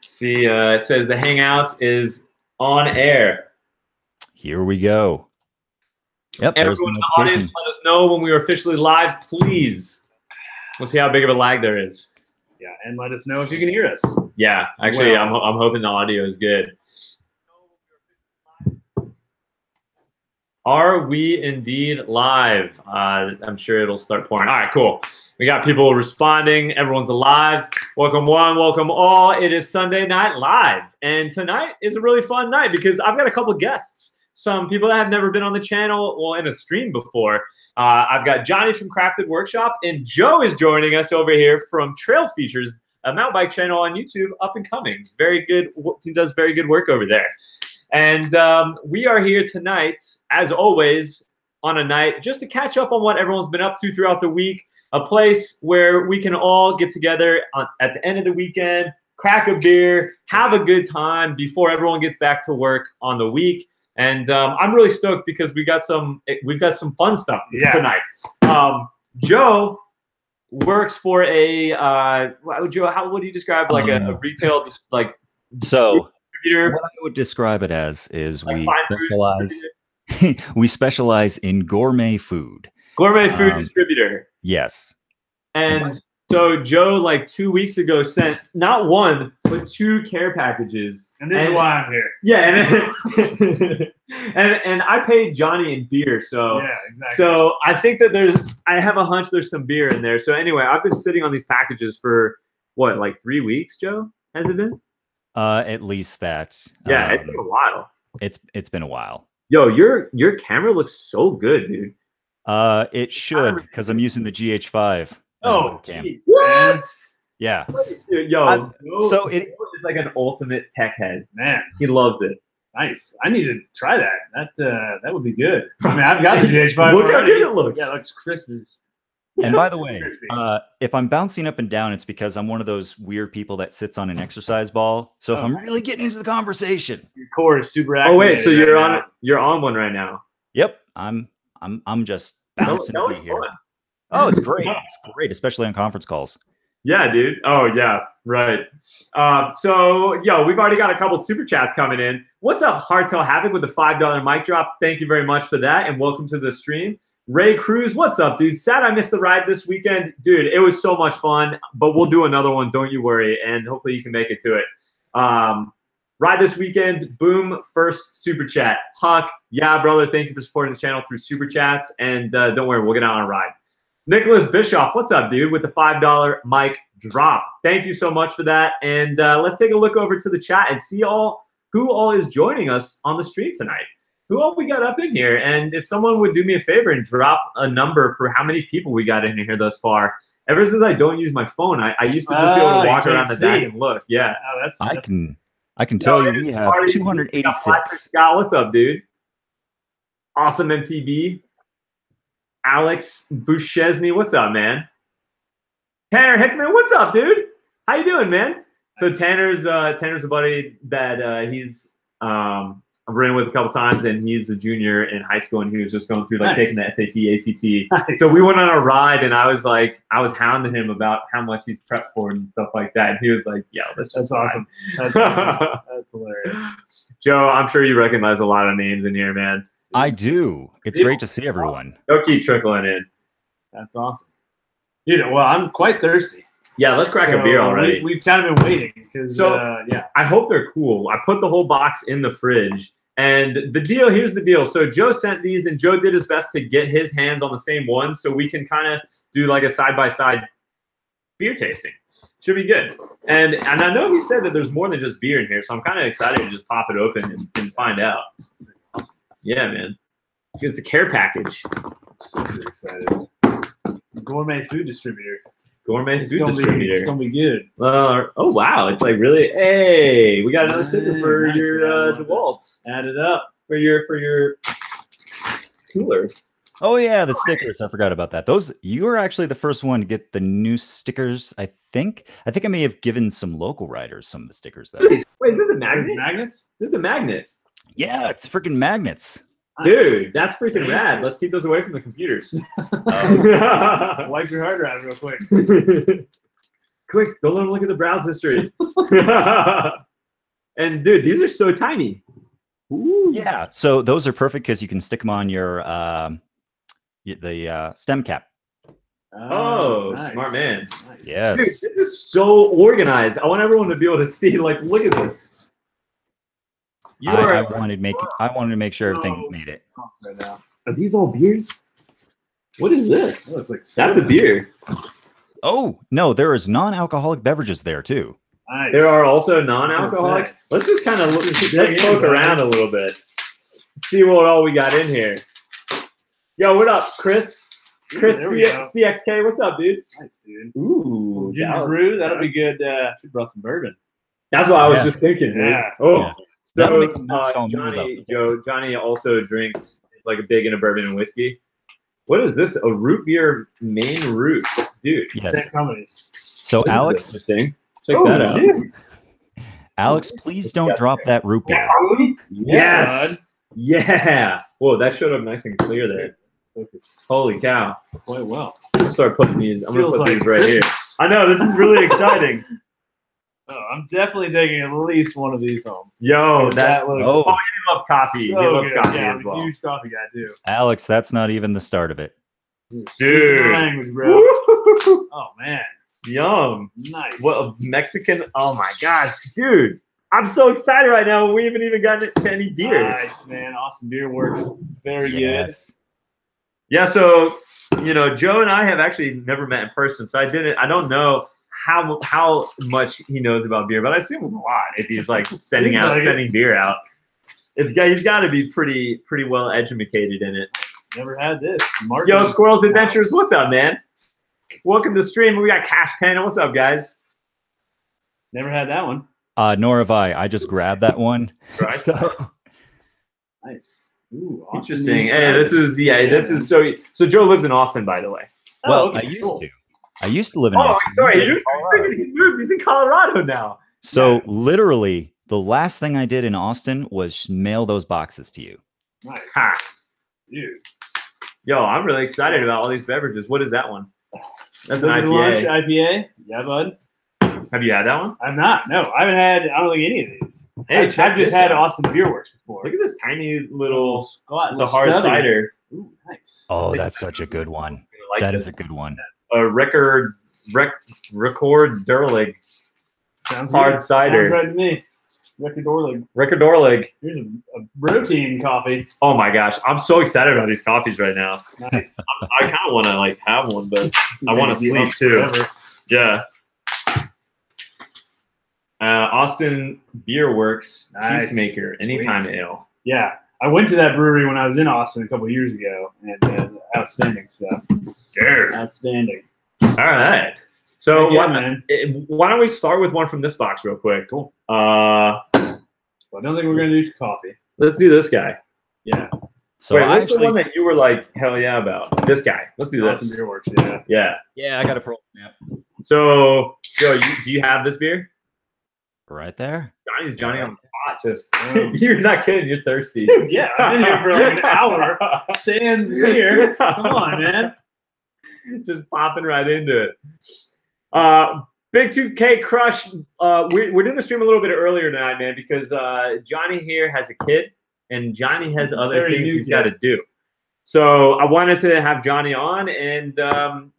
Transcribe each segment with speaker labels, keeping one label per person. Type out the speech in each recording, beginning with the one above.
Speaker 1: See, it says the Hangouts is on air.
Speaker 2: Here we go. Yep.
Speaker 1: Everyone in the audience, let us know when we are officially live, please. We'll see how big of a lag there is.
Speaker 3: Yeah, and let us know if you can hear us.
Speaker 1: Yeah, actually, I'm hoping the audio is good. Are we indeed live? I'm sure it'll start pouring. All right, cool. We got people responding. Everyone's alive. Welcome one, welcome all. It is Sunday Night Live. And tonight is a really fun night because I've got a couple guests. Some people that have never been on the channel, well, in a stream before. I've got Johnny from Crafted Workshop, and Joe is joining us over here from Trail Features, a mountain bike channel on YouTube, up and coming. Very good. He does very good work over there. And we are here tonight, as always, on a night just to catch up on what everyone's been up to throughout the week. A place where we can all get together at the end of the weekend, crack a beer, have a good time before everyone gets back to work on the week. And I'm really stoked because we've got some fun stuff tonight. Joe works for a Joe, how would you describe like a retail distributor?
Speaker 2: What I would describe it as is we specialize in gourmet food.
Speaker 1: Gourmet food distributor.
Speaker 2: Yes.
Speaker 1: And so Joe, like 2 weeks ago, sent not one, but 2 care packages.
Speaker 3: And this is why I'm here.
Speaker 1: Yeah. And I paid Johnny in beer. So,
Speaker 3: yeah, exactly.
Speaker 1: So I think that I have a hunch there's some beer in there. So anyway, I've been sitting on these packages for what, like 3 weeks, Joe? Has it been?
Speaker 2: At least that.
Speaker 1: Yeah, it's been a while.
Speaker 2: It's been a while.
Speaker 1: Yo, your camera looks so good, dude.
Speaker 2: It should, because I'm using the GH5.
Speaker 1: Oh, what?
Speaker 2: Yeah.
Speaker 1: Yo,
Speaker 2: so it
Speaker 1: is like an ultimate tech head.
Speaker 3: Man,
Speaker 1: he loves it.
Speaker 3: Nice. I need to try that. That would be good. I mean, I've got the GH5.
Speaker 1: Look how good it looks.
Speaker 3: Yeah, it looks crisp as.
Speaker 2: And by the way, if I'm bouncing up and down, it's because I'm one of those weird people that sits on an exercise ball. So if I'm really getting into the conversation,
Speaker 3: your core is super active.
Speaker 1: Oh wait, so you're on one right now.
Speaker 2: Yep, I'm just bouncing to be here.
Speaker 1: Fun.
Speaker 2: Oh, it's great. It's great, especially on conference calls.
Speaker 1: Yeah, dude. Oh yeah, right. So we've already got a couple super chats coming in. What's up, Hardtail Havoc with the $5 mic drop? Thank you very much for that, and welcome to the stream. Ray Cruz, what's up, dude? Sad I missed the ride this weekend. Dude, it was so much fun, but we'll do another one, don't you worry, and hopefully you can make it to it. Ride this weekend, boom, first super chat. Huck, yeah, brother, thank you for supporting the channel through super chats, and don't worry, we'll get on a ride. Nicholas Bischoff, what's up, dude, with the $5 mic drop. Thank you so much for that, and let's take a look over to the chat and see who all is joining us on the stream tonight. Who all we got up in here? And if someone would do me a favor and drop a number for how many people we got in here thus far. Ever since I don't use my phone, I used to just be able to walk around the deck and look. Yeah.
Speaker 3: Oh, that's
Speaker 2: I can tell you we have 286.
Speaker 1: Scott, what's up, dude? Awesome MTV. Alex Buchesney, what's up, man? Tanner Hickman, what's up, dude? How you doing, man? So Tanner's a buddy that he's I've ran with a couple times, and he's a junior in high school, and he was just going through taking the SAT, ACT. Nice. So we went on a ride, and I was hounding him about how much he's prepped for and stuff like that. And he was like, "Yeah, that's
Speaker 3: awesome. That's awesome. That's hilarious."
Speaker 1: Joe, I'm sure you recognize a lot of names in here, man.
Speaker 2: I do. It's great to see everyone.
Speaker 1: They'll keep trickling in.
Speaker 3: That's awesome. Dude, well, I'm quite thirsty.
Speaker 1: Yeah, let's crack a beer already.
Speaker 3: We've kind of been waiting because
Speaker 1: I hope they're cool. I put the whole box in the fridge. And here's the deal. So Joe sent these, and Joe did his best to get his hands on the same one so we can kind of do like a side-by-side beer tasting. Should be good. And I know he said that there's more than just beer in here, so I'm kind of excited to just pop it open and find out. Yeah, man. It's a care package.
Speaker 3: Super excited. Gourmet food distributor.
Speaker 1: Gourmet food distributor.
Speaker 3: It's gonna be good.
Speaker 1: Oh wow! It's like really. Hey, we got another sticker for your DeWalt's.
Speaker 3: Add it up
Speaker 1: for your cooler.
Speaker 2: Oh yeah, the stickers. I forgot about that. You were actually the first one to get the new stickers. I think I may have given some local riders some of the stickers though.
Speaker 1: Wait, is this a magnet?
Speaker 3: Magnets?
Speaker 1: This is a magnet.
Speaker 2: Yeah, it's freaking magnets.
Speaker 1: Dude, that's freaking rad. Let's keep those away from the computers.
Speaker 3: Wipe your hard drive real quick.
Speaker 1: Quick, go let them look at the browse history. And dude, these are so tiny.
Speaker 2: Ooh. Yeah, so those are perfect because you can stick them on your stem cap.
Speaker 1: Oh, nice. Smart man.
Speaker 2: Nice. Yes.
Speaker 1: Dude, this is so organized. I want everyone to be able to see, like, look at this.
Speaker 2: I wanted to make sure everything made it.
Speaker 1: Right now. Are these all beers? What is this?
Speaker 3: It looks like
Speaker 1: that's a beer.
Speaker 2: Oh, no, there is non-alcoholic beverages there too.
Speaker 3: Nice.
Speaker 1: There are also non-alcoholic. Let's just kind of let's poke around a little bit. See what all we got in here. Yo, what up, Chris? Chris CXK, what's up, dude?
Speaker 3: Nice, dude.
Speaker 1: Ooh,
Speaker 3: ginger brew. That'll be good. Should brought some bourbon.
Speaker 1: That's what I was just thinking, dude.
Speaker 3: Yeah.
Speaker 1: Oh,
Speaker 2: yeah.
Speaker 1: So Johnny also drinks like a big into bourbon and whiskey. What is this? A root beer main root, dude.
Speaker 2: Yes.
Speaker 3: Same companies.
Speaker 2: So
Speaker 1: this
Speaker 2: Alex,
Speaker 1: check that out.
Speaker 3: Dude.
Speaker 2: Alex, please don't drop that root beer.
Speaker 1: Yes. Yeah. Whoa, that showed up nice and clear there. Focus. Holy cow.
Speaker 3: Quite well.
Speaker 1: I'm gonna start putting these. I'm gonna put
Speaker 3: Feels
Speaker 1: these
Speaker 3: like
Speaker 1: right here. I know this is really exciting.
Speaker 3: Oh, I'm definitely taking at least one of these home.
Speaker 1: Yo, that looks.
Speaker 2: Oh,
Speaker 1: he loves coffee.
Speaker 3: So
Speaker 1: he loves
Speaker 3: good.
Speaker 1: coffee
Speaker 3: Yeah,
Speaker 1: as well.
Speaker 3: I'm a huge coffee guy too.
Speaker 2: Alex, that's not even the start of it.
Speaker 1: Dude.
Speaker 3: Language, bro. Oh man.
Speaker 1: Yum.
Speaker 3: Nice.
Speaker 1: What Mexican? Oh my gosh, dude. I'm so excited right now. We haven't even gotten to any beer.
Speaker 3: Nice, man. Awesome beer works. Very good.
Speaker 1: Yeah, so you know, Joe and I have actually never met in person, so I don't know how much he knows about beer, but I assume it's a lot if he's like sending beer out. He's got to be pretty well educated in it.
Speaker 3: Never had this.
Speaker 1: Yo, Squirrels Adventures, what's up, man? Welcome to the stream. We got Cash Pen. What's up, guys?
Speaker 3: Never had that one.
Speaker 2: Nor have I. I just grabbed that one.
Speaker 1: Right.
Speaker 2: So.
Speaker 3: Nice. Ooh,
Speaker 1: interesting. Hey, this is so Joe lives in Austin, by the way.
Speaker 2: Well, I used to. I used to live in Austin.
Speaker 1: Sorry, he moved. He's in Colorado now.
Speaker 2: So literally, the last thing I did in Austin was mail those boxes to you.
Speaker 3: Nice.
Speaker 1: Ha.
Speaker 3: Dude.
Speaker 1: Yo, I'm really excited about all these beverages. What is that one? That's an IPA.
Speaker 3: IPA? Yeah, bud.
Speaker 1: Have you had that one?
Speaker 3: I'm not. No, I haven't had. I don't think any of these.
Speaker 1: Hey,
Speaker 3: I've just had Austin Beer Works before.
Speaker 1: Look at this tiny little. It's a
Speaker 3: little
Speaker 1: hard
Speaker 3: stubby.
Speaker 1: cider.
Speaker 3: Ooh, nice.
Speaker 2: Oh, that's such a good one.
Speaker 1: Like
Speaker 2: that is a good one.
Speaker 1: A record Durlig.
Speaker 3: Sounds
Speaker 1: hard
Speaker 3: good.
Speaker 1: cider.
Speaker 3: Sounds right to me. Record
Speaker 1: Record Durlig.
Speaker 3: Here's a protein coffee.
Speaker 1: Oh my gosh, I'm so excited about these coffees right now.
Speaker 3: Nice.
Speaker 1: I kind of want to like have one, but I want to sleep too.
Speaker 3: Forever.
Speaker 1: Yeah. Austin Beer Works,
Speaker 3: Nice.
Speaker 1: Peacemaker, Anytime Ale.
Speaker 3: Yeah, I went to that brewery when I was in Austin a couple of years ago, and outstanding stuff.
Speaker 1: Dude.
Speaker 3: Outstanding.
Speaker 1: All right. So
Speaker 3: man.
Speaker 1: Why don't we start with one from this box real quick?
Speaker 3: Cool.
Speaker 1: Well,
Speaker 3: I don't think we're gonna do coffee.
Speaker 1: let's do this guy.
Speaker 3: Yeah.
Speaker 2: So
Speaker 1: wait, what's the one that you were like, hell yeah about? This guy. Let's do
Speaker 3: Austin
Speaker 1: this.
Speaker 3: Beer Works. Yeah.
Speaker 1: Yeah.
Speaker 2: Yeah, I got a pro snap
Speaker 1: So, Joe, do you have this beer?
Speaker 2: right there.
Speaker 1: Johnny's Johnny on the spot. Just you're not kidding. You're thirsty.
Speaker 3: Yeah, I've been here for like an hour. Sans beer. Come on, man.
Speaker 1: Just popping right into it. Big 2K Crush. We're doing the stream a little bit earlier tonight, man, because Johnny here has a kid and Johnny has other things he's got to do. So I wanted to have Johnny on and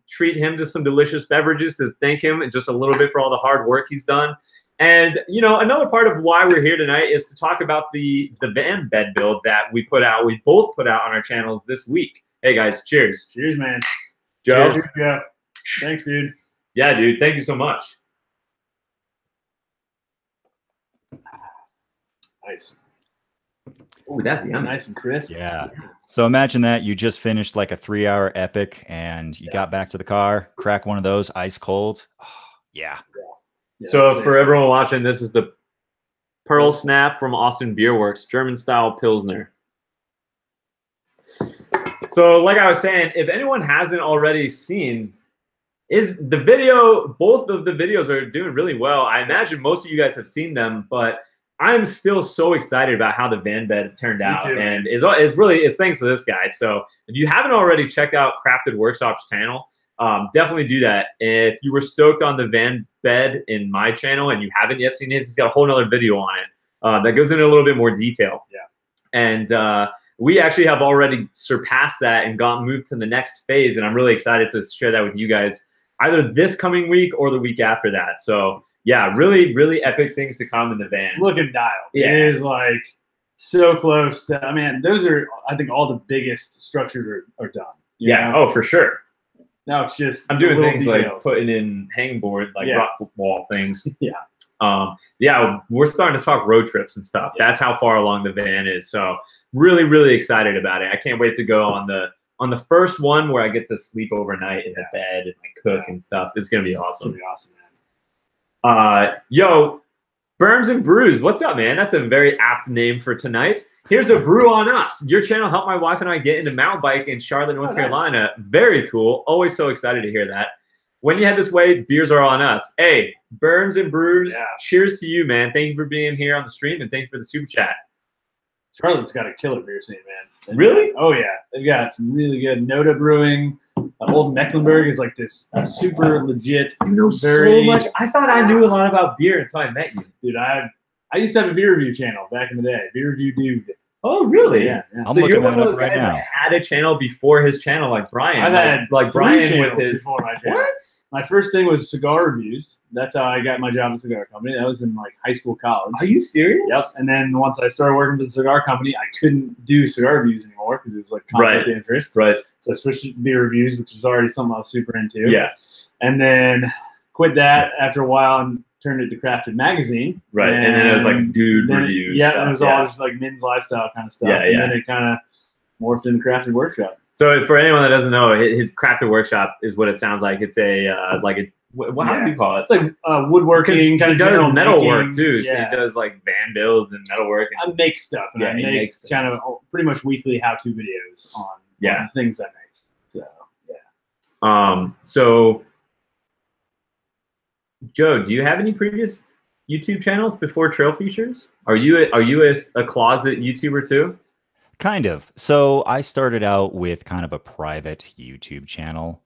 Speaker 1: treat him to some delicious beverages to thank him and just a little bit for all the hard work he's done. And, you know, another part of why we're here tonight is to talk about the van bed build that we both put out on our channels this week. Hey, guys, cheers.
Speaker 3: Cheers, man.
Speaker 1: Joe?
Speaker 3: Cheers, Joe. Thanks, dude.
Speaker 1: Yeah, dude. Thank you so much.
Speaker 3: Nice.
Speaker 1: Oh, that's yummy.
Speaker 3: Nice and crisp.
Speaker 2: Yeah. So imagine that you just finished like a 3-hour epic and you got back to the car, crack one of those ice cold. Oh, yeah.
Speaker 3: Yeah,
Speaker 1: So for everyone watching, this is the Pearl Snap from Austin Beer Works, German style Pilsner. So like I was saying, if anyone hasn't already seen, is the video, both of the videos are doing really well. I imagine most of you guys have seen them, but I'm still so excited about how the van bed turned out.
Speaker 3: too,
Speaker 1: and it's thanks to this guy. So if you haven't already checked out Crafted Workshop's channel, definitely do that. If you were stoked on the van bed in my channel and you haven't yet seen his, he's got a whole nother video on it that goes into a little bit more detail.
Speaker 3: Yeah.
Speaker 1: And we actually have already surpassed that and moved to the next phase. And I'm really excited to share that with you guys either this coming week or the week after that. So yeah, really, really epic things to come in the van.
Speaker 3: It's looking dialed.
Speaker 1: Yeah.
Speaker 3: It is like so close to, I mean, those are, I think all the biggest structures are done. You
Speaker 1: Yeah.
Speaker 3: know?
Speaker 1: Oh, for sure.
Speaker 3: Now it's just
Speaker 1: I'm doing
Speaker 3: little
Speaker 1: things
Speaker 3: details.
Speaker 1: like putting in hang board, like
Speaker 3: Yeah.
Speaker 1: rock wall things.
Speaker 3: Yeah.
Speaker 1: Yeah, we're starting to talk road trips and stuff.
Speaker 3: Yeah.
Speaker 1: That's how far along the van is. So really, really excited about it. I can't wait to go on the first one where I get to sleep overnight in the bed and like cook and stuff. It's gonna be
Speaker 3: It's
Speaker 1: awesome.
Speaker 3: gonna be awesome, man.
Speaker 1: Yo, Berms and Brews, what's up, man? That's a very apt name for tonight. Here's a brew on us. Your channel helped my wife and I get into mountain bike in Charlotte, North Carolina. Very cool. Always so excited to hear that. When you head this way, beers are on us. Hey, Berms and Brews, cheers to you, man. Thank you for being here on the stream, and thank you for the super chat.
Speaker 3: Charlotte's got a killer beer scene, man.
Speaker 1: Really?
Speaker 3: Oh yeah, they've got some really good Noda Brewing. Old Mecklenburg is like this super legit.
Speaker 1: You know so much. I thought I knew a lot about beer until I met you.
Speaker 3: Dude, I used to have a beer review channel back in the day. Beer review dude.
Speaker 1: Oh, really?
Speaker 3: Yeah.
Speaker 2: I'm
Speaker 1: so
Speaker 2: looking
Speaker 1: you're one
Speaker 2: that
Speaker 1: of
Speaker 2: up
Speaker 1: those
Speaker 2: right
Speaker 1: guys
Speaker 2: now.
Speaker 1: that had a channel before his channel, like Brian.
Speaker 3: I've had
Speaker 1: like
Speaker 3: three
Speaker 1: Brian with
Speaker 3: channels
Speaker 1: his.
Speaker 3: before my channel.
Speaker 1: What?
Speaker 3: My first thing was cigar reviews. That's how I got my job at a cigar company. That was in like high school, college.
Speaker 1: Are you serious?
Speaker 3: Yep. And then once I started working for the cigar company, I couldn't do cigar reviews anymore because it was like conflict of interest.
Speaker 1: Right.
Speaker 3: So I switched to beer reviews, which was already something I was super into.
Speaker 1: Yeah.
Speaker 3: And then quit that after a while and turned it to Crafted Magazine.
Speaker 1: Right. And then it was like dude
Speaker 3: then
Speaker 1: reviews.
Speaker 3: Yeah, it was all just like men's lifestyle kind of stuff.
Speaker 1: Yeah,
Speaker 3: and then it kind of morphed into Crafted Workshop.
Speaker 1: So for anyone that doesn't know, his Crafted Workshop is what it sounds like. It's a how do you call it?
Speaker 3: It's like woodworking, kind of
Speaker 1: general metal work
Speaker 3: making.
Speaker 1: too. So
Speaker 3: Yeah.
Speaker 1: he does like van builds and metal work. And
Speaker 3: I make stuff, and I make kind of pretty much weekly how-to videos on things I make. So
Speaker 1: So Joe, do you have any previous YouTube channels before Trail Features? Are you a closet YouTuber too?
Speaker 2: Kind of. So I started out with kind of a private YouTube channel,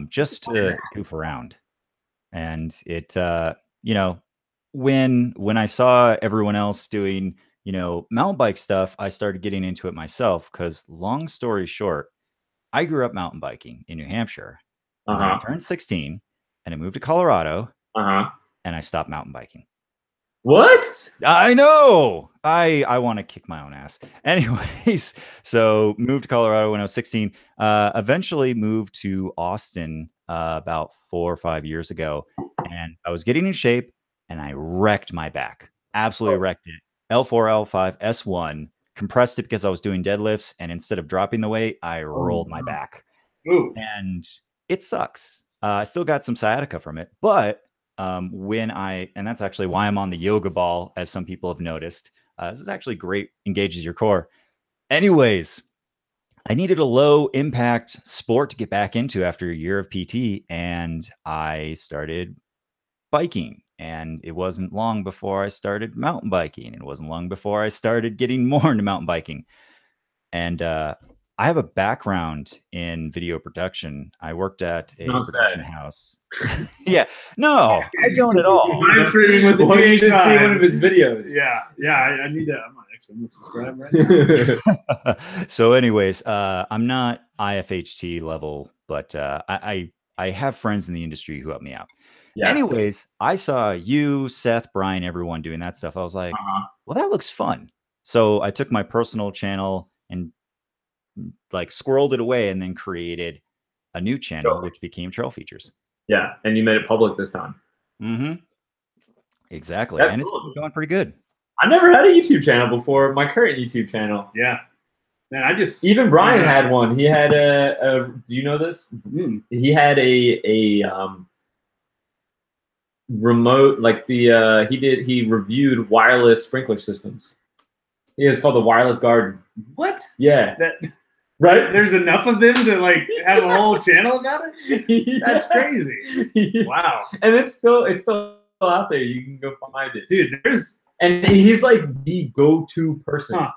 Speaker 2: just to goof around. And it, you know, when I saw everyone else doing, you know, mountain bike stuff, I started getting into it myself. Because long story short, I grew up mountain biking in New Hampshire. And then I turned 16, and I moved to Colorado, and I stopped mountain biking.
Speaker 1: What?
Speaker 2: I know. I want to kick my own ass. Anyways, so moved to Colorado when I was 16. Eventually moved to Austin about 4 or 5 years ago, and I was getting in shape, and I wrecked my back. Absolutely wrecked it. L4, L5, S1. Compressed it because I was doing deadlifts, and instead of dropping the weight, I rolled my back.
Speaker 3: Ooh.
Speaker 2: And it sucks. I still got some sciatica from it, but and that's actually why I'm on the yoga ball, as some people have noticed. This is actually great, engages your core. Anyways, I needed a low impact sport to get back into after a year of PT, and I started biking. And it wasn't long before I started mountain biking. It wasn't long before I started getting more into mountain biking. And I have a background in video production. I worked at a production house. Yeah, no, I don't at all.
Speaker 3: I'm streaming with the
Speaker 1: You should see one of his videos.
Speaker 3: Yeah. I need to. I'm gonna subscribe right now.
Speaker 2: So, anyways, I'm not IFHT level, but I have friends in the industry who help me out. Yeah. Anyways, I saw you, Seth, Brian, everyone doing that stuff. I was like, well, that looks fun. So I took my personal channel and like squirreled it away, and then created a new channel, which became Trail Features.
Speaker 1: Yeah, and you made it public this time.
Speaker 2: Exactly.
Speaker 1: That's
Speaker 2: and
Speaker 1: cool.
Speaker 2: It's going pretty good.
Speaker 1: I never had a YouTube channel before my current YouTube channel.
Speaker 3: Yeah. Man,
Speaker 1: even Brian had one. He had a do you know this? He had a remote, like he reviewed wireless sprinkler systems. It's called the Wireless Garden.
Speaker 3: What?
Speaker 1: Yeah.
Speaker 3: Right? There's enough of them to like have a whole channel about it? That's crazy. Wow.
Speaker 1: And it's still out there. You can go find it. Dude, and he's like the go-to person.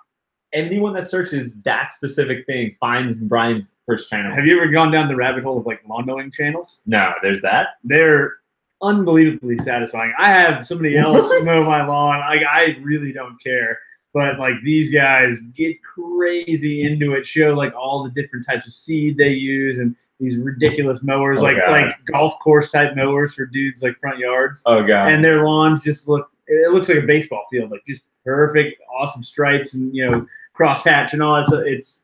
Speaker 1: anyone that searches that specific thing finds Brian's first channel.
Speaker 3: Have you ever gone down the rabbit hole of like lawn mowing channels?
Speaker 1: No, there's that.
Speaker 3: They're unbelievably satisfying. I have somebody else mow my lawn. Like, I really don't care. But like these guys get crazy into it, show like all the different types of seed they use and these ridiculous mowers, like golf course type mowers for dudes like front yards.
Speaker 1: Oh god.
Speaker 3: And their lawns just it looks like a baseball field, like just perfect, awesome stripes and cross hatch and all that. So it's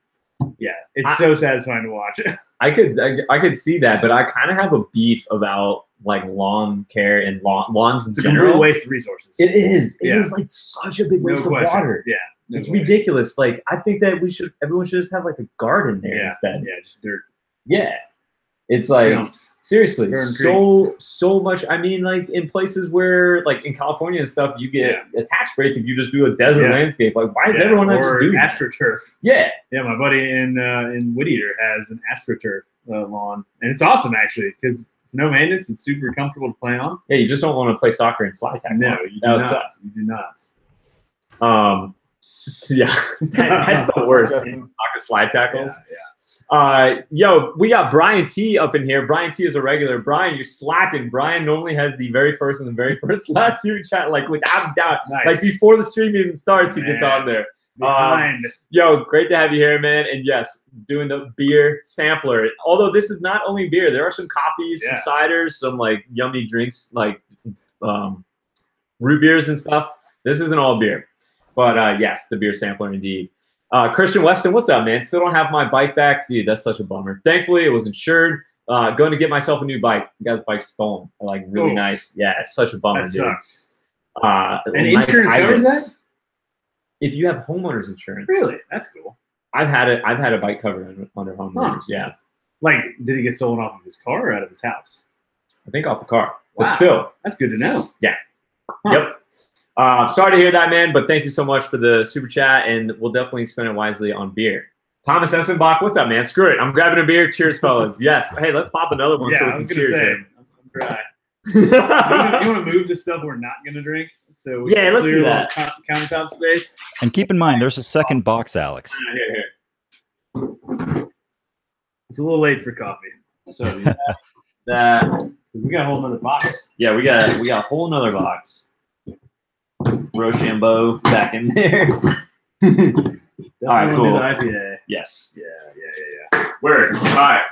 Speaker 3: so satisfying to watch.
Speaker 1: I could see that, but I kind of have a beef about like lawn care and lawns in general.
Speaker 3: It's a complete waste of resources.
Speaker 1: It is. It is like such a big waste of water.
Speaker 3: Yeah.
Speaker 1: It's ridiculous. Like I think that everyone should just have like a garden there instead.
Speaker 3: Yeah, just dirt.
Speaker 1: Yeah. It's like seriously so much. I mean, like in places where like in California and stuff, you get a tax break if you just do a desert landscape. Like why is everyone not just doing
Speaker 3: AstroTurf?
Speaker 1: Yeah.
Speaker 3: Yeah, my buddy in Whittier has an AstroTurf lawn, and it's awesome actually because it's no maintenance. It's super comfortable to play on.
Speaker 1: Yeah, you just don't want to play soccer and slide tackle.
Speaker 3: No, you do not. You do not.
Speaker 1: Yeah, that's the worst. Soccer slide tackles.
Speaker 3: Yeah.
Speaker 1: Yo, we got Brian T up in here. Brian T is a regular. Brian, you're slacking. Brian normally has the very first and the very first last super chat, like without doubt.
Speaker 3: Nice.
Speaker 1: Like before the stream even starts, he gets on there. Yo, great to have you here, man. And yes, doing the beer sampler. Although this is not only beer, there are some coffees, some ciders, some like yummy drinks, like root beers and stuff. This isn't all beer, but yes, the beer sampler indeed. Christian Weston, what's up, man? Still don't have my bike back. Dude, that's such a bummer. Thankfully, it was insured. Going to get myself a new bike. The guy's bike's stolen. Like, really nice. Yeah, it's such a bummer,
Speaker 3: that
Speaker 1: dude.
Speaker 3: Sucks.
Speaker 1: And
Speaker 3: nice insurance covers that?
Speaker 1: If you have homeowner's insurance.
Speaker 3: Really? That's cool.
Speaker 1: I've had a bike covered under homeowners, yeah.
Speaker 3: Like, did he get stolen off of his car or out of his house?
Speaker 1: I think off the car.
Speaker 3: Wow.
Speaker 1: But still.
Speaker 3: That's good to know.
Speaker 1: Yeah. Yep. Sorry to hear that, man, but thank you so much for the super chat, and we'll definitely spend it wisely on beer. Thomas Essenbach, what's up, man? Screw it. I'm grabbing a beer. Cheers, fellas. Yes. Hey, let's pop another one so we can cheers him.
Speaker 3: I'm dry. You want to move the stuff we're not going to drink? So we
Speaker 1: let's do that.
Speaker 3: Countertop space.
Speaker 2: And keep in mind, there's a second box, Alex.
Speaker 3: Here. It's a little late for coffee.
Speaker 1: So that
Speaker 3: we got a whole nother box.
Speaker 1: Yeah, we got a whole nother box. Rochambeau back in there. All right, cool.
Speaker 3: IPA.
Speaker 1: Yes.
Speaker 3: Yeah.
Speaker 1: Word. All right.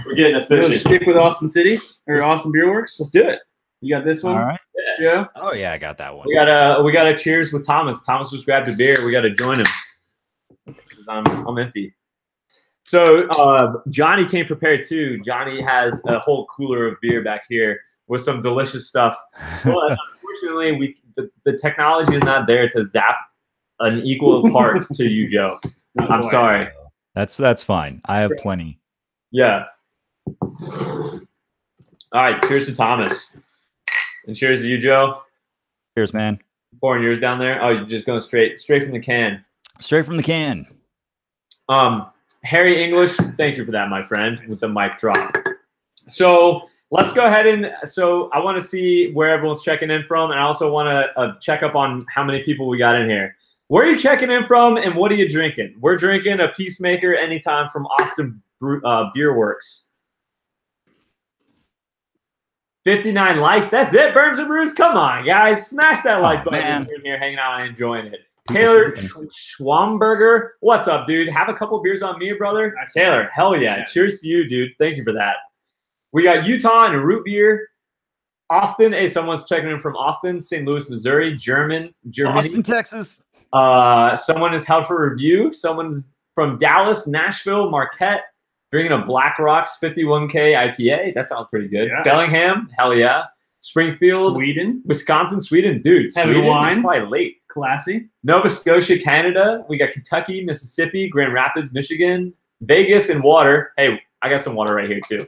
Speaker 1: We're getting official.
Speaker 3: Stick with Austin City or Austin Beer Works.
Speaker 1: Let's do it.
Speaker 3: You got this one,
Speaker 2: all right,
Speaker 3: Joe?
Speaker 2: Oh yeah, I got that one.
Speaker 1: We got a cheers with Thomas. Thomas just grabbed a beer. We got to join him. I'm empty. So Johnny came prepared too. Johnny has a whole cooler of beer back here with some delicious stuff. Well, unfortunately, the technology is not there to zap an equal part to you, Joe. I'm sorry.
Speaker 2: That's fine. I have plenty.
Speaker 1: Yeah. All right. Cheers to Thomas. And cheers to you, Joe.
Speaker 2: Cheers, man.
Speaker 1: Pouring yours down there. Oh, you're just going straight from the can.
Speaker 2: Straight from the can.
Speaker 1: Harry English, thank you for that, my friend, with the mic drop. So let's go ahead so I want to see where everyone's checking in from, and I also want to check up on how many people we got in here. Where are you checking in from, and what are you drinking? We're drinking a Peacemaker anytime from Austin Beer Works. 59 likes. That's it, Burns and Brews. Come on, guys. Smash that like button. We're in here hanging out and enjoying it. Taylor Schwamberger, what's up, dude? Have a couple beers on me, brother. Taylor, hell yeah. Cheers to you, dude. Thank you for that. We got Utah and root beer. Austin, hey, someone's checking in from Austin, St. Louis, Missouri, Germany.
Speaker 2: Austin, Texas.
Speaker 1: Someone is held for review. Someone's from Dallas, Nashville, Marquette, drinking a Black Rocks 51K IPA. That sounds pretty good. Yeah. Bellingham, hell yeah. Springfield,
Speaker 3: Sweden,
Speaker 1: Wisconsin, Sweden, dude.
Speaker 3: Sweden wine.
Speaker 1: It's probably late.
Speaker 3: Classy.
Speaker 1: Nova Scotia, Canada. We got Kentucky, Mississippi, Grand Rapids, Michigan, Vegas, and water. Hey, I got some water right here too.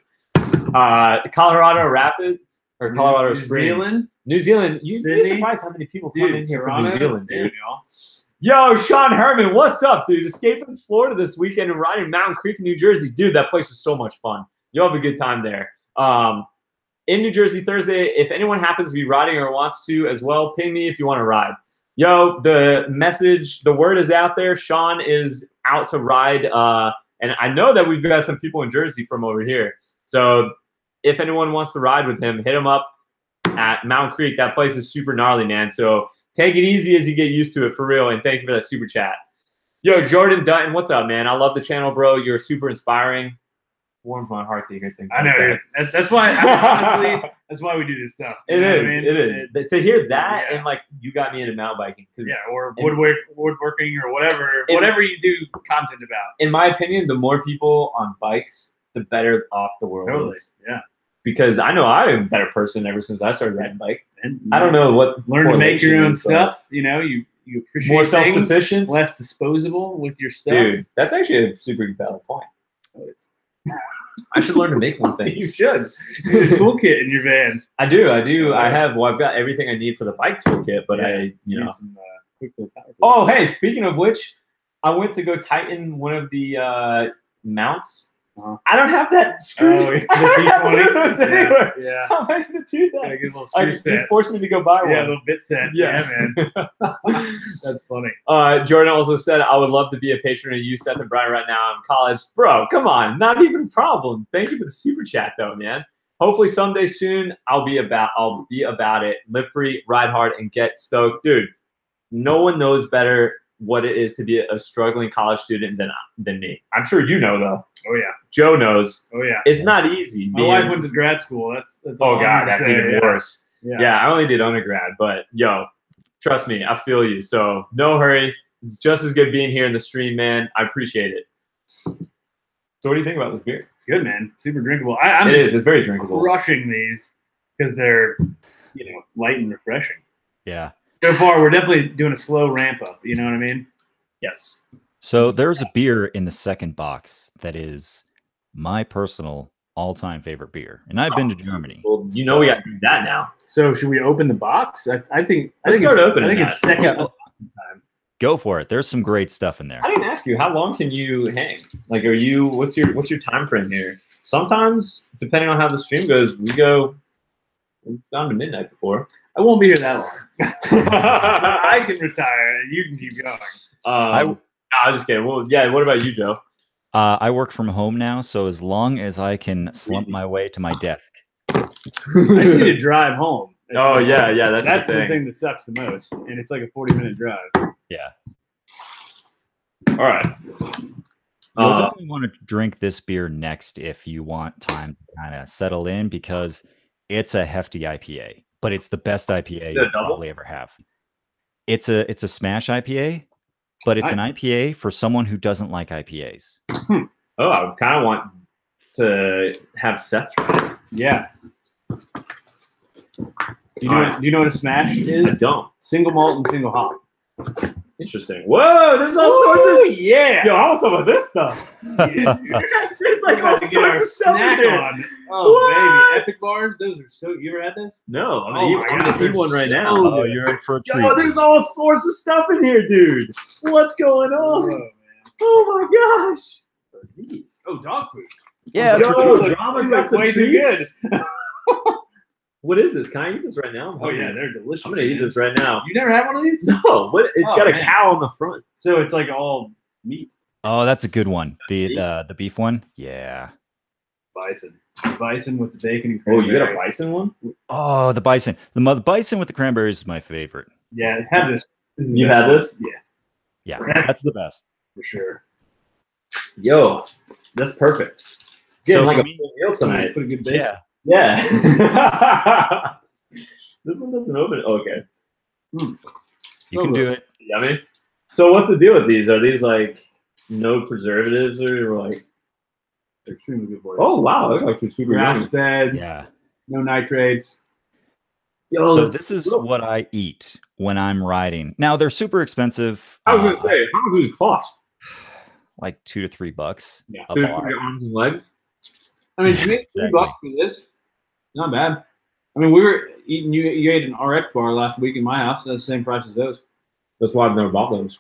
Speaker 1: Colorado Rapids or Colorado Springs. New Zealand. You'd be surprised how many people come in here from New Zealand, dude. Yo, Sean Herman, what's up, dude? Escaping Florida this weekend and riding Mountain Creek in New Jersey. Dude, that place is so much fun. You'll have a good time there. In New Jersey Thursday, if anyone happens to be riding or wants to as well, ping me if you want to ride. Yo, the message, the word is out there. Sean is out to ride. And I know that we've got some people in Jersey from over here. So if anyone wants to ride with him, hit him up at Mountain Creek. That place is super gnarly, man. So take it easy as you get used to it, for real. And thank you for that super chat. Yo, Jordan Dutton, what's up, man? I love the channel, bro. You're super inspiring. Warms my heart to hear things.
Speaker 3: I know.
Speaker 1: Like
Speaker 3: That's why, honestly, that's why we do this stuff.
Speaker 1: It is. To hear that, and like, you got me into mountain biking.
Speaker 3: Yeah, or woodworking or whatever you do content about.
Speaker 1: In my opinion, the more people on bikes, the better off the world is.
Speaker 3: Yeah.
Speaker 1: Because I know I'm a better person ever since I started riding bike. And I don't know what.
Speaker 3: Learn to make your own stuff. You know, you appreciate
Speaker 1: more self-sufficient,
Speaker 3: less disposable with your stuff.
Speaker 1: Dude, that's actually a super valid point. I should learn to make one thing.
Speaker 3: You should. You need a toolkit in your van.
Speaker 1: I do. I have. Well, I've got everything I need for the bike toolkit, but I need some quick little power. Oh, hey! Speaking of which, I went to go tighten one of the mounts. I don't have that screw.
Speaker 3: Oh, the T20.
Speaker 1: Yeah. How am I going to do that?
Speaker 3: Gotta get a little screw set.
Speaker 1: You forced me to go buy one.
Speaker 3: Yeah, a little bit set. Yeah, man. That's funny.
Speaker 1: Jordan also said, I would love to be a patron of you, Seth and Brian, right now. I'm in college. Bro, come on. Not even a problem. Thank you for the super chat, though, man. Hopefully someday soon I'll be about it. Live free, ride hard, and get stoked. Dude, no one knows better what it is to be a struggling college student than me. I'm sure you know, though.
Speaker 3: Oh, yeah.
Speaker 1: Joe knows.
Speaker 3: Oh, yeah.
Speaker 1: It's not easy.
Speaker 3: My wife went to grad school. That's
Speaker 1: oh, God, that's even worse. Yeah, I only did undergrad. But, yo, trust me, I feel you. So no hurry. It's just as good being here in the stream, man. I appreciate it. So what do you think about this beer?
Speaker 3: It's good, man. Super drinkable.
Speaker 1: It is. It's very drinkable.
Speaker 3: Crushing these because they're, light and refreshing.
Speaker 2: Yeah.
Speaker 3: So far, we're definitely doing a slow ramp up. You know what I mean?
Speaker 1: Yes.
Speaker 2: So there's a beer in the second box that is my personal all-time favorite beer, and I've been to Germany.
Speaker 1: Well, we got to do that now.
Speaker 3: So should we open the box? I think
Speaker 1: it's
Speaker 3: second time.
Speaker 2: Go for it. There's some great stuff in there.
Speaker 1: I didn't ask you, how long can you hang? Like, what's your time frame here? Sometimes, depending on how the stream goes, we've gone to midnight before.
Speaker 3: I won't be here that long. I can retire and you can keep going.
Speaker 1: I'm just kidding. Well, yeah. What about you, Joe?
Speaker 2: I work from home now, so as long as I can slump my way to my desk.
Speaker 3: I just need to drive home.
Speaker 1: That's
Speaker 3: the thing that sucks the most, and it's like a 40-minute drive.
Speaker 2: Yeah.
Speaker 1: All right.
Speaker 2: You'll definitely want to drink this beer next if you want time to kind of settle in, because it's a hefty IPA, but it's the best IPA you'll probably ever have. It's a smash IPA, but it's an IPA for someone who doesn't like IPAs.
Speaker 1: Oh, I kind of want to have Seth try it.
Speaker 3: Yeah. Do you know what a smash is?
Speaker 1: I don't.
Speaker 3: Single malt and single hop.
Speaker 1: Interesting. Whoa, there's all sorts of
Speaker 3: yeah.
Speaker 1: Yo, I want some of this stuff. There's like all sorts of stuff
Speaker 3: snack
Speaker 1: in there.
Speaker 3: On. Oh, baby, Epic bars. Those are so. You ever had those?
Speaker 1: No, I'm gonna eat one right now.
Speaker 2: Oh, you're in for a treat.
Speaker 1: Yo, there's all sorts of stuff in here, dude. What's going on?
Speaker 3: Oh, man.
Speaker 1: Oh my gosh.
Speaker 3: Oh, dog food.
Speaker 2: Yeah,
Speaker 1: that's
Speaker 3: Yo,
Speaker 1: Drama's got some
Speaker 3: way too
Speaker 1: treats.
Speaker 3: good.
Speaker 1: What is this? Can I eat this right now?
Speaker 3: Oh yeah, they're delicious.
Speaker 1: I'm gonna eat this right now.
Speaker 3: You never had one of these?
Speaker 1: No. What? It's got a cow on the front.
Speaker 3: So it's like all meat.
Speaker 2: Oh, that's a good one. The beef one. Yeah.
Speaker 3: Bison with the bacon and
Speaker 1: cranberry.
Speaker 3: cranberry.
Speaker 1: Oh, you got a bison one?
Speaker 2: Oh, the bison. The bison with the cranberries is my favorite.
Speaker 3: Yeah, have this.
Speaker 1: You had this?
Speaker 3: Yeah.
Speaker 2: Yeah, that's the best
Speaker 3: for sure.
Speaker 1: Yo, that's perfect.
Speaker 2: So
Speaker 1: like a full meal tonight.
Speaker 3: Put a good base.
Speaker 1: Yeah. This one doesn't open. Okay.
Speaker 2: You can do it.
Speaker 1: Yummy. So what's the deal with these? Are these like no preservatives or like?
Speaker 3: They're extremely good for you.
Speaker 1: Oh wow, they're actually super
Speaker 3: grass fed.
Speaker 2: Yeah.
Speaker 3: No nitrates.
Speaker 2: Yo, so this is what I eat when I'm riding. Now they're super expensive.
Speaker 1: I was gonna say, how much do these cost?
Speaker 2: Like $2 to $3.
Speaker 1: Yeah, 2 to 3 arms and legs.
Speaker 3: I mean, you get $3 for this. Not bad. I mean, we were eating. You ate an RX bar last week in my house. That's the same price as those.
Speaker 1: That's why I've never bought those.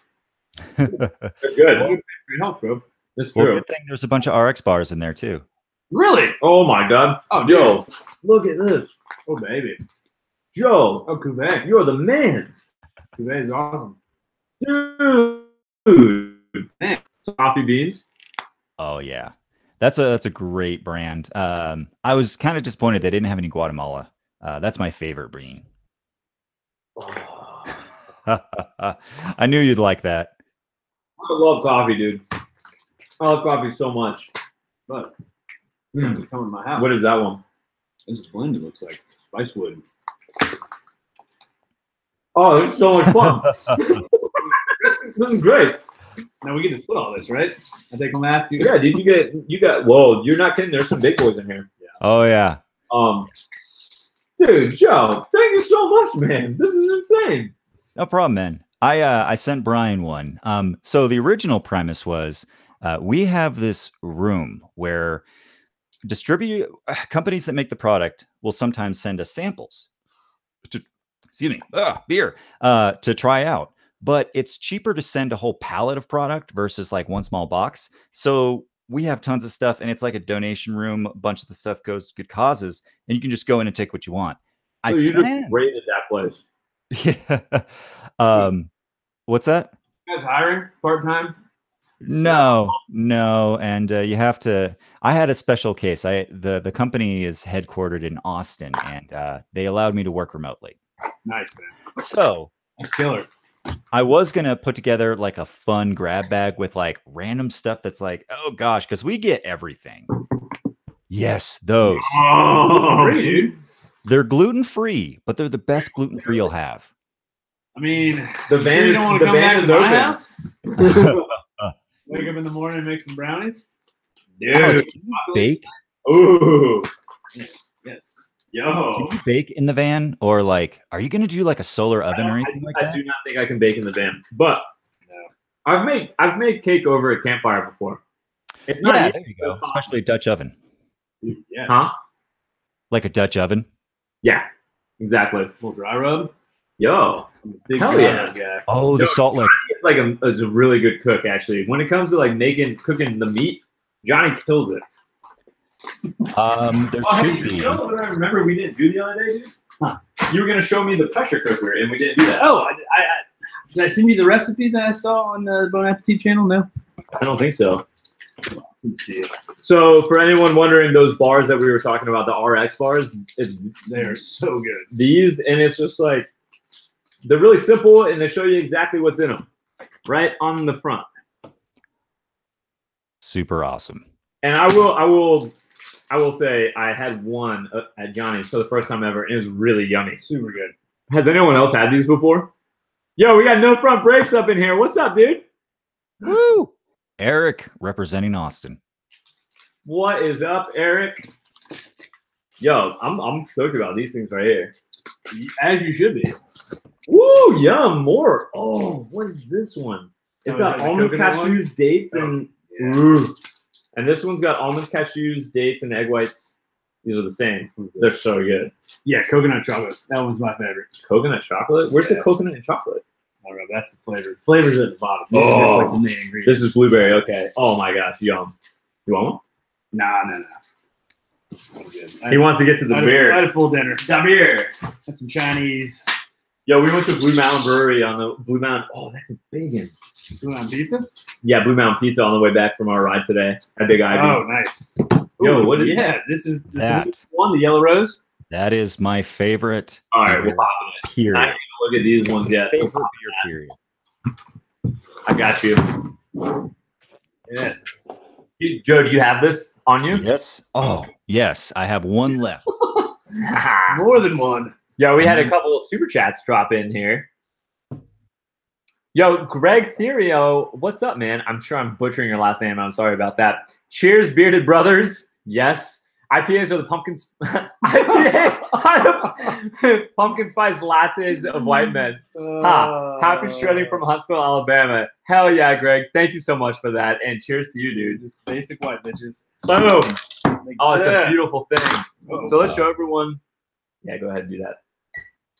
Speaker 1: They're good.
Speaker 3: Good help, bro.
Speaker 1: That's true.
Speaker 2: Good thing there's a bunch of RX bars in there too.
Speaker 3: Really?
Speaker 1: Oh my God.
Speaker 3: Oh,
Speaker 1: Joe, look at this.
Speaker 3: Oh baby.
Speaker 1: Joe.
Speaker 3: Oh, Quebec.
Speaker 1: You're the man.
Speaker 3: Today is awesome.
Speaker 1: Dude, man, coffee beans.
Speaker 2: Oh yeah, that's a great brand. I was kind of disappointed they didn't have any Guatemala. That's my favorite bean. I knew you'd like that.
Speaker 1: I love coffee, dude. I love coffee so much.
Speaker 3: But come in my house.
Speaker 1: What is that one?
Speaker 3: This blend looks like Spicewood.
Speaker 1: Oh, this is so much fun. This is great.
Speaker 3: Now we get to split all this, right? I take one half.
Speaker 1: Yeah, dude, you got. Whoa, you're not kidding. There's some big boys in here.
Speaker 3: Yeah.
Speaker 2: Oh yeah.
Speaker 1: Dude, Joe, thank you so much, man. This is insane.
Speaker 2: No problem, man. I sent Brian one. So the original premise was we have this room where companies that make the product will sometimes send us samples to, beer, to try out. But it's cheaper to send a whole pallet of product versus like one small box. So we have tons of stuff, and it's like a donation room. A bunch of the stuff goes to good causes, and you can just go in and take what you want.
Speaker 1: So you just raided that place.
Speaker 2: Yeah. What's that?
Speaker 3: You guys hiring part-time?
Speaker 2: No. And you have to. I had a special case. The company is headquartered in Austin, and they allowed me to work remotely.
Speaker 3: Nice, man.
Speaker 2: So
Speaker 3: that's killer.
Speaker 2: I was gonna put together like a fun grab bag with like random stuff that's like, oh gosh, because we get everything. Yes, those.
Speaker 3: Oh, free, dude.
Speaker 2: They're gluten free, but they're the best gluten free you'll have.
Speaker 3: I mean,
Speaker 1: the van
Speaker 3: you don't want to come back to my
Speaker 1: open.
Speaker 3: house. Wake up in the morning and make some brownies.
Speaker 1: Dude,
Speaker 2: Alex, can you bake?
Speaker 1: Ooh,
Speaker 3: yes.
Speaker 1: Yo,
Speaker 2: can you bake in the van, or like, are you gonna do like a solar oven or anything like that?
Speaker 1: I do not think I can bake in the van, but I've made cake over a campfire before. It's not
Speaker 2: Yeah, there you go. Especially a Dutch oven.
Speaker 3: Yes.
Speaker 1: Huh?
Speaker 2: Like a Dutch oven.
Speaker 1: Yeah, exactly.
Speaker 3: A little dry rub.
Speaker 1: Yo,
Speaker 3: Big
Speaker 1: hell
Speaker 3: dry
Speaker 1: yeah.
Speaker 3: rub guy.
Speaker 2: Oh, the salt lick.
Speaker 1: It's like is a really good cook, actually. When it comes to like cooking the meat, Johnny kills it.
Speaker 2: There should be.
Speaker 1: You know what I remember we didn't do the other day, dude? Huh. You were gonna show me the pressure cooker, and we didn't do that.
Speaker 3: Oh, did I send you the recipe that I saw on the Bon Appetit channel? No.
Speaker 1: I don't think so. So for anyone wondering, those bars that we were talking about, the RX bars,
Speaker 3: They're so good.
Speaker 1: These, and it's just like, they're really simple, and they show you exactly what's in them, right on the front.
Speaker 2: Super awesome.
Speaker 1: And I will say I had one at Johnny's for the first time ever, and it was really yummy.
Speaker 3: Super good.
Speaker 1: Has anyone else had these before? Yo, we got no front brakes up in here. What's up, dude?
Speaker 2: Woo! Eric representing Austin.
Speaker 1: What is up, Eric? Yo, I'm stoked about these things right here.
Speaker 3: As you should be.
Speaker 1: Woo, yum, more. Oh, what is this one? It's got almonds, cashews, dates, and ooh. And this one's got almonds, cashews, dates, and egg whites. These are the same. They're so good.
Speaker 3: Yeah, coconut chocolate. That was my favorite.
Speaker 1: Coconut chocolate? Where's the coconut and chocolate?
Speaker 3: Oh, no, that's the flavor. Flavor's at the bottom.
Speaker 1: Oh,
Speaker 3: like the main ingredient.
Speaker 1: This is blueberry. Okay. Oh my gosh, yum. You want one?
Speaker 3: Nah.
Speaker 1: He wants to get to the beer.
Speaker 3: I had a full dinner.
Speaker 1: The beer.
Speaker 3: Had some Chinese.
Speaker 1: Yo, we went to Blue Mountain Brewery on the Blue Mountain. Oh, that's a big one.
Speaker 3: Blue Mountain Pizza?
Speaker 1: Yeah, Blue Mountain Pizza on the way back from our ride today at Big Ivy.
Speaker 3: Oh, nice.
Speaker 1: Yo, what is
Speaker 3: that? This is
Speaker 2: that?
Speaker 3: One, the Yellow Rose.
Speaker 2: That is my favorite.
Speaker 1: All right, we'll pop it.
Speaker 2: Period.
Speaker 1: I didn't even look at these ones yet.
Speaker 2: Favorite beer, period.
Speaker 1: I got you.
Speaker 3: Yes.
Speaker 1: Joe, do you have this on you?
Speaker 2: Yes. Oh, yes. I have one left.
Speaker 3: More than one.
Speaker 1: Yo, we had a couple of super chats drop in here. Yo, Greg Therio, what's up, man? I'm sure I'm butchering your last name. I'm sorry about that. Cheers, bearded brothers. Yes. IPAs are the pumpkins. IPAs are the pumpkin spice lattes of white men. Happy shredding from Huntsville, Alabama. Hell yeah, Greg. Thank you so much for that. And cheers to you, dude.
Speaker 3: Just basic white bitches.
Speaker 1: Boom.
Speaker 3: Like
Speaker 1: Oh, it's a
Speaker 3: that.
Speaker 1: beautiful thing.
Speaker 3: Oh,
Speaker 1: So let's show everyone. Yeah, go ahead and do that.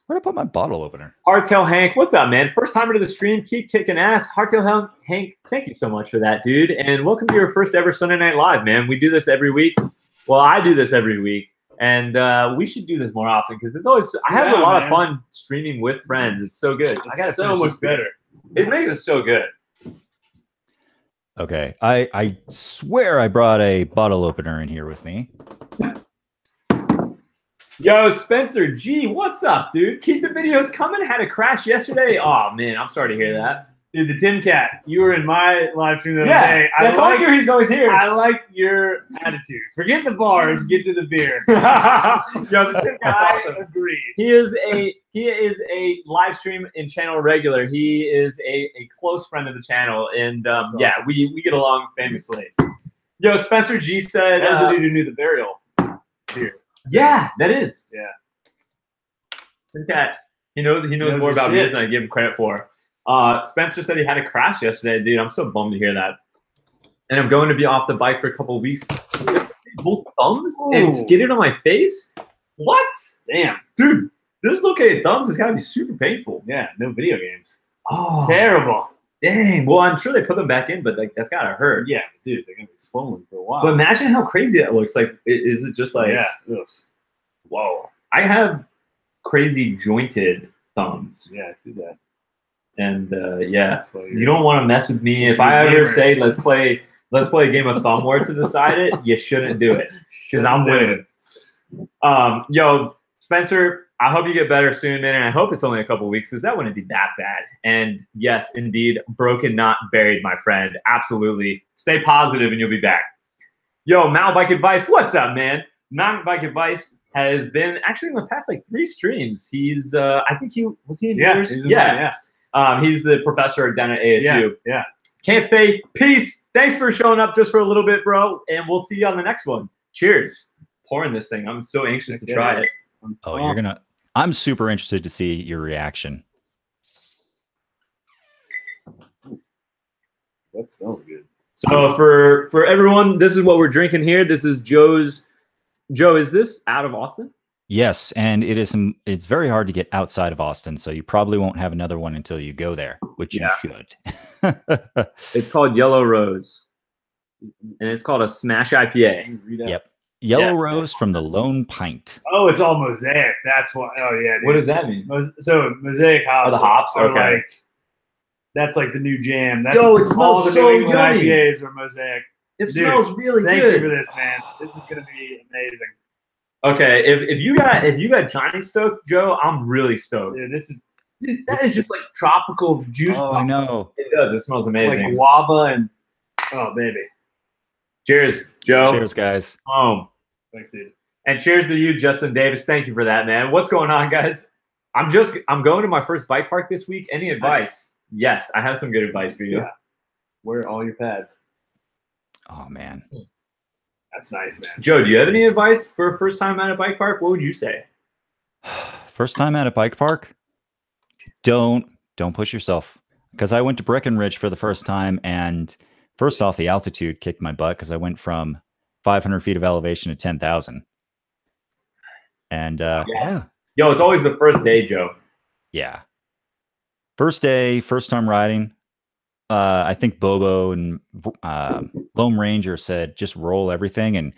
Speaker 2: Where'd I put my bottle opener?
Speaker 1: Hardtail Hank, what's up, man? First timer to the stream, keep kicking ass. Hardtail Hank, thank you so much for that, dude. And welcome to your first ever Sunday Night Live, man. We do this every week. Well, I do this every week. And we should do this more often because it's always. I have a lot of fun streaming with friends. It's so good. I got
Speaker 3: so much better.
Speaker 1: It makes it so good.
Speaker 2: Okay, I swear I brought a bottle opener in here with me.
Speaker 1: Yo, Spencer G, what's up, dude? Keep the videos coming. Had a crash yesterday. Oh man, I'm sorry to hear that.
Speaker 3: Dude, the Tim Cat, you were in my live stream the other
Speaker 1: Yeah,
Speaker 3: day.
Speaker 1: I told you he's always here.
Speaker 3: I like your attitude. Forget the bars, get to the beer.
Speaker 1: Yo, the Tim Cat's
Speaker 3: I
Speaker 1: awesome.
Speaker 3: agree.
Speaker 1: He is a live stream and channel regular. He is a close friend of the channel, and yeah, we get along famously. Yo, Spencer G said,
Speaker 3: That was the dude who knew the burial beer.
Speaker 1: Yeah, that is.
Speaker 3: Yeah.
Speaker 1: Tim Cat, he knows more about beers than I give him credit for. Spencer said he had a crash yesterday, dude. I'm so bummed to hear that. And I'm going to be off the bike for a couple of weeks. Both thumbs and skidded on my face? What?
Speaker 3: Damn.
Speaker 1: Dude, dislocated thumbs has got to be super painful.
Speaker 3: Yeah, no video games.
Speaker 1: Oh,
Speaker 3: Terrible.
Speaker 1: dang. Well, I'm sure they put them back in, but like that's got to hurt.
Speaker 3: Yeah, dude, they're going to be swollen for a while.
Speaker 1: But imagine how crazy that looks. Like, is it just like,
Speaker 3: yeah. Ugh.
Speaker 1: whoa. I have crazy jointed thumbs.
Speaker 3: Yeah, I see that.
Speaker 1: And yeah, you don't want to mess with me. If I ever say let's play a game of thumb war to decide it, you shouldn't do it because I'm winning. Yo, Spencer, I hope you get better soon, man, and I hope it's only a couple of weeks because that wouldn't be that bad. And yes, indeed, broken, not buried, my friend. Absolutely. Stay positive and you'll be back. Yo, Mountain Bike Advice, what's up, man? Mountain Bike Advice has been actually in the past like 3 streams. He's I think was he in yours?
Speaker 3: Yeah.
Speaker 1: He's the professor down at ASU.
Speaker 3: Yeah.
Speaker 1: Can't stay. Peace. Thanks for showing up just for a little bit, bro. And we'll see you on the next one. Cheers. Pouring this thing. I'm so anxious to try it.
Speaker 2: Oh, you're gonna. I'm super interested to see your reaction.
Speaker 3: That smells good.
Speaker 1: So for everyone, this is what we're drinking here. This is Joe's. Joe, is this out of Austin?
Speaker 2: Yes, and it's very hard to get outside of Austin, so you probably won't have another one until you go there, which you should.
Speaker 1: It's called Yellow Rose, and it's called a Smash IPA.
Speaker 2: Yep, Yellow Rose from the Lone Pint.
Speaker 3: Oh, it's all mosaic. That's why. Oh yeah. Dude.
Speaker 1: What does that mean?
Speaker 3: So mosaic hops.
Speaker 1: Oh, the hops.
Speaker 3: Are
Speaker 1: okay.
Speaker 3: like, that's like the new jam. That's
Speaker 1: Yo, it smells
Speaker 3: the
Speaker 1: so
Speaker 3: New England
Speaker 1: yummy.
Speaker 3: IPAs are mosaic.
Speaker 1: It smells really
Speaker 3: thank
Speaker 1: good.
Speaker 3: Thank you for this, man. This is gonna be amazing.
Speaker 1: Okay, if you got Johnny stoked, Joe, I'm really stoked.
Speaker 3: Dude, that is just like tropical juice.
Speaker 2: Oh, I know.
Speaker 1: It does. It smells amazing.
Speaker 3: Like guava and baby.
Speaker 1: Cheers, Joe.
Speaker 2: Cheers, guys.
Speaker 3: Thanks, dude.
Speaker 1: And cheers to you, Justin Davis. Thank you for that, man. What's going on, guys? I'm going to my first bike park this week. Any advice? Nice. Yes, I have some good advice for you.
Speaker 3: Yeah. Wear all your pads.
Speaker 2: Oh man.
Speaker 3: That's nice, man.
Speaker 1: Joe, do you have any advice for a first time at a bike park? What would you say?
Speaker 2: First time at a bike park? Don't push yourself. Because I went to Breckenridge for the first time, and first off, the altitude kicked my butt because I went from 500 feet of elevation to 10,000. And yeah.
Speaker 1: Yo, it's always the first day, Joe.
Speaker 2: Yeah. First day, first time riding. I think Bobo and Lone Ranger said just roll everything, and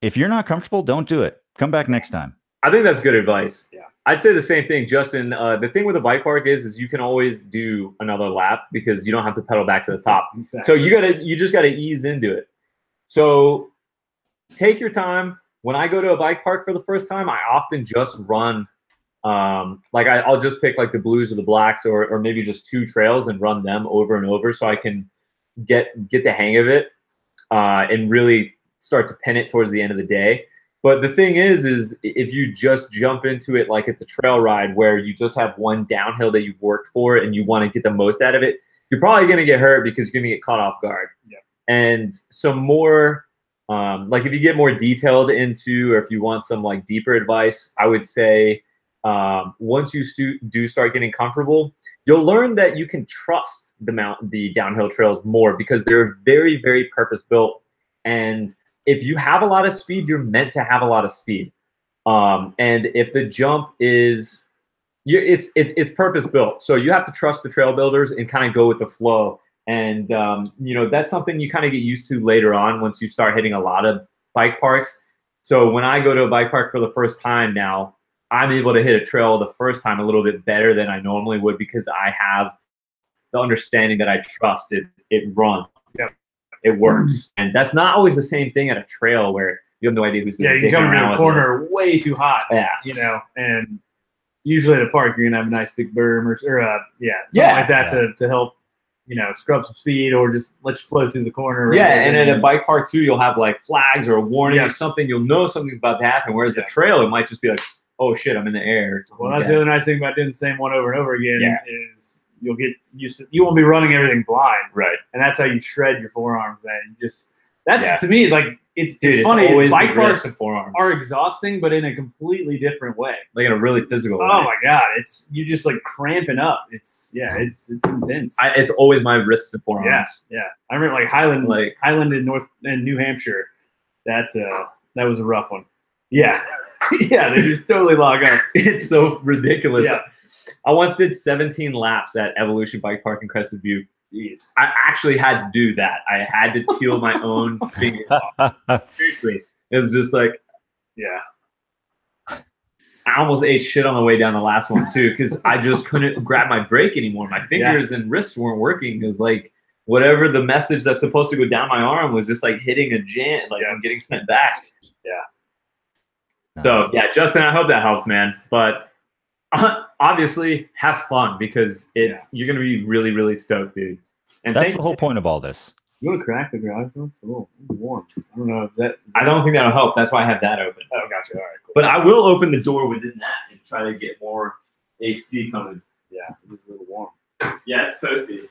Speaker 2: if you're not comfortable, don't do it. Come back next time.
Speaker 1: I think that's good advice.
Speaker 3: Yeah,
Speaker 1: I'd say the same thing, Justin. The thing with a bike park is you can always do another lap because you don't have to pedal back to the top.
Speaker 3: Exactly.
Speaker 1: So you just gotta ease into it. So take your time. When I go to a bike park for the first time, I often just run. Like I'll just pick like the blues or the blacks or maybe just 2 trails and run them over and over so I can get the hang of it and really start to pin it towards the end of the day. But the thing is if you just jump into it like it's a trail ride where you just have one downhill that you've worked for and you want to get the most out of it, you're probably going to get hurt because you're going to get caught off guard.
Speaker 3: Yeah.
Speaker 1: And some more, like if you get more detailed into, or if you want some like deeper advice, I would say, once you do start getting comfortable, you'll learn that you can trust the downhill trails more because they're very, very purpose built. And if you have a lot of speed, you're meant to have a lot of speed. And if the jump is, it's purpose built. So you have to trust the trail builders and kind of go with the flow. And, you know, that's something you kind of get used to later on once you start hitting a lot of bike parks. So when I go to a bike park for the first time now, I'm able to hit a trail the first time a little bit better than I normally would because I have the understanding that I trust it runs.
Speaker 3: Yep.
Speaker 1: It works. And that's not always the same thing at a trail where you have no idea who's going to
Speaker 3: you come into the corner way too hot.
Speaker 1: Yeah.
Speaker 3: You know, and usually at a park you're gonna have a nice big berm or something like that to help, you know, scrub some speed or just let you flow through the corner.
Speaker 1: Yeah, and at a bike park too, you'll have like flags or a warning or something. You'll know something's about to happen. Whereas the trail, it might just be like, oh shit, I'm in the air.
Speaker 3: Well, that's the other nice thing about doing the same one over and over again is you'll get used to, you won't be running everything blind.
Speaker 1: Right.
Speaker 3: And that's how you shred your forearms, man. You just to me, like it's funny.
Speaker 1: Always
Speaker 3: bike parks
Speaker 1: forearms
Speaker 3: are exhausting, but in a completely different way.
Speaker 1: Like in a really physical way.
Speaker 3: Oh my god, it's you just like cramping up. It's intense.
Speaker 1: It's always my wrists and forearms.
Speaker 3: Yeah. I remember like Highland in New Hampshire. That was a rough one. Yeah. Yeah, they just totally log up.
Speaker 1: It's so ridiculous.
Speaker 3: Yeah.
Speaker 1: I once did 17 laps at Evolution Bike Park in Crested View.
Speaker 3: Jeez.
Speaker 1: I actually had to do that. I had to peel my own fingers off. Seriously. It was just like, I almost ate shit on the way down the last one too because I just couldn't grab my brake anymore. My fingers and wrists weren't working. It was like whatever the message that's supposed to go down my arm was just like hitting a jam, like I'm getting sent back.
Speaker 2: Nice.
Speaker 1: So yeah, Justin, I hope that helps, man. But obviously, have fun because you're gonna be really, really stoked, dude. And
Speaker 2: that's the whole point of all this.
Speaker 3: You want to crack the garage door? It's a little warm. I don't know if that.
Speaker 1: I don't think that'll help. That's why I have that open.
Speaker 3: Oh, gotcha. All right, cool.
Speaker 1: But I will open the door within that and try to get more AC coming.
Speaker 3: Yeah, it's a little warm.
Speaker 1: Yeah, it's toasty.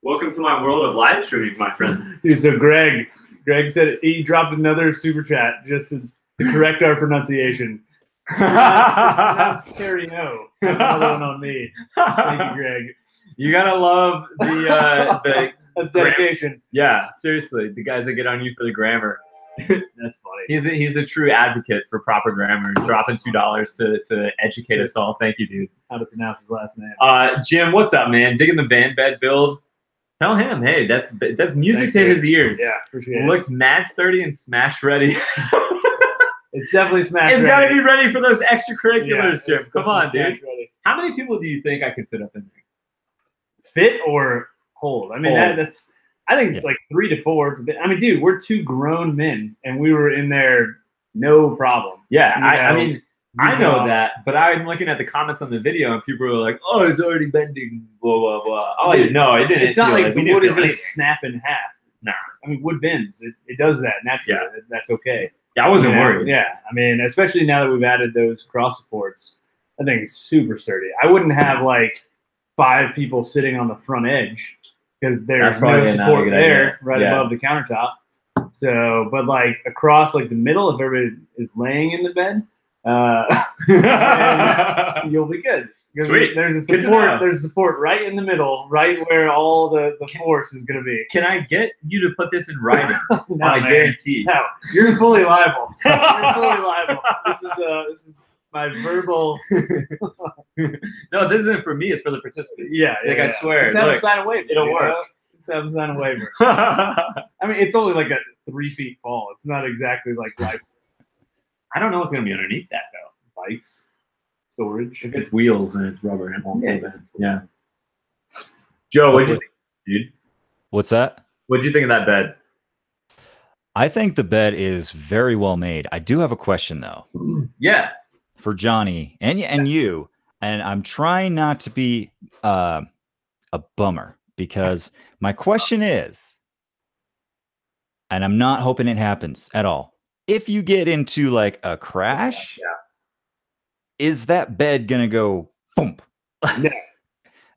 Speaker 1: Welcome to my world of live streaming, my friend.
Speaker 3: Dude, so Greg said he dropped another super chat just to correct our pronunciation. It's pronounced Terry No. Another one on me. Thank you, Greg.
Speaker 1: You gotta love the
Speaker 3: that's dedication.
Speaker 1: Yeah, seriously, the guys that get on you for the grammar.
Speaker 3: That's funny.
Speaker 1: He's a true advocate for proper grammar. Dropping $2 to educate us all. Thank you, dude.
Speaker 3: How to pronounce his last name?
Speaker 1: Jim, what's up, man? Digging the van bed build. Tell him, hey, that's music to his ears.
Speaker 3: Yeah, appreciate it.
Speaker 1: Looks mad sturdy and smash ready.
Speaker 3: It's definitely smash ready.
Speaker 1: It's got to be ready for those extracurriculars, Jim. Come on, dude.
Speaker 3: Ready.
Speaker 1: How many people do you think I could fit up in there?
Speaker 3: Fit or hold? I mean, that's. I think like 3 to 4. I mean, dude, we're 2 grown men, and we were in there, no problem.
Speaker 1: Yeah, I mean, I know that, but I'm looking at the comments on the video, and people are like, "Oh, it's already bending." Blah blah blah. Oh, no, it didn't.
Speaker 3: It's not like the wood is going to snap in half.
Speaker 1: Nah.
Speaker 3: I mean, wood bends. It does that naturally. Yeah. That's okay.
Speaker 1: Yeah, I wasn't worried.
Speaker 3: Yeah, I mean, especially now that we've added those cross supports, I think it's super sturdy. I wouldn't have like 5 people sitting on the front edge because there's no support there above the countertop. So, but like across like the middle, if everybody is laying in the bed, you'll be good.
Speaker 1: Sweet.
Speaker 3: There's a support. There's support right in the middle, right where all the force is going to be.
Speaker 1: Can I get you to put this in writing? No, I guarantee.
Speaker 3: No, you're fully liable. You're fully liable. This is my verbal.
Speaker 1: No, this isn't for me. It's for the participants.
Speaker 3: Yeah,
Speaker 1: I swear.
Speaker 3: Just have them sign a waiver.
Speaker 1: It'll work.
Speaker 3: Just have them sign a waiver. I mean, it's only like a 3 feet fall. It's not exactly like life.
Speaker 1: I don't know what's going to be underneath that though.
Speaker 3: Bikes. Storage.
Speaker 1: If it's wheels and it's rubber, it won't fit. Yeah. Joe, what'd you think, dude?
Speaker 2: What's that?
Speaker 1: What'd you think of that bed?
Speaker 2: I think the bed is very well made. I do have a question though.
Speaker 1: Yeah.
Speaker 2: For Johnny and you, and I'm trying not to be a bummer because my question is, and I'm not hoping it happens at all. If you get into like a crash, is that bed gonna go boom?
Speaker 3: Yeah.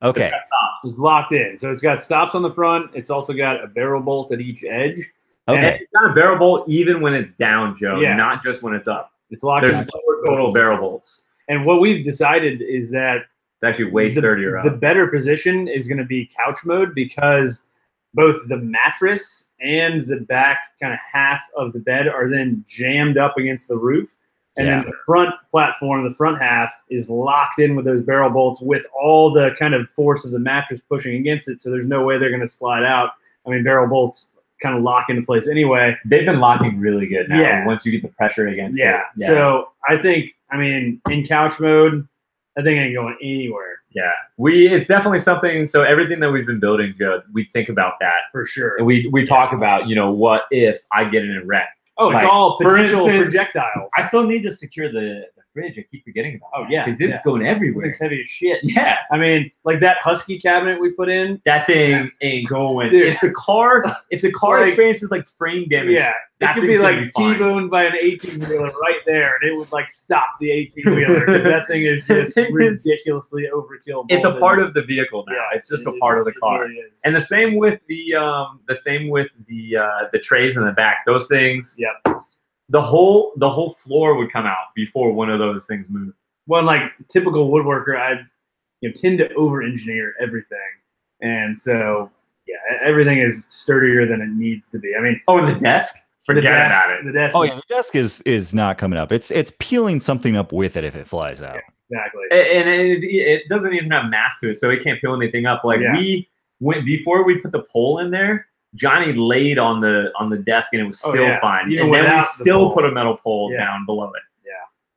Speaker 2: Okay.
Speaker 3: It's locked in. So it's got stops on the front. It's also got a barrel bolt at each edge.
Speaker 2: Okay.
Speaker 1: It's got a barrel bolt even when it's down, Joe, not just when it's up.
Speaker 3: It's locked
Speaker 1: There's 4 total barrel bolts.
Speaker 3: And what we've decided is that
Speaker 1: it's actually way sturdier.
Speaker 3: The better position is going to be couch mode because both the mattress and the back kind of half of the bed are then jammed up against the roof. And then the front platform, the front half, is locked in with those barrel bolts with all the kind of force of the mattress pushing against it. So there's no way they're going to slide out. I mean, barrel bolts kind of lock into place anyway.
Speaker 1: They've been locking really good now.
Speaker 3: Yeah.
Speaker 1: Once you get the pressure against
Speaker 3: Yeah.
Speaker 1: it. Yeah.
Speaker 3: So I think, I mean, in couch mode, I think ain't going anywhere.
Speaker 1: Yeah. It's definitely something. So everything that we've been building, Joe, we think about that.
Speaker 3: For sure.
Speaker 1: And we talk about, you know, what if I get in a wreck?
Speaker 3: Oh, it's
Speaker 1: Like,
Speaker 3: all
Speaker 1: for
Speaker 3: potential
Speaker 1: instance,
Speaker 3: projectiles.
Speaker 1: I still need to secure the fridge. I keep forgetting about
Speaker 3: Oh, yeah,
Speaker 1: because it's
Speaker 3: yeah.
Speaker 1: going everywhere.
Speaker 3: It's heavy as shit.
Speaker 1: Yeah.
Speaker 3: I mean, like that Husky cabinet we put in.
Speaker 1: That thing ain't going.
Speaker 3: Dude.
Speaker 1: If the car
Speaker 3: Like,
Speaker 1: experiences like frame damage,
Speaker 3: Yeah, it
Speaker 1: that
Speaker 3: could be
Speaker 1: thing's
Speaker 3: like
Speaker 1: gonna be fine.
Speaker 3: T-boned by an 18-wheeler right there, and it would like stop the 18-wheeler because that thing is just ridiculously overkill.
Speaker 1: It's a
Speaker 3: bolted.
Speaker 1: part of the vehicle now.
Speaker 3: Yeah,
Speaker 1: It's just a part of the car.
Speaker 3: It really is.
Speaker 1: And the same with the trays in the back. Those things.
Speaker 3: Yep.
Speaker 1: The whole floor would come out before one of those things moved.
Speaker 3: Well, like typical woodworker, I tend to over-engineer everything, and so yeah, everything is sturdier than it needs to be. I mean,
Speaker 1: Oh, and the desk. Forget about it.
Speaker 3: The desk.
Speaker 2: Oh
Speaker 3: is-
Speaker 2: yeah, the desk is not coming up. It's peeling something up with it if it flies out.
Speaker 3: exactly.
Speaker 1: And it doesn't even have mass to it, so it can't peel anything up. Like
Speaker 3: Yeah.
Speaker 1: we went before we put the pole in there. Johnny laid on the desk and it was
Speaker 3: Oh,
Speaker 1: still
Speaker 3: yeah.
Speaker 1: fine.
Speaker 3: Even
Speaker 1: And then we
Speaker 3: without the
Speaker 1: still
Speaker 3: pole.
Speaker 1: put a metal pole
Speaker 3: Yeah.
Speaker 1: down below it.
Speaker 3: Yeah.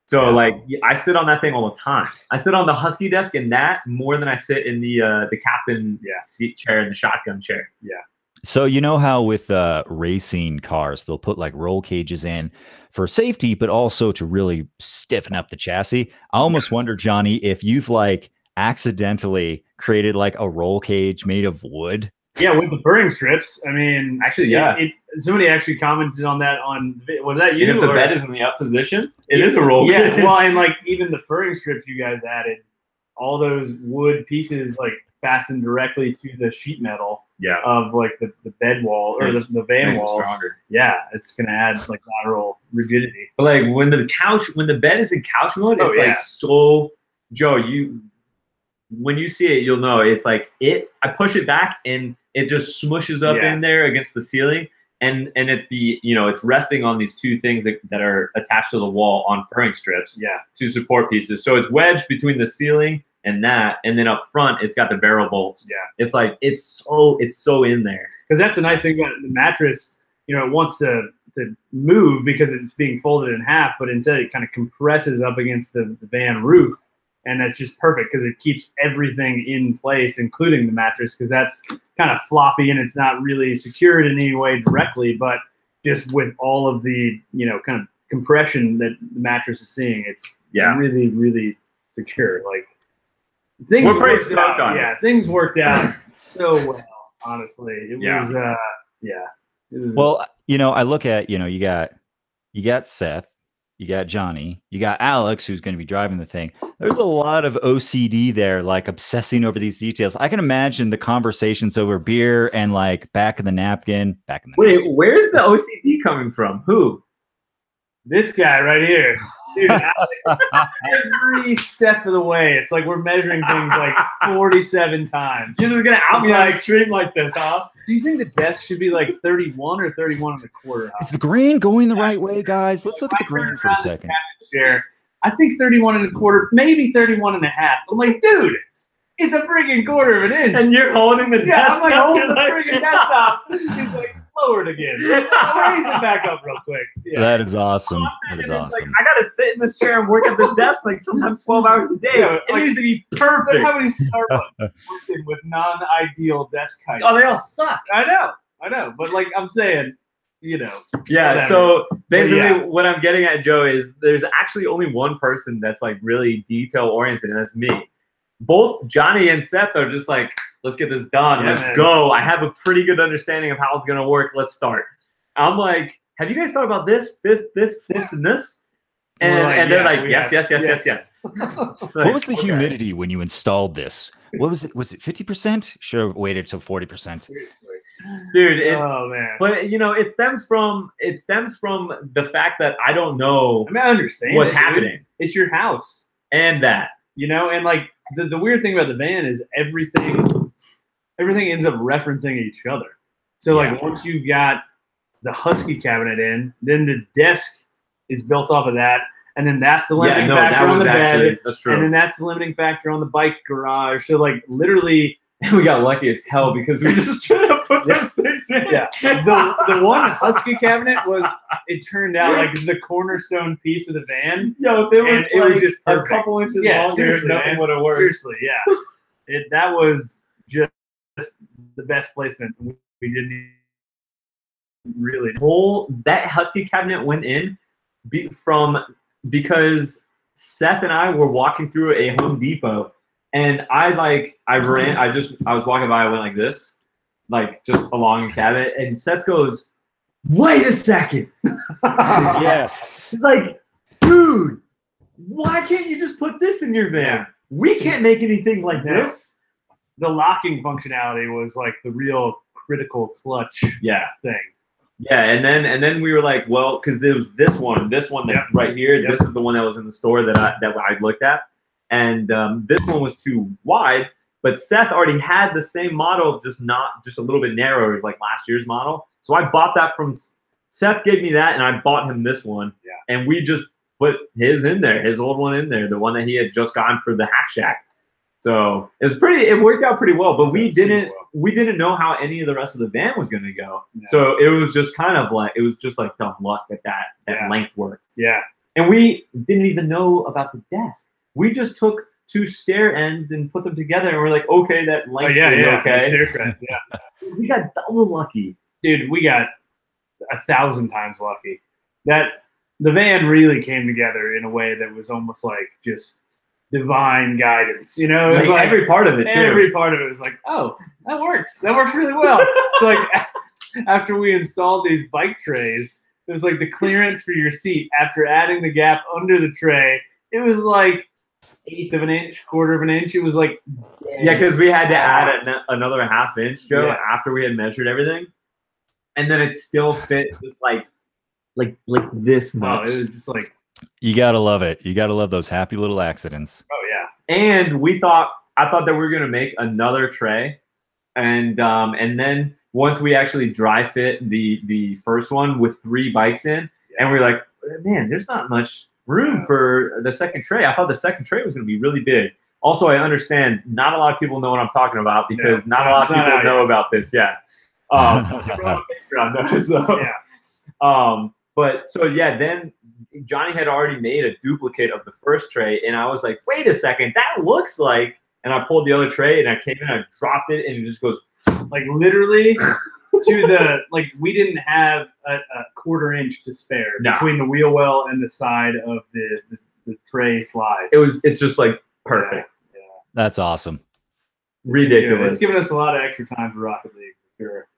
Speaker 1: So
Speaker 3: Yeah.
Speaker 1: like I sit on that thing all the time. I sit on the Husky desk in that more than I sit in the captain seat chair and the shotgun chair.
Speaker 2: So you know how with racing cars, they'll put like roll cages in for safety, but also to really stiffen up the chassis. I almost wonder, Johnny, if you've like accidentally created like a roll cage made of wood.
Speaker 3: Yeah, with the burring strips. I mean,
Speaker 1: Actually, yeah.
Speaker 3: Somebody actually commented on that. Was that you?
Speaker 1: And if the
Speaker 3: or-
Speaker 1: bed is in the up position, it is a roll
Speaker 3: Yeah,
Speaker 1: cage.
Speaker 3: well, and like even the furring strips you guys added, all those wood pieces like fastened directly to the sheet metal
Speaker 1: Yeah.
Speaker 3: of like the bed wall or the van
Speaker 1: Makes it
Speaker 3: walls.
Speaker 1: stronger.
Speaker 3: Yeah, it's gonna add like lateral rigidity.
Speaker 1: But like when the bed is in couch mode,
Speaker 3: Oh,
Speaker 1: it's
Speaker 3: yeah.
Speaker 1: like so. Joe, when you see it, you'll know it's like I push it back and it just smushes up
Speaker 3: Yeah.
Speaker 1: in there against the ceiling, and it's it's resting on these two things that are attached to the wall on furring strips.
Speaker 3: Yeah.
Speaker 1: Two support pieces. So it's wedged between the ceiling and that, and then up front it's got the barrel bolts.
Speaker 3: Yeah.
Speaker 1: It's like it's so in there.
Speaker 3: Because that's the nice thing about the mattress. It wants to move because it's being folded in half, but instead it kind of compresses up against the van roof. And that's just perfect because it keeps everything in place, including the mattress, because that's kind of floppy and it's not really secured in any way directly, but just with all of the, kind of compression that the mattress is seeing, it's really, really secure. Like things
Speaker 1: We're pretty
Speaker 3: worked
Speaker 1: stoked
Speaker 3: out.
Speaker 1: on it.
Speaker 3: Yeah, things worked out so well, honestly. It
Speaker 1: Yeah.
Speaker 3: was, It was,
Speaker 2: Well, I look at, you got Seth, you got Johnny, you got Alex, who's going to be driving the thing. There's a lot of OCD there, like obsessing over these details. I can imagine the conversations over beer and like back in the napkin.
Speaker 1: Wait, where's the OCD coming from? Who?
Speaker 3: this guy right here. Dude, every step of the way, it's like we're measuring things like 47 times.
Speaker 1: You're just gonna out
Speaker 3: It's
Speaker 1: me on a
Speaker 3: like-
Speaker 1: stream like this, huh?
Speaker 3: Do you think the desk should be like 31 or 31 and a quarter high?
Speaker 2: Is the grain going the right way, guys? Let's look at the grain for a second.
Speaker 3: Chair. I think 31 and a quarter, maybe 31 and a half. I'm like, dude, it's a freaking quarter of an inch.
Speaker 1: And you're holding the
Speaker 3: Yeah, I'm like,
Speaker 1: desktop,
Speaker 3: hold
Speaker 1: you're
Speaker 3: the
Speaker 1: like-
Speaker 3: freaking desktop. He's like, lower it again. I'll raise it back up real quick. Yeah.
Speaker 2: That is awesome. That is
Speaker 1: And it's like,
Speaker 2: awesome.
Speaker 1: I gotta sit in this chair and work at this desk like sometimes 12 hours a day.
Speaker 3: Yeah,
Speaker 1: It
Speaker 3: like-
Speaker 1: needs to be
Speaker 3: Look
Speaker 1: perfect.
Speaker 3: how many Starbucks working with non-ideal desk heights.
Speaker 1: Oh, they all suck.
Speaker 3: I know. But like I'm saying,
Speaker 1: Yeah,
Speaker 3: Whatever.
Speaker 1: so basically
Speaker 3: yeah.
Speaker 1: what I'm getting at, Joe, is there's actually only one person that's like really detail oriented, and that's me. Both Johnny and Seth are just like, let's get this done.
Speaker 3: Yeah,
Speaker 1: Let's
Speaker 3: man.
Speaker 1: go. I have a pretty good understanding of how it's gonna work. Let's start. I'm like, have you guys thought about this, and this? And
Speaker 3: We're like,
Speaker 1: and they're
Speaker 3: yeah,
Speaker 1: like,
Speaker 3: we
Speaker 1: yes,
Speaker 3: have-
Speaker 1: yes.
Speaker 2: What was the humidity when you installed this? What was it? Was it 50%? Should have waited till 40%.
Speaker 1: Dude, it's
Speaker 3: oh man.
Speaker 1: but it stems from the fact that I don't know
Speaker 3: I mean, I understand
Speaker 1: what's
Speaker 3: it, dude.
Speaker 1: happening
Speaker 3: It's your house,
Speaker 1: and that.
Speaker 3: and like the weird thing about the van is everything ends up referencing each other. So like once you've got the Husky cabinet in, then the desk is built off of that, and then that's the limiting factor on the bed,
Speaker 1: that's true.
Speaker 3: and then that's the limiting factor on the bike garage. So like literally,
Speaker 1: we got lucky as hell because we just trying to put those things in.
Speaker 3: Yeah, the one Husky cabinet was, it turned out like the cornerstone piece of the van.
Speaker 1: Yo, if it was,
Speaker 3: and it was just
Speaker 1: a
Speaker 3: perfect.
Speaker 1: couple inches
Speaker 3: Yeah,
Speaker 1: longer,
Speaker 3: seriously,
Speaker 1: nothing
Speaker 3: man.
Speaker 1: would have worked.
Speaker 3: Seriously, yeah. That was just the best placement. We didn't really.
Speaker 1: That Husky cabinet went in because Seth and I were walking through a Home Depot, and I was walking by, I went like this, like just along the cabinet, and Seth goes, "Wait a second."
Speaker 2: Yes.
Speaker 1: He's like, "Dude, why can't you just put this in your van? We can't make anything like this."
Speaker 3: The locking functionality was like the real critical clutch thing.
Speaker 1: Yeah, and then we were like, well, because there was this one that's right here. This is the one that was in the store that I looked at, and this one was too wide. But Seth already had the same model, just a little bit narrower, as like last year's model. So I bought that from Seth. Gave me that, and I bought him this one. Yeah, and we just put his in there, his old one in there, the one that he had just gotten for the Hack Shack. So it worked out pretty well, but we didn't know how any of the rest of the van was going to go. Yeah. So it was just kind of like, it was just like dumb luck that length worked.
Speaker 3: Yeah.
Speaker 1: And we didn't even know about the desk. We just took two stair ends and put them together, and we're like, okay, that length is okay.
Speaker 3: Stair treads, yeah.
Speaker 1: We got double lucky.
Speaker 3: Dude, we got 1,000 times lucky. The van really came together in a way that was almost like just divine guidance, you know? It was like
Speaker 1: every part of it too.
Speaker 3: Every part of it was like, oh, that works really well. It's like after we installed these bike trays, it was like the clearance for your seat after adding the gap under the tray, it was like 1/8 of an inch, 1/4 of an inch. It was like
Speaker 1: because we had to add another 1/2 inch, Joe, after we had measured everything, and then it still fit just like this much.
Speaker 3: Oh, it was just like,
Speaker 2: you gotta love it. You gotta love those happy little accidents.
Speaker 3: oh yeah.
Speaker 1: And I thought that we were gonna make another tray, and then once we actually dry fit the first one with 3 bikes in, and we're like, man, there's not much room for the second tray. I thought the second tray was gonna be really big. Also, I understand not a lot of people know what I'm talking about because not a lot of people know about this. Yeah. But so then Johnny had already made a duplicate of the first tray, and I was like, wait a second, that looks like, and I pulled the other tray and I came in, I dropped it, and it just goes
Speaker 3: like literally to the, like we didn't have a 1/4 inch to spare between the wheel well and the side of the tray slides.
Speaker 1: It's just like perfect.
Speaker 3: Yeah.
Speaker 2: That's awesome.
Speaker 1: Ridiculous.
Speaker 3: It's given us a lot of extra time for Rocket League for sure.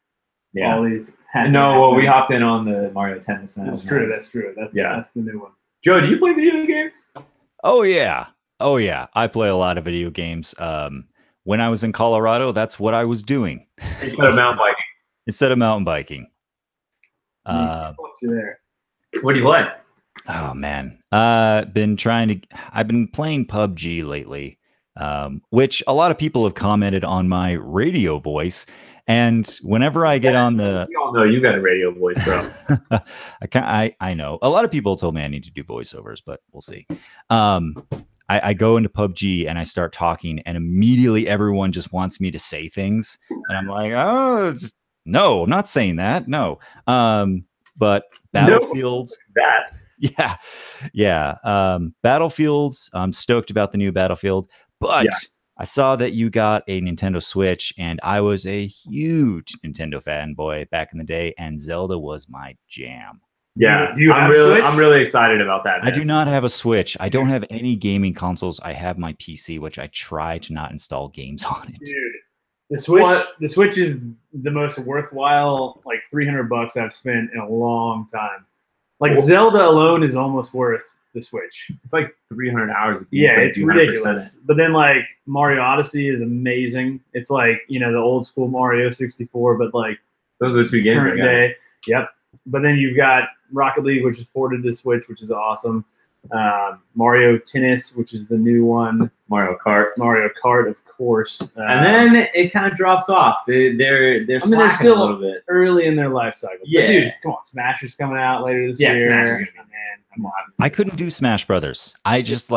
Speaker 1: Yeah.
Speaker 3: All these.
Speaker 1: We hopped in on the Mario Tennis.
Speaker 3: That's true. That's true. That's the new one.
Speaker 1: Joe, do you play video games?
Speaker 2: Oh yeah. I play a lot of video games. When I was in Colorado, that's what I was doing.
Speaker 1: Instead of mountain biking.
Speaker 3: There.
Speaker 1: What do you play?
Speaker 2: Oh man, I've been playing PUBG lately, which a lot of people have commented on my radio voice. And whenever I get on the,
Speaker 1: we all know you got a radio voice, bro.
Speaker 2: I know a lot of people told me I need to do voiceovers, but we'll see. I go into PUBG and I start talking, and immediately everyone just wants me to say things, and I'm like, oh, no, not saying that, no. But Battlefield, Battlefields. I'm stoked about the new Battlefield, but. Yeah. I saw that you got a Nintendo Switch, and I was a huge Nintendo fanboy back in the day, and Zelda was my jam.
Speaker 1: Yeah, I'm really excited about that.
Speaker 2: Man. I do not have a Switch. I don't have any gaming consoles. I have my PC, which I try to not install games on it.
Speaker 3: Dude, the Switch is the most worthwhile, like $300 I've spent in a long time. Like Zelda alone is almost worth the Switch.
Speaker 1: It's like 300 hours.
Speaker 3: Yeah, it's ridiculous. But then like Mario Odyssey is amazing. It's like, the old school Mario 64, but like
Speaker 1: those are the 2 games.
Speaker 3: Current day. Yep. But then you've got Rocket League, which is ported to Switch, which is awesome. Mario Tennis, which is the new one.
Speaker 1: Mario Kart,
Speaker 3: of course.
Speaker 1: And then it kind of drops off. They're
Speaker 3: still
Speaker 1: a little bit
Speaker 3: early in their life cycle.
Speaker 1: Yeah,
Speaker 3: but dude, come on, Smash is coming out later this year.
Speaker 1: Man,
Speaker 3: come on.
Speaker 2: I couldn't do Smash Brothers. I just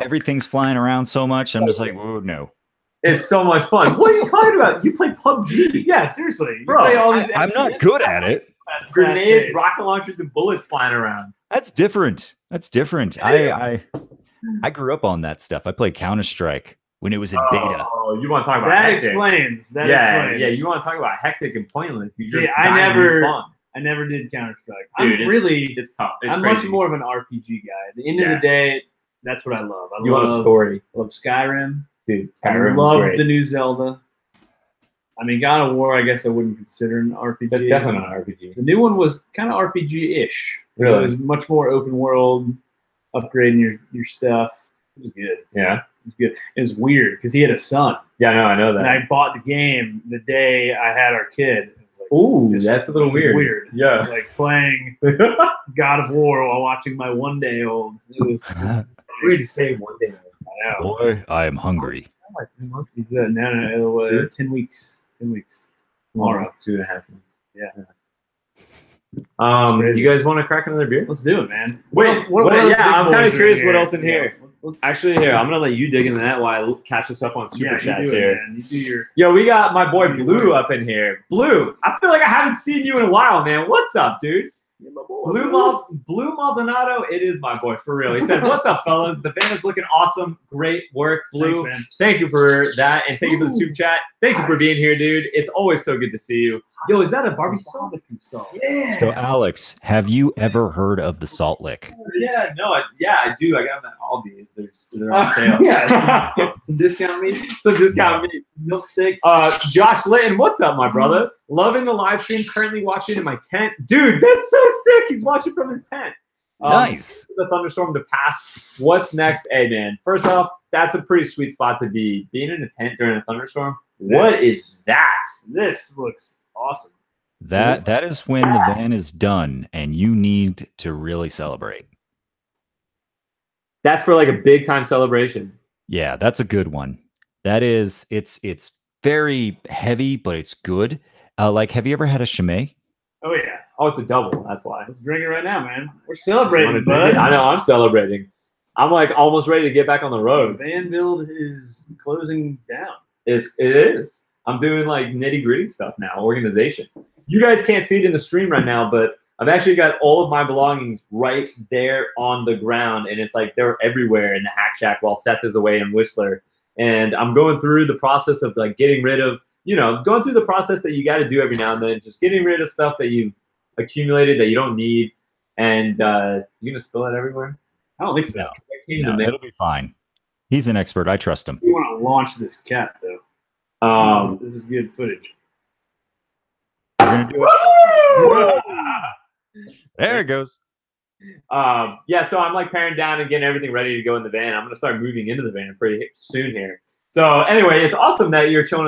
Speaker 2: everything's flying around so much. I'm just like, oh no.
Speaker 1: It's so much fun. What are you talking about? You play PUBG.
Speaker 3: Yeah, seriously. You
Speaker 1: Bro,
Speaker 3: play all these
Speaker 2: I'm not good at it.
Speaker 1: grenades, rocket launchers, and bullets flying around.
Speaker 2: That's different. That's different. I grew up on that stuff. I played Counter-Strike when it was in beta.
Speaker 1: Oh, you want to talk about
Speaker 3: That
Speaker 1: hectic.
Speaker 3: explains. That
Speaker 1: Yeah,
Speaker 3: explains.
Speaker 1: yeah. You want to talk about hectic and pointless? You
Speaker 3: See,
Speaker 1: just
Speaker 3: I
Speaker 1: dying to
Speaker 3: never-
Speaker 1: respawn.
Speaker 3: I never did Counter-Strike.
Speaker 1: Dude,
Speaker 3: It's
Speaker 1: tough. It's
Speaker 3: I'm
Speaker 1: crazy.
Speaker 3: much more of an RPG guy. At the end of the day, that's what I love. I
Speaker 1: You want a story,
Speaker 3: love Skyrim.
Speaker 1: dude?
Speaker 3: I
Speaker 1: Skyrim
Speaker 3: love
Speaker 1: great.
Speaker 3: the new Zelda. I mean, God of War, I guess I wouldn't consider an RPG.
Speaker 1: That's definitely not an RPG.
Speaker 3: The new one was kind of RPG-ish.
Speaker 1: Really?
Speaker 3: It was much more open world, upgrading your stuff. It was good.
Speaker 1: Yeah.
Speaker 3: It was good. It was weird because he had a son.
Speaker 1: Yeah, no, I know
Speaker 3: And
Speaker 1: that.
Speaker 3: I bought the game the day I had our kid. It was like,
Speaker 1: Ooh,
Speaker 3: It's
Speaker 1: that's a little weird.
Speaker 3: Weird. It
Speaker 1: Yeah.
Speaker 3: was like playing God of War while watching my one-day-old. It was
Speaker 1: Weird to say one day.
Speaker 3: I know.
Speaker 2: Boy, I am hungry.
Speaker 1: Like 3 months.
Speaker 3: He said, no, 10 weeks. 10 weeks. Tomorrow.
Speaker 1: 2.5 months.
Speaker 3: Yeah.
Speaker 1: Do you guys want to crack another beer?
Speaker 3: Let's do it, man.
Speaker 1: Wait,
Speaker 3: else- other
Speaker 1: yeah,
Speaker 3: big
Speaker 1: I'm
Speaker 3: boys
Speaker 1: kind of
Speaker 3: are
Speaker 1: curious
Speaker 3: in
Speaker 1: what
Speaker 3: here?
Speaker 1: else in here.
Speaker 3: Let's
Speaker 1: Actually, here, I'm gonna let you dig into that while I catch us up on super
Speaker 3: yeah,
Speaker 1: chats
Speaker 3: you do
Speaker 1: here.
Speaker 3: it, man. You do your.
Speaker 1: Yo, we got my boy Blue up in here. Blue, I feel like I haven't seen you in a while, man. What's up, dude? Blue Maldonado, it is my boy, for real. He said, "What's up, fellas? The band is looking awesome. Great work, Blue.
Speaker 3: Thanks, man.
Speaker 1: Thank you for that, and thank you for the super chat. Thank you for being here, dude. It's always so good to see you. Yo, is that a barbecue sauce? Yeah.
Speaker 2: So, Alex, have you ever heard of the Salt Lick?
Speaker 1: Yeah, no, I do. I got them at Aldi. They're on sale.
Speaker 3: Yeah. Some discount meat.
Speaker 1: Some discount meat.
Speaker 3: Milk steak.
Speaker 1: Josh Litton, what's up, my brother? Loving the live stream. Currently watching in my tent. Dude, that's so sick. He's watching from his tent.
Speaker 2: Nice.
Speaker 1: The thunderstorm to pass. What's next? Hey, man. First off, that's a pretty sweet spot to be. Being in a tent during a thunderstorm. What is that?
Speaker 3: This looks awesome.
Speaker 2: That is when the van is done and you need to really celebrate.
Speaker 1: That's for like a big time celebration.
Speaker 2: Yeah, that's a good one. That is, it's very heavy, but it's good. Like, have you ever had a Chimay?
Speaker 3: Oh yeah.
Speaker 1: Oh, it's a double. That's why.
Speaker 3: Let's drink it right now, man. We're celebrating,
Speaker 1: I
Speaker 3: bud.
Speaker 1: know. I'm celebrating. I'm like almost ready to get back on the
Speaker 3: The
Speaker 1: road.
Speaker 3: van build is closing down.
Speaker 1: It is. I'm doing like nitty gritty stuff now. Organization. You guys can't see it in the stream right now, but I've actually got all of my belongings right there on the ground, and it's like they're everywhere in the hack shack while Seth is away in Whistler. And I'm going through the process of like getting rid of, going through the process that you got to do every now and then, just getting rid of stuff that you've accumulated that you don't need. And you gonna spill it everywhere?
Speaker 3: I don't think so.
Speaker 2: No, it'll be fine. He's an expert. I trust him.
Speaker 3: We want to launch this cat though. This is good footage.
Speaker 2: We're gonna do it. There it goes.
Speaker 1: Yeah, so I'm like paring down and getting everything ready to go in the van. I'm gonna start moving into the van pretty soon here. So anyway, it's awesome that you're chilling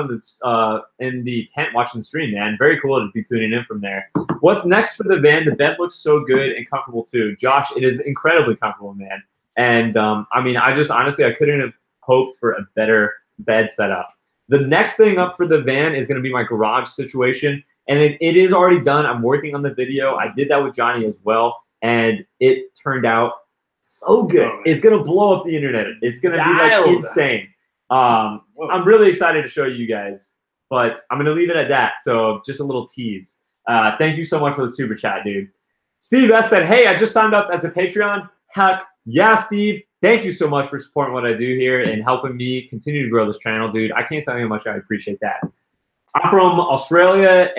Speaker 1: in the tent watching the stream, man. Very cool to be tuning in from there. What's next for the van? The bed looks so good and comfortable too. Josh, it is incredibly comfortable, man. And I mean, I couldn't have hoped for a better bed setup. The next thing up for the van is gonna be my garage situation. And it is already done. I'm working on the video. I did that with Johnny as well. And it turned out so good.
Speaker 3: Oh,
Speaker 1: it's going to blow up the internet. It's going to be like
Speaker 3: Dialed.
Speaker 1: insane. I'm really excited to show you guys. But I'm going to leave it at that. So just a little tease. Thank you so much for the super chat, dude. Steve S. said, hey, I just signed up as a Patreon. Heck, yeah, Steve. Thank you so much for supporting what I do here and helping me continue to grow this channel, dude. I can't tell you how much I appreciate that. I'm from Australia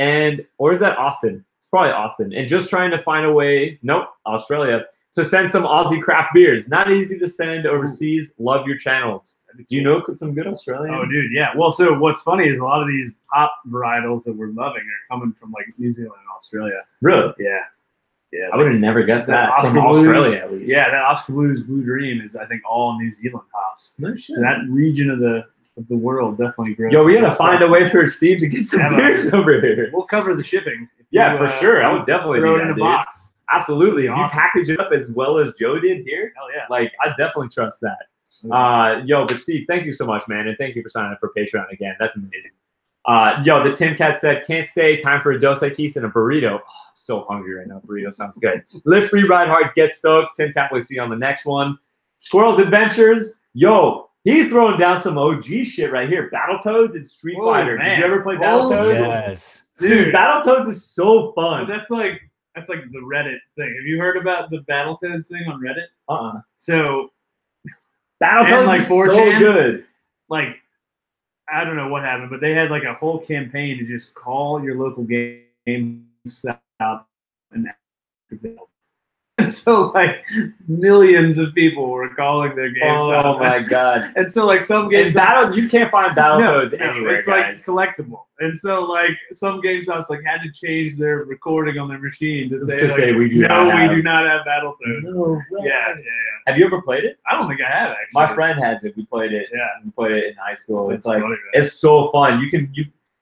Speaker 1: or is that Austin? It's probably Austin. And just trying to find a way, Australia, to send some Aussie craft beers. Not easy to send overseas. Love your channels. Do you know some good Australian?
Speaker 3: Oh, dude, yeah. Well, so what's funny is a lot of these pop varietals that we're loving are coming from like New Zealand and Australia.
Speaker 1: Really?
Speaker 3: Yeah. Yeah.
Speaker 1: I would have never guessed that
Speaker 3: Oscar
Speaker 1: from
Speaker 3: Blues,
Speaker 1: Australia, at least.
Speaker 3: Yeah, that Oscar Blues Blue Dream is, I think, all New Zealand hops.
Speaker 1: No shit.
Speaker 3: So that region of the world definitely grows.
Speaker 1: Yo, we gotta find a way for Steve to get some
Speaker 3: Yeah,
Speaker 1: beers over here.
Speaker 3: We'll cover the shipping. If
Speaker 1: Yeah,
Speaker 3: you,
Speaker 1: for sure. I would definitely
Speaker 3: throw
Speaker 1: do
Speaker 3: it in
Speaker 1: that,
Speaker 3: a
Speaker 1: dude.
Speaker 3: box.
Speaker 1: Absolutely. If you
Speaker 3: Awesome.
Speaker 1: package it up as well as Joe did here,
Speaker 3: Hell yeah.
Speaker 1: like I definitely trust that. But Steve, thank you so much, man, and thank you for signing up for Patreon again. That's amazing. The Tim Cat said, can't stay. Time for a Dos Equis and a burrito. Oh, I'm so hungry right now. Burrito sounds good. Live free, ride hard, get stoked. Tim Cat, we'll see you on the next one. Squirrels Adventures. Yo, He's throwing down some OG shit right here. Battletoads and Street Fighter.
Speaker 3: Man.
Speaker 1: Did you ever play Battletoads?
Speaker 2: Yes.
Speaker 1: Dude, Battletoads is so fun.
Speaker 3: That's like the Reddit thing. Have you heard about the Battletoads thing on Reddit? So
Speaker 1: Battletoads
Speaker 3: like
Speaker 1: is so
Speaker 3: 4chan,
Speaker 1: good.
Speaker 3: Like, I don't know what happened, but they had like a whole campaign to just call your local game stop and activate. And so like millions of people were calling their games.
Speaker 1: Oh my god!
Speaker 3: And so like some games,
Speaker 1: you can't find Battletoads anywhere.
Speaker 3: It's
Speaker 1: guys.
Speaker 3: like collectible. And so like some GameStops like had to change their recording on their machine to say
Speaker 1: we do
Speaker 3: not have Battletoads.
Speaker 1: No
Speaker 3: Yeah.
Speaker 1: Have you ever played it?
Speaker 3: I don't think I have actually.
Speaker 1: My friend has it. We played it.
Speaker 3: Yeah.
Speaker 1: We played it in high school.
Speaker 3: That's
Speaker 1: It's like
Speaker 3: funny, man.
Speaker 1: it's so fun.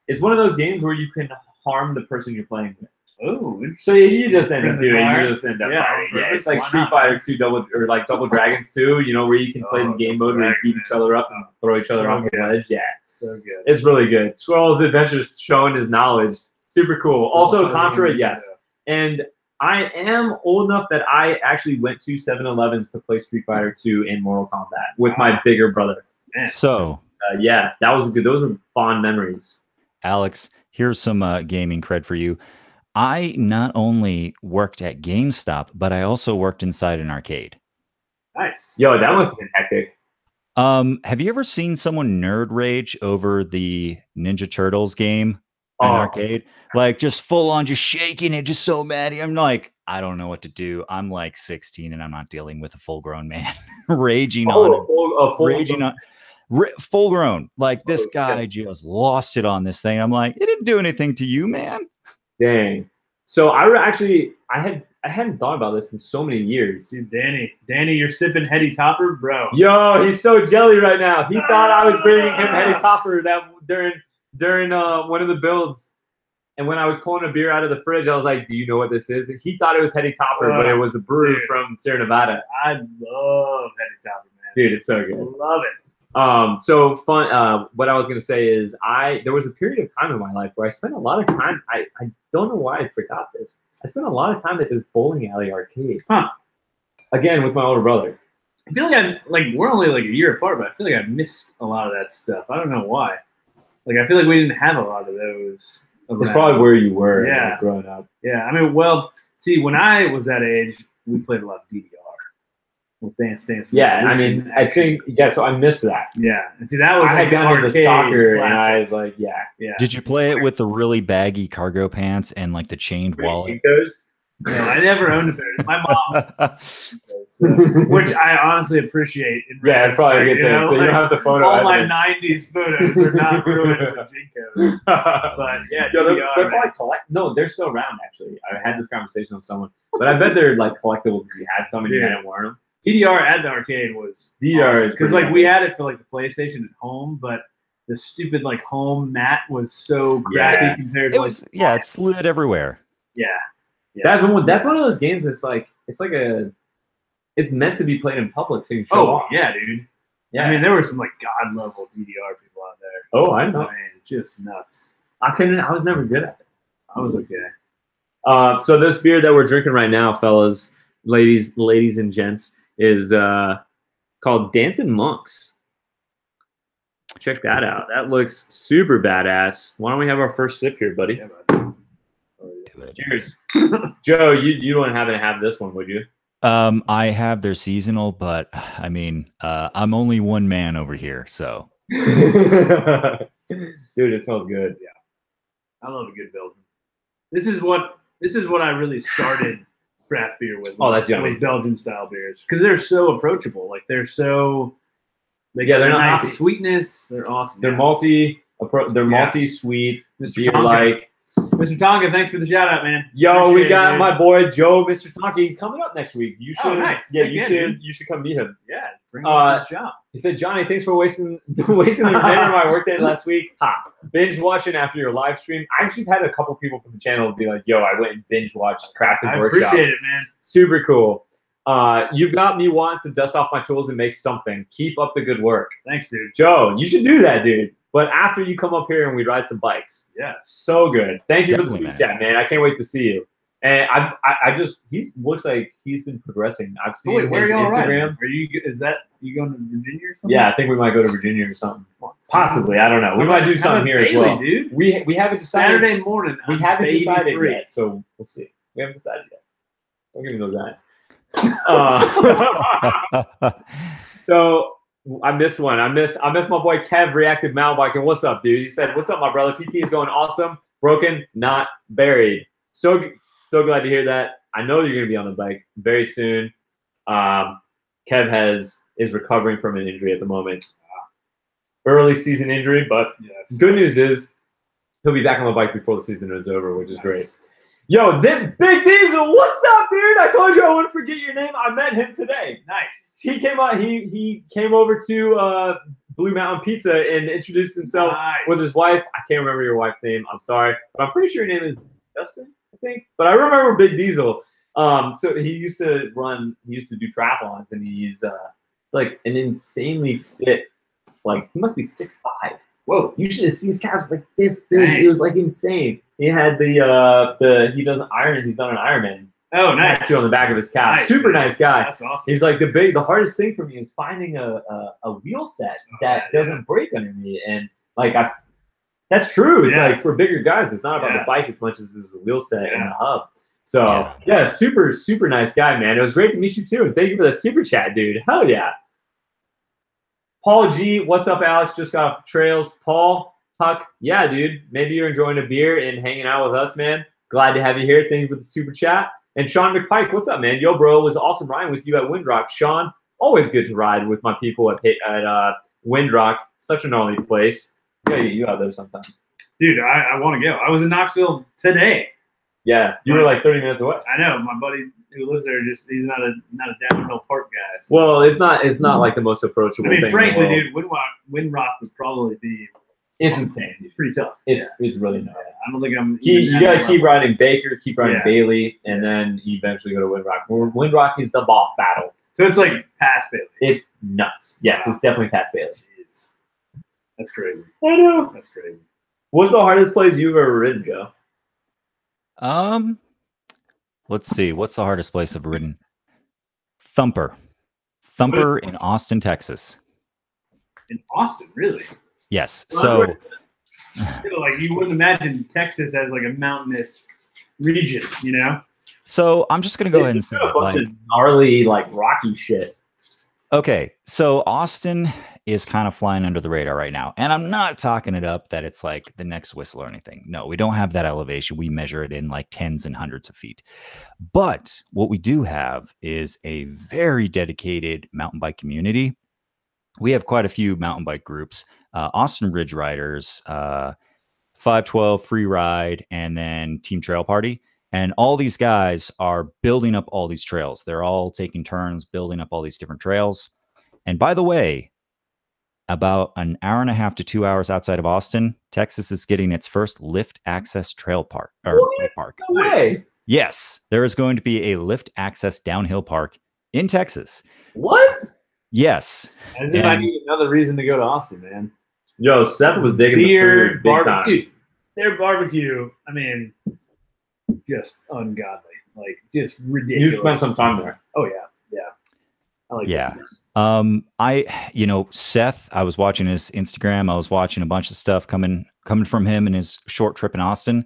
Speaker 1: It's one of those games where you can harm the person you're playing with.
Speaker 3: Oh,
Speaker 1: So you just end up
Speaker 3: Friendly
Speaker 1: doing.
Speaker 3: fire?
Speaker 1: You just end up
Speaker 3: Yeah,
Speaker 1: fighting. Yeah, it's like
Speaker 3: why
Speaker 1: Street
Speaker 3: not?
Speaker 1: Fighter 2 Double Dragons 2. You know where you can play in game mode where you beat each other up and throw each other
Speaker 3: So
Speaker 1: off the
Speaker 3: good.
Speaker 1: ledge. Yeah,
Speaker 3: so good.
Speaker 1: it's really good. Squirrel's Adventures showing his knowledge. Super cool. Also, Contra, yes. And I am old enough that I actually went to 7-Elevens to play Street Fighter 2 and Mortal Kombat with my bigger brother.
Speaker 3: Man.
Speaker 2: So,
Speaker 1: Yeah, that was good. Those were fond memories.
Speaker 2: Alex, here's some gaming cred for you. I not only worked at GameStop, but I also worked inside an arcade.
Speaker 3: Nice.
Speaker 1: Yo, that must have been hectic.
Speaker 2: Have you ever seen someone nerd rage over the Ninja Turtles game in an arcade? Like just full on, just shaking it, just so mad. I'm like, I don't know what to do. I'm like 16 and I'm not dealing with a full grown man raging full grown. Like this guy just lost it on this thing. I'm like, it didn't do anything to you, man.
Speaker 1: Dang. So I hadn't thought about this in so many years.
Speaker 3: See, Danny, you're sipping Heady Topper, bro.
Speaker 1: Yo, he's so jelly right now. He thought I was bringing him Heady Topper during one of the builds. And when I was pulling a beer out of the fridge, I was like, "Do you know what this is?" And he thought it was Heady Topper, but it was a brew from Sierra Nevada.
Speaker 3: I love Heady Topper, man.
Speaker 1: Dude, it's so good.
Speaker 3: Love it.
Speaker 1: So fun. What I was gonna say is, there was a period of time in my life where I spent a lot of time. I don't know why I forgot this. I spent a lot of time at this bowling alley arcade.
Speaker 3: Huh.
Speaker 1: Again, with my older brother.
Speaker 3: I feel like we're only like a year apart, but I feel like I missed a lot of that stuff. I don't know why. Like I feel like we didn't have a lot of those.
Speaker 1: It's probably where you were growing up.
Speaker 3: Yeah. I mean, well, see, when I was that age, we played a lot of DDR. With Dance Dance.
Speaker 1: Yeah, I mean, I think so I missed that.
Speaker 3: Yeah, and see that was
Speaker 1: I
Speaker 3: like
Speaker 1: had gone into soccer, and I
Speaker 3: classic.
Speaker 1: was like, yeah.
Speaker 2: Did you play it with the really baggy cargo pants and like the chained wallet?
Speaker 3: No, I never owned a pair. My mom, which I honestly appreciate.
Speaker 1: Yeah, it's probably a good thing. So you don't have the photo.
Speaker 3: All
Speaker 1: evidence.
Speaker 3: my '90s photos are not ruined with Jinkos. But yeah,
Speaker 1: they're probably No, they're still around. Actually, I had this conversation with someone, but I bet they're like collectibles if you had some and you hadn't worn them.
Speaker 3: DDR at the arcade was
Speaker 1: DDR
Speaker 3: because like we had it for like the PlayStation at home, but the stupid like home mat was so crappy compared to
Speaker 2: it slid everywhere.
Speaker 3: Yeah.
Speaker 1: That's one of those games that's like it's meant to be played in public so you can show off.
Speaker 3: Yeah, dude.
Speaker 1: Yeah.
Speaker 3: I mean there were some like god level DDR people out there.
Speaker 1: Oh, I know.
Speaker 3: I mean, just nuts.
Speaker 1: I was never good at it.
Speaker 3: I was okay.
Speaker 1: So this beer that we're drinking right now, fellas, ladies and gents, is called Dancing Monks. Check that out. That looks super badass. Why don't we have our first sip here, buddy?
Speaker 3: Yeah, bud.
Speaker 1: Cheers. Joe, you wouldn't happen to have this one, would you?
Speaker 2: I have their seasonal, but I mean, I'm only one man over here, so.
Speaker 1: Dude, it smells good.
Speaker 3: Yeah. I love a good Belgian. This is what I really started craft beer with.
Speaker 1: Oh, that's yummy.
Speaker 3: Was Belgian style beers because they're so approachable. Like they're so. They're
Speaker 1: not
Speaker 3: nice
Speaker 1: hoppy.
Speaker 3: Sweetness. They're awesome.
Speaker 1: They're multi sweet.
Speaker 3: Mr.
Speaker 1: Beer
Speaker 3: Tonka.
Speaker 1: like.
Speaker 3: Mr. Tonka, thanks for the shout out, man.
Speaker 1: Yo,
Speaker 3: Appreciate
Speaker 1: we got
Speaker 3: it,
Speaker 1: my boy Joe, Mr. Tonka. He's coming up next week. You should.
Speaker 3: Nice.
Speaker 1: Yeah,
Speaker 3: Again,
Speaker 1: you should come meet him.
Speaker 3: Yeah, bring him to the shop.
Speaker 1: He said, Johnny, thanks for wasting the remainder of my workday last week. Binge watching after your live stream. I actually had a couple people from the channel be like, yo, I went and binge watched Crafting Workshop.
Speaker 3: I appreciate it, man.
Speaker 1: Super cool. You've got me wanting to dust off my tools and make something. Keep up the good work.
Speaker 3: Thanks, dude.
Speaker 1: Joe, you should do that, dude. But after you come up here and we ride some bikes.
Speaker 3: Yeah.
Speaker 1: So good. Thank you for the
Speaker 2: Definitely,
Speaker 1: super chat, man. I can't wait to see you. And he looks like he's been progressing. I've seen his
Speaker 3: where are y'all
Speaker 1: Instagram.
Speaker 3: riding? Is that you going to Virginia or something?
Speaker 1: Yeah, I think we might go to Virginia or something. Possibly, I don't know. We might do something here
Speaker 3: Bailey,
Speaker 1: as well.
Speaker 3: Dude?
Speaker 1: We haven't decided.
Speaker 3: Saturday morning.
Speaker 1: We haven't decided
Speaker 3: free.
Speaker 1: yet, so we'll see. We haven't decided yet. Don't give me those eyes. So I missed one. I missed my boy Kev Reactive Mountain Biking. What's up, dude? He said, "What's up, my brother? PT is going awesome. Broken, not buried." So glad to hear that. I know you're going to be on the bike very soon. Kev is recovering from an injury at the moment. Early season injury, but good news is he'll be back on the bike before the season is over, which is great. Yo, this Big Diesel, what's up, dude? I told you I wouldn't forget your name. I met him today. Nice. He came out. He came over to Blue Mountain Pizza and introduced himself with his wife. I can't remember your wife's name. I'm sorry, but I'm pretty sure your name is Justin, I think. But I remember Big Diesel. So he used to do triathlons, and he's like an insanely fit. Like he must be 6'5". Whoa, you should have seen his calves like this big. Dang. It was like insane. He had he does Iron. He's done an Ironman. Oh, nice. Tattoo on the back of his calf. Nice. Super nice guy. That's awesome. He's like the hardest thing for me is finding a wheel set that doesn't break under me, and like that's true. It's like for bigger guys, it's not about the bike as much as it's a wheel set and a hub. So super nice guy, man. It was great to meet you too, and thank you for the super chat, dude. Hell yeah. Paul G, what's up, Alex? Just got off the trails. Paul, Huck, yeah, dude. Maybe you're enjoying a beer and hanging out with us, man. Glad to have you here. Thank you for the super chat. And Sean McPike, what's up, man? Yo, bro, it was awesome riding with you at Windrock. Sean, always good to ride with my people at Windrock. Such a gnarly place. Yeah, you out there sometime. Dude, I want to go. I was in Knoxville today. Yeah, you were like 30 minutes away. I know. My buddy who lives there, he's not a downhill park guy. So. Well, it's not like the most approachable thing. I mean, frankly, dude, Windrock would probably be. It's insane. It's pretty tough. It's really not. Yeah, I don't think I'm. You gotta keep riding Baker, keep riding Bailey, and then eventually go to Windrock. Windrock is the boss battle. So it's like past Bailey. It's nuts. Yes, it's definitely past Bailey. Jeez. That's crazy. I know. That's crazy. What's the hardest place you've ever ridden, Joe?
Speaker 2: Let's see. What's the hardest place I've ridden? Thumper in Austin, Texas. In Austin, really? Yes. So,
Speaker 3: like you wouldn't imagine Texas as like a mountainous region, you know?
Speaker 2: So I'm just gonna go ahead and say
Speaker 1: a bunch of gnarly, like rocky shit.
Speaker 2: Okay, so Austin is kind of flying under the radar right now. And I'm not talking it up that it's like the next Whistler or anything. No, we don't have that elevation. We measure it in like tens and hundreds of feet. But what we do have is a very dedicated mountain bike community. We have quite a few mountain bike groups, Austin Ridge Riders, 512 Free Ride, and then Team Trail Party. And all these guys are building up all these trails. They're all taking turns building up all these different trails. And by the way, about an hour and a half to 2 hours outside of Austin, Texas is getting its first lift access trail park. No way. Yes, there is going to be a lift access downhill park in Texas.
Speaker 1: What?
Speaker 2: Yes.
Speaker 3: As if I need another reason to go to Austin, man.
Speaker 1: Yo, Seth was digging the food big time.
Speaker 3: Dude, their barbecue, I mean, just ungodly. Like, just ridiculous.
Speaker 1: You spent some time there.
Speaker 3: Oh, yeah. Yeah. I like
Speaker 2: Texas. Seth, I was watching his Instagram. I was watching a bunch of stuff coming from him in his short trip in Austin.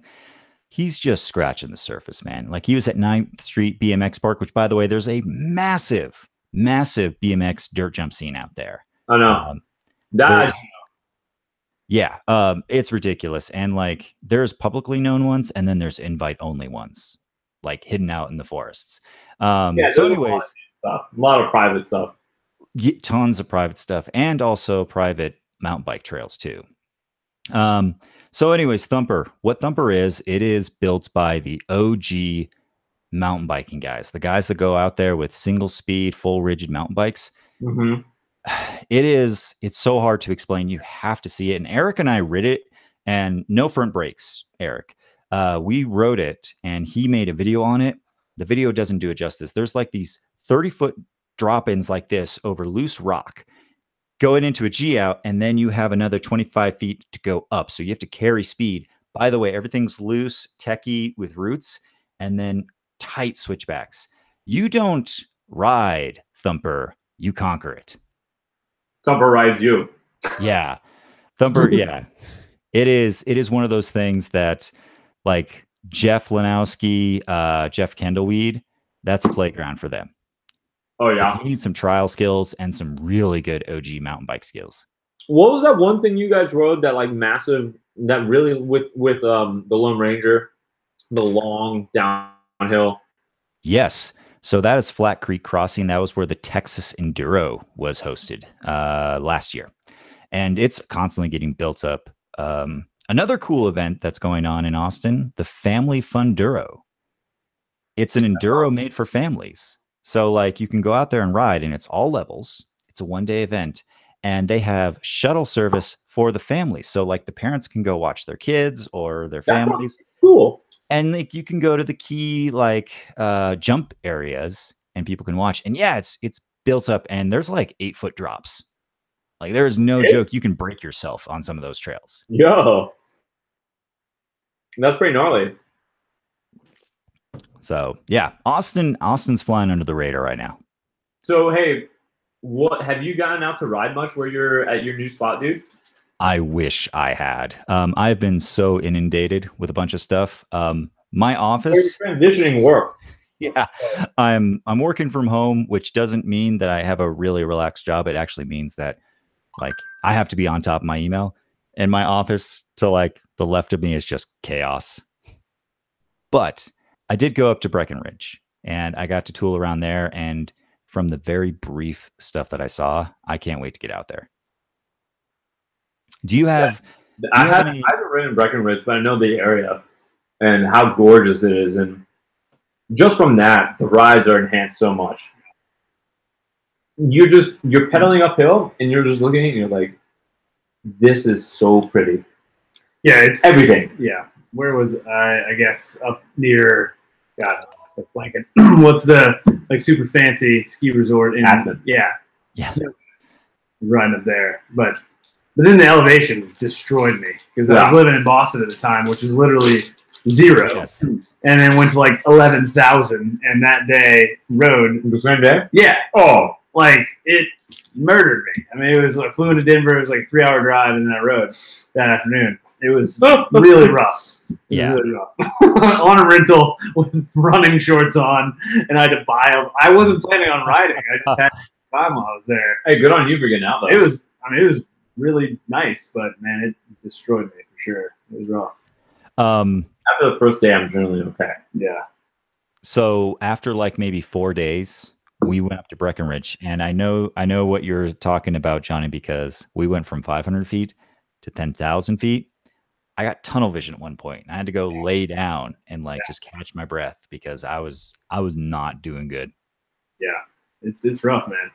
Speaker 2: He's just scratching the surface, man. Like he was at 9th Street BMX Park, which by the way, there's a massive BMX dirt jump scene out there.
Speaker 1: I know.
Speaker 2: It's ridiculous. And like there's publicly known ones and then there's invite only ones like hidden out in the forests. So anyways,
Speaker 1: a lot of private stuff.
Speaker 2: Tons of private stuff and also private mountain bike trails too. So anyways, Thumper, what Thumper is, it is built by the OG mountain biking guys, the guys that go out there with single speed, full rigid mountain bikes.
Speaker 1: Mm-hmm.
Speaker 2: It's so hard to explain. You have to see it. And Eric and I rid it and no front brakes, Eric. We rode it and he made a video on it. The video doesn't do it justice. There's like these 30-foot drop-ins like this over loose rock going into a G out, and then you have another 25 feet to go up. So you have to carry speed. By the way, everything's loose, techie with roots, and then tight switchbacks. You don't ride Thumper, you conquer it.
Speaker 1: Thumper rides you.
Speaker 2: Yeah. Thumper, yeah. It is one of those things that, like, Jeff Lanowski, Jeff Kendallweed, that's a playground for them.
Speaker 1: Oh yeah.
Speaker 2: You need some trial skills and some really good OG mountain bike skills.
Speaker 1: What was that one thing you guys rode that like massive, that really with the Lone Ranger, the long downhill?
Speaker 2: Yes. So that is Flat Creek Crossing. That was where the Texas Enduro was hosted last year. And it's constantly getting built up. Another cool event that's going on in Austin, the Family Funduro. It's an enduro made for families. So like you can go out there and ride, and it's all levels. It's a one-day event, and they have shuttle service for the families. So like the parents can go watch their kids or their families.
Speaker 1: Cool.
Speaker 2: And like you can go to the key like jump areas and people can watch. And yeah, it's built up, and there's like 8-foot drops. Like there is no joke. You can break yourself on some of those trails.
Speaker 1: Yo. That's pretty gnarly.
Speaker 2: So yeah, Austin's flying under the radar right now.
Speaker 1: So hey, what have you gotten out to ride much where you're at your new spot, dude?
Speaker 2: I wish I had. I've been so inundated with a bunch of stuff. My office
Speaker 1: transitioning work.
Speaker 2: Yeah, I'm working from home, which doesn't mean that I have a really relaxed job. It actually means that like I have to be on top of my email, and my office to like the left of me is just chaos. But I did go up to Breckenridge, and I got to tool around there. And from the very brief stuff that I saw, I can't wait to get out there. Do you have?
Speaker 1: Yeah. I haven't ridden Breckenridge, but I know the area and how gorgeous it is, and just from that, the rides are enhanced so much. You're pedaling uphill, and you're just looking, and you're like, "This is so pretty."
Speaker 3: Yeah, it's
Speaker 1: everything.
Speaker 3: Yeah, where was I guess up near? God, the blanket. What's the like super fancy ski resort in
Speaker 1: Aspen?
Speaker 3: Yeah,
Speaker 2: So,
Speaker 3: riding up there, but then the elevation destroyed me because I was living in Boston at the time, which is literally 0.
Speaker 2: Yes.
Speaker 3: And then went to like 11,000, and that day rode
Speaker 1: The same day?
Speaker 3: Yeah. Oh, like it murdered me. I mean, it was like flew into Denver. It was like a 3-hour drive, and then I rode that afternoon. It was really rough.
Speaker 2: Yeah.
Speaker 3: Really rough. On a rental with running shorts on, and I had to buy them. I wasn't planning on riding. I just had time while I was there.
Speaker 1: Hey, good on you for getting out though.
Speaker 3: It was really nice, but man, it destroyed me for sure. It was rough.
Speaker 1: After the first day, I'm generally okay.
Speaker 3: Yeah.
Speaker 2: So after like maybe 4 days, we went up to Breckenridge, and I know what you're talking about, Johnny, because we went from 500 feet to 10,000 feet. I got tunnel vision at one point. I had to go lay down and like just catch my breath because I was not doing good.
Speaker 3: Yeah, it's rough, man.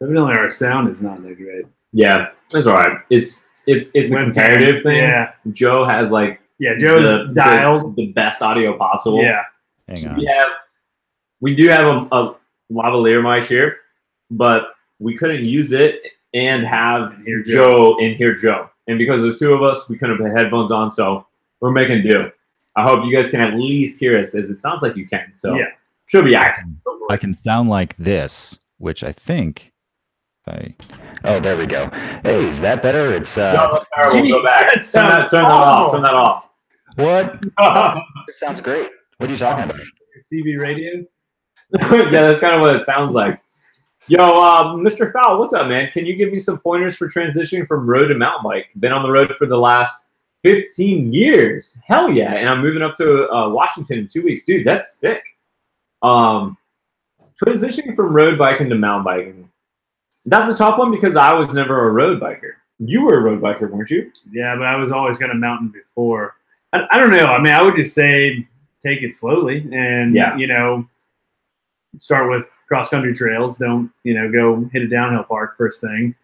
Speaker 3: Evidently, our sound is not that great.
Speaker 1: Yeah, it's all right. It's a comparative thing.
Speaker 3: Yeah.
Speaker 1: Joe has like
Speaker 3: Joe's dialed
Speaker 1: the best audio possible.
Speaker 3: Yeah.
Speaker 2: Hang on.
Speaker 1: We do have a lavalier mic here, but we couldn't use it and have Joe in here, Joe. And because there's 2 of us, we couldn't put headphones on, so we're making do. I hope you guys can at least hear us, as it sounds like you can. So
Speaker 3: yeah,
Speaker 1: should be acting.
Speaker 2: I can sound like this, which I think. Oh, there we go. Hey, is that better? It's
Speaker 1: No, terrible. Go back. Turn that off. Turn that off.
Speaker 2: What? It sounds great. What are you talking about?
Speaker 3: CB radio.
Speaker 1: Yeah, that's kind of what it sounds like. Yo, Mr. Fowl, what's up, man? Can you give me some pointers for transitioning from road to mountain bike? Been on the road for the last 15 years. Hell yeah. And I'm moving up to Washington in 2 weeks. Dude, that's sick. Transitioning from road biking to mountain biking. That's a tough one because I was never a road biker. You were a road biker, weren't you?
Speaker 3: Yeah, but I was always going to mountain before. I don't know. I mean, I would just say take it slowly and, start with cross-country trails. Don't, go hit a downhill park first thing.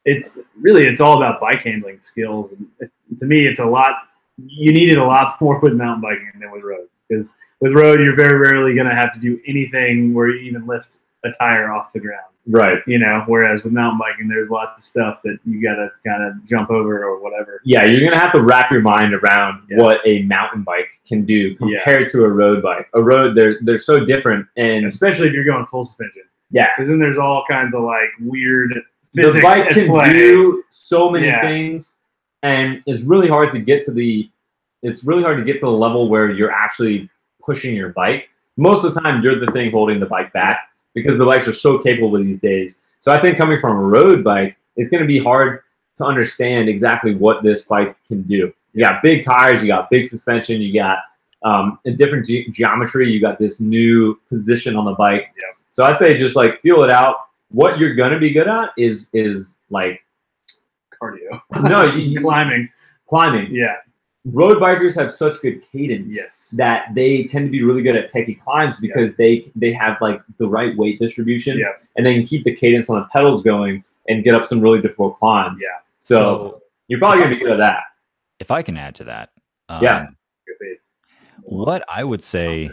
Speaker 3: It's all about bike handling skills. And to me, you need it a lot more with mountain biking than with road. Because with road, you're very rarely going to have to do anything where you even lift a tire off the ground.
Speaker 1: Right.
Speaker 3: You know, whereas with mountain biking, there's lots of stuff that you got to kind of jump over or whatever.
Speaker 1: Yeah, you're going to have to wrap your mind around what a mountain bike can do compared to a road bike. A road, they're so different. And
Speaker 3: especially if you're going full suspension.
Speaker 1: Yeah.
Speaker 3: Because then there's all kinds of like weird physics.
Speaker 1: The bike can do so many things, and it's really hard to get to the level where you're actually pushing your bike. Most of the time, you're the thing holding the bike back because the bikes are so capable these days. So I think coming from a road bike, it's going to be hard to understand exactly what this bike can do. You got big tires, you got big suspension, you got a different geometry, you got this new position on the bike.
Speaker 3: Yeah.
Speaker 1: So I'd say just like feel it out. What you're going to be good at is like
Speaker 3: cardio.
Speaker 1: No, climbing.
Speaker 3: Yeah.
Speaker 1: Road bikers have such good cadence that they tend to be really good at techie climbs because they have like the right weight distribution and they can keep the cadence on the pedals going and get up some really difficult climbs.
Speaker 3: Yeah.
Speaker 1: So you're probably going to be good at that.
Speaker 2: If I can add to that. What I would say,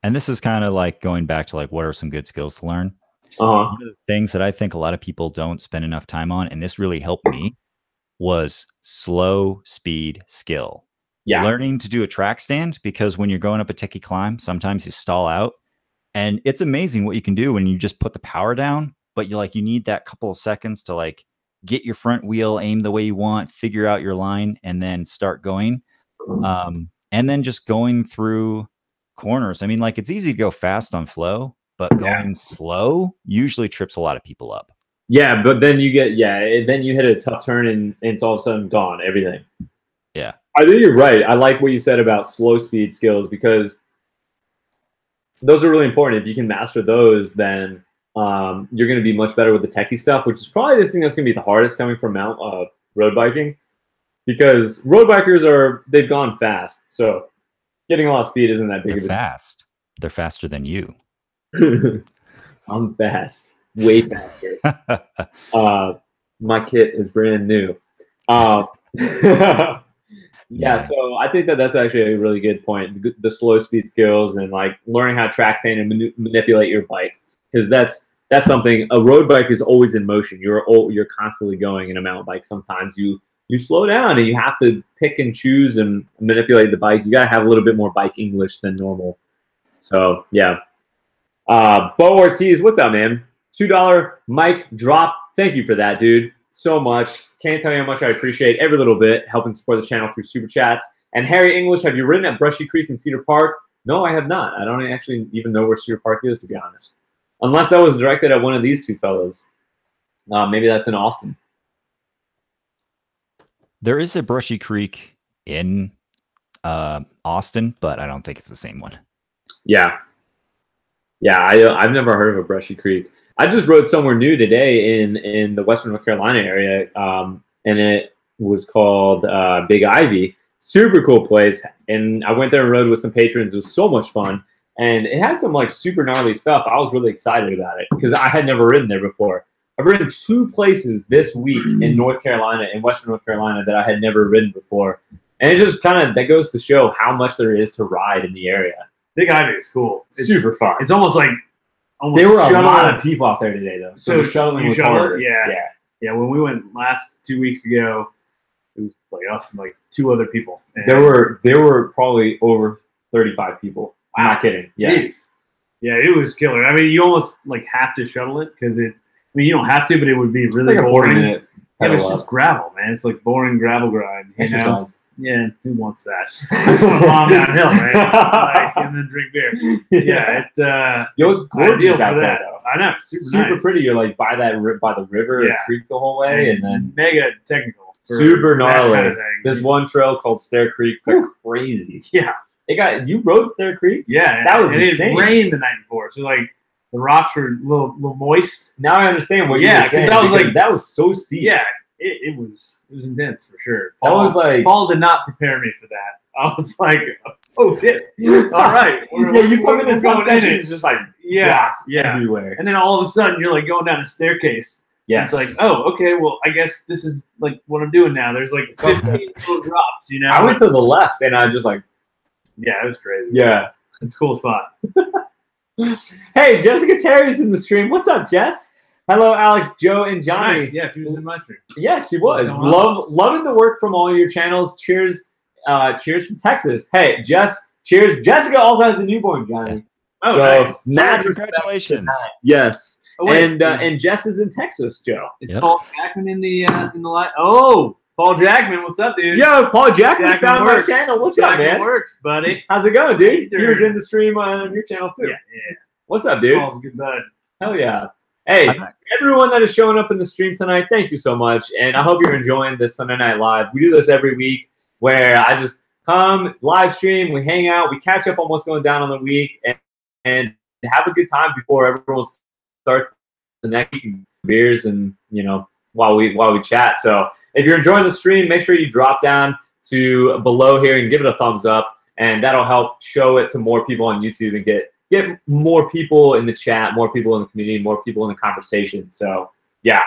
Speaker 2: and this is kind of like going back to like what are some good skills to learn. One of the things that I think a lot of people don't spend enough time on, and this really helped me, was slow speed skill. Learning to do a track stand, because when you're going up a techie climb, sometimes you stall out, and it's amazing what you can do when you just put the power down, but you need that couple of seconds to like get your front wheel aimed the way you want, figure out your line, and then start going. And then just going through corners. I mean, like, it's easy to go fast on flow, but going slow usually trips a lot of people up.
Speaker 1: Yeah, but then you get then you hit a tough turn and it's all of a sudden gone, everything.
Speaker 2: Yeah.
Speaker 1: I think you're right. I like what you said about slow speed skills because those are really important. If you can master those, then you're going to be much better with the techie stuff, which is probably the thing that's going to be the hardest coming from road biking, because road bikers they've gone fast. So getting a lot of speed isn't that big of a
Speaker 2: fast. They're faster than you.
Speaker 1: I'm fast. Way faster. My kit is brand new. So I think that's actually a really good point. The slow speed skills and like learning how to track stand and manipulate your bike, because that's something. A road bike is always in motion. You're constantly going. In a mountain bike, sometimes you slow down and you have to pick and choose and manipulate the bike. You gotta have a little bit more bike English than normal. So yeah. Bo Ortiz, what's up, man? $2 mic drop. Thank you for that, dude. So much. Can't tell you how much I appreciate every little bit, helping support the channel through super chats. And Harry English, have you ridden at Brushy Creek in Cedar Park? No, I have not. I don't actually even know where Cedar Park is, to be honest. Unless that was directed at one of these two fellas. Maybe that's in Austin.
Speaker 2: There is a Brushy Creek in Austin, but I don't think it's the same one.
Speaker 1: Yeah. Yeah, I've never heard of a Brushy Creek. I just rode somewhere new today in the Western North Carolina area, and it was called Big Ivy. Super cool place, and I went there and rode with some patrons. It was so much fun, and it had some like super gnarly stuff. I was really excited about it because I had never ridden there before. I've ridden 2 places this week in North Carolina, in Western North Carolina, that I had never ridden before, and it just that goes to show how much there is to ride in the area.
Speaker 3: Big Ivy is cool. It's
Speaker 1: super fun.
Speaker 3: It's almost like
Speaker 1: there were a lot of people out there today, though. So the shuttling was harder.
Speaker 3: Yeah. When we went 2 weeks ago, it was like us and like 2 other people. And
Speaker 1: there were probably over 35 people. I'm not kidding. Yeah.
Speaker 3: Jeez. Yeah, it was killer. I mean, you almost like have to shuttle it because you don't have to, but it would be really boring. It's just gravel, man. It's like boring gravel grind. You know? Yeah, who wants that? Long downhill, right? And then drink beer. Yeah,
Speaker 1: it's gorgeous out there, though.
Speaker 3: I know, super nice.
Speaker 1: Pretty. You're like by the river, creek the whole way, and then
Speaker 3: mega technical,
Speaker 1: super gnarly. Kind of there's one trail called Stair Creek, crazy.
Speaker 3: Yeah,
Speaker 1: you rode Stair Creek.
Speaker 3: Yeah,
Speaker 1: that was insane.
Speaker 3: It rained the night before, so like the rocks were a little moist.
Speaker 1: Now I understand what you were saying.
Speaker 3: Because I was like,
Speaker 1: that was so steep.
Speaker 3: Yeah. It was intense for sure.
Speaker 1: Paul
Speaker 3: did not prepare me for that. I was like, oh shit! All right,
Speaker 1: you come into some section, it's just like rocks everywhere,
Speaker 3: and then all of a sudden you're like going down a staircase. Yeah, it's like, oh, okay, well, I guess this is like what I'm doing now. There's like 15 little drops, you know.
Speaker 1: I went to the left, and I just like,
Speaker 3: yeah, it was crazy.
Speaker 1: Yeah,
Speaker 3: it's a cool spot.
Speaker 1: Hey, Jessica Terry's in the stream. What's up, Jess? Hello, Alex, Joe, and Johnny.
Speaker 3: Nice. Yeah, she was in my stream.
Speaker 1: Yes, she was. Loving the work from all your channels. Cheers. Cheers from Texas. Hey, Jess. Cheers. Jessica also has a newborn, Johnny.
Speaker 3: Oh,
Speaker 1: so,
Speaker 3: nice.
Speaker 1: Mad
Speaker 2: Congratulations.
Speaker 1: Yes.
Speaker 3: Oh, wait,
Speaker 1: and Jess is in Texas, Joe.
Speaker 3: Is Paul Jackman in the light? Oh, Paul Jackman, what's up, dude?
Speaker 1: Yo, Paul Jackman found my channel. What's up, man?
Speaker 3: Works, buddy.
Speaker 1: How's it going, dude? He was in the stream on your channel too.
Speaker 3: Yeah.
Speaker 1: What's up, dude?
Speaker 3: Paul's a good bud.
Speaker 1: Hell yeah. Hey, everyone that is showing up in the stream tonight, thank you so much. And I hope you're enjoying this Sunday Night Live. We do this every week where I just come, live stream, we hang out, we catch up on what's going down on the week, and have a good time before everyone starts the next week, beers and, you know, while we chat. So if you're enjoying the stream, make sure you drop down to below here and give it a thumbs up, and that'll help show it to more people on YouTube and get more people in the chat, more people in the community, more people in the conversation. So yeah.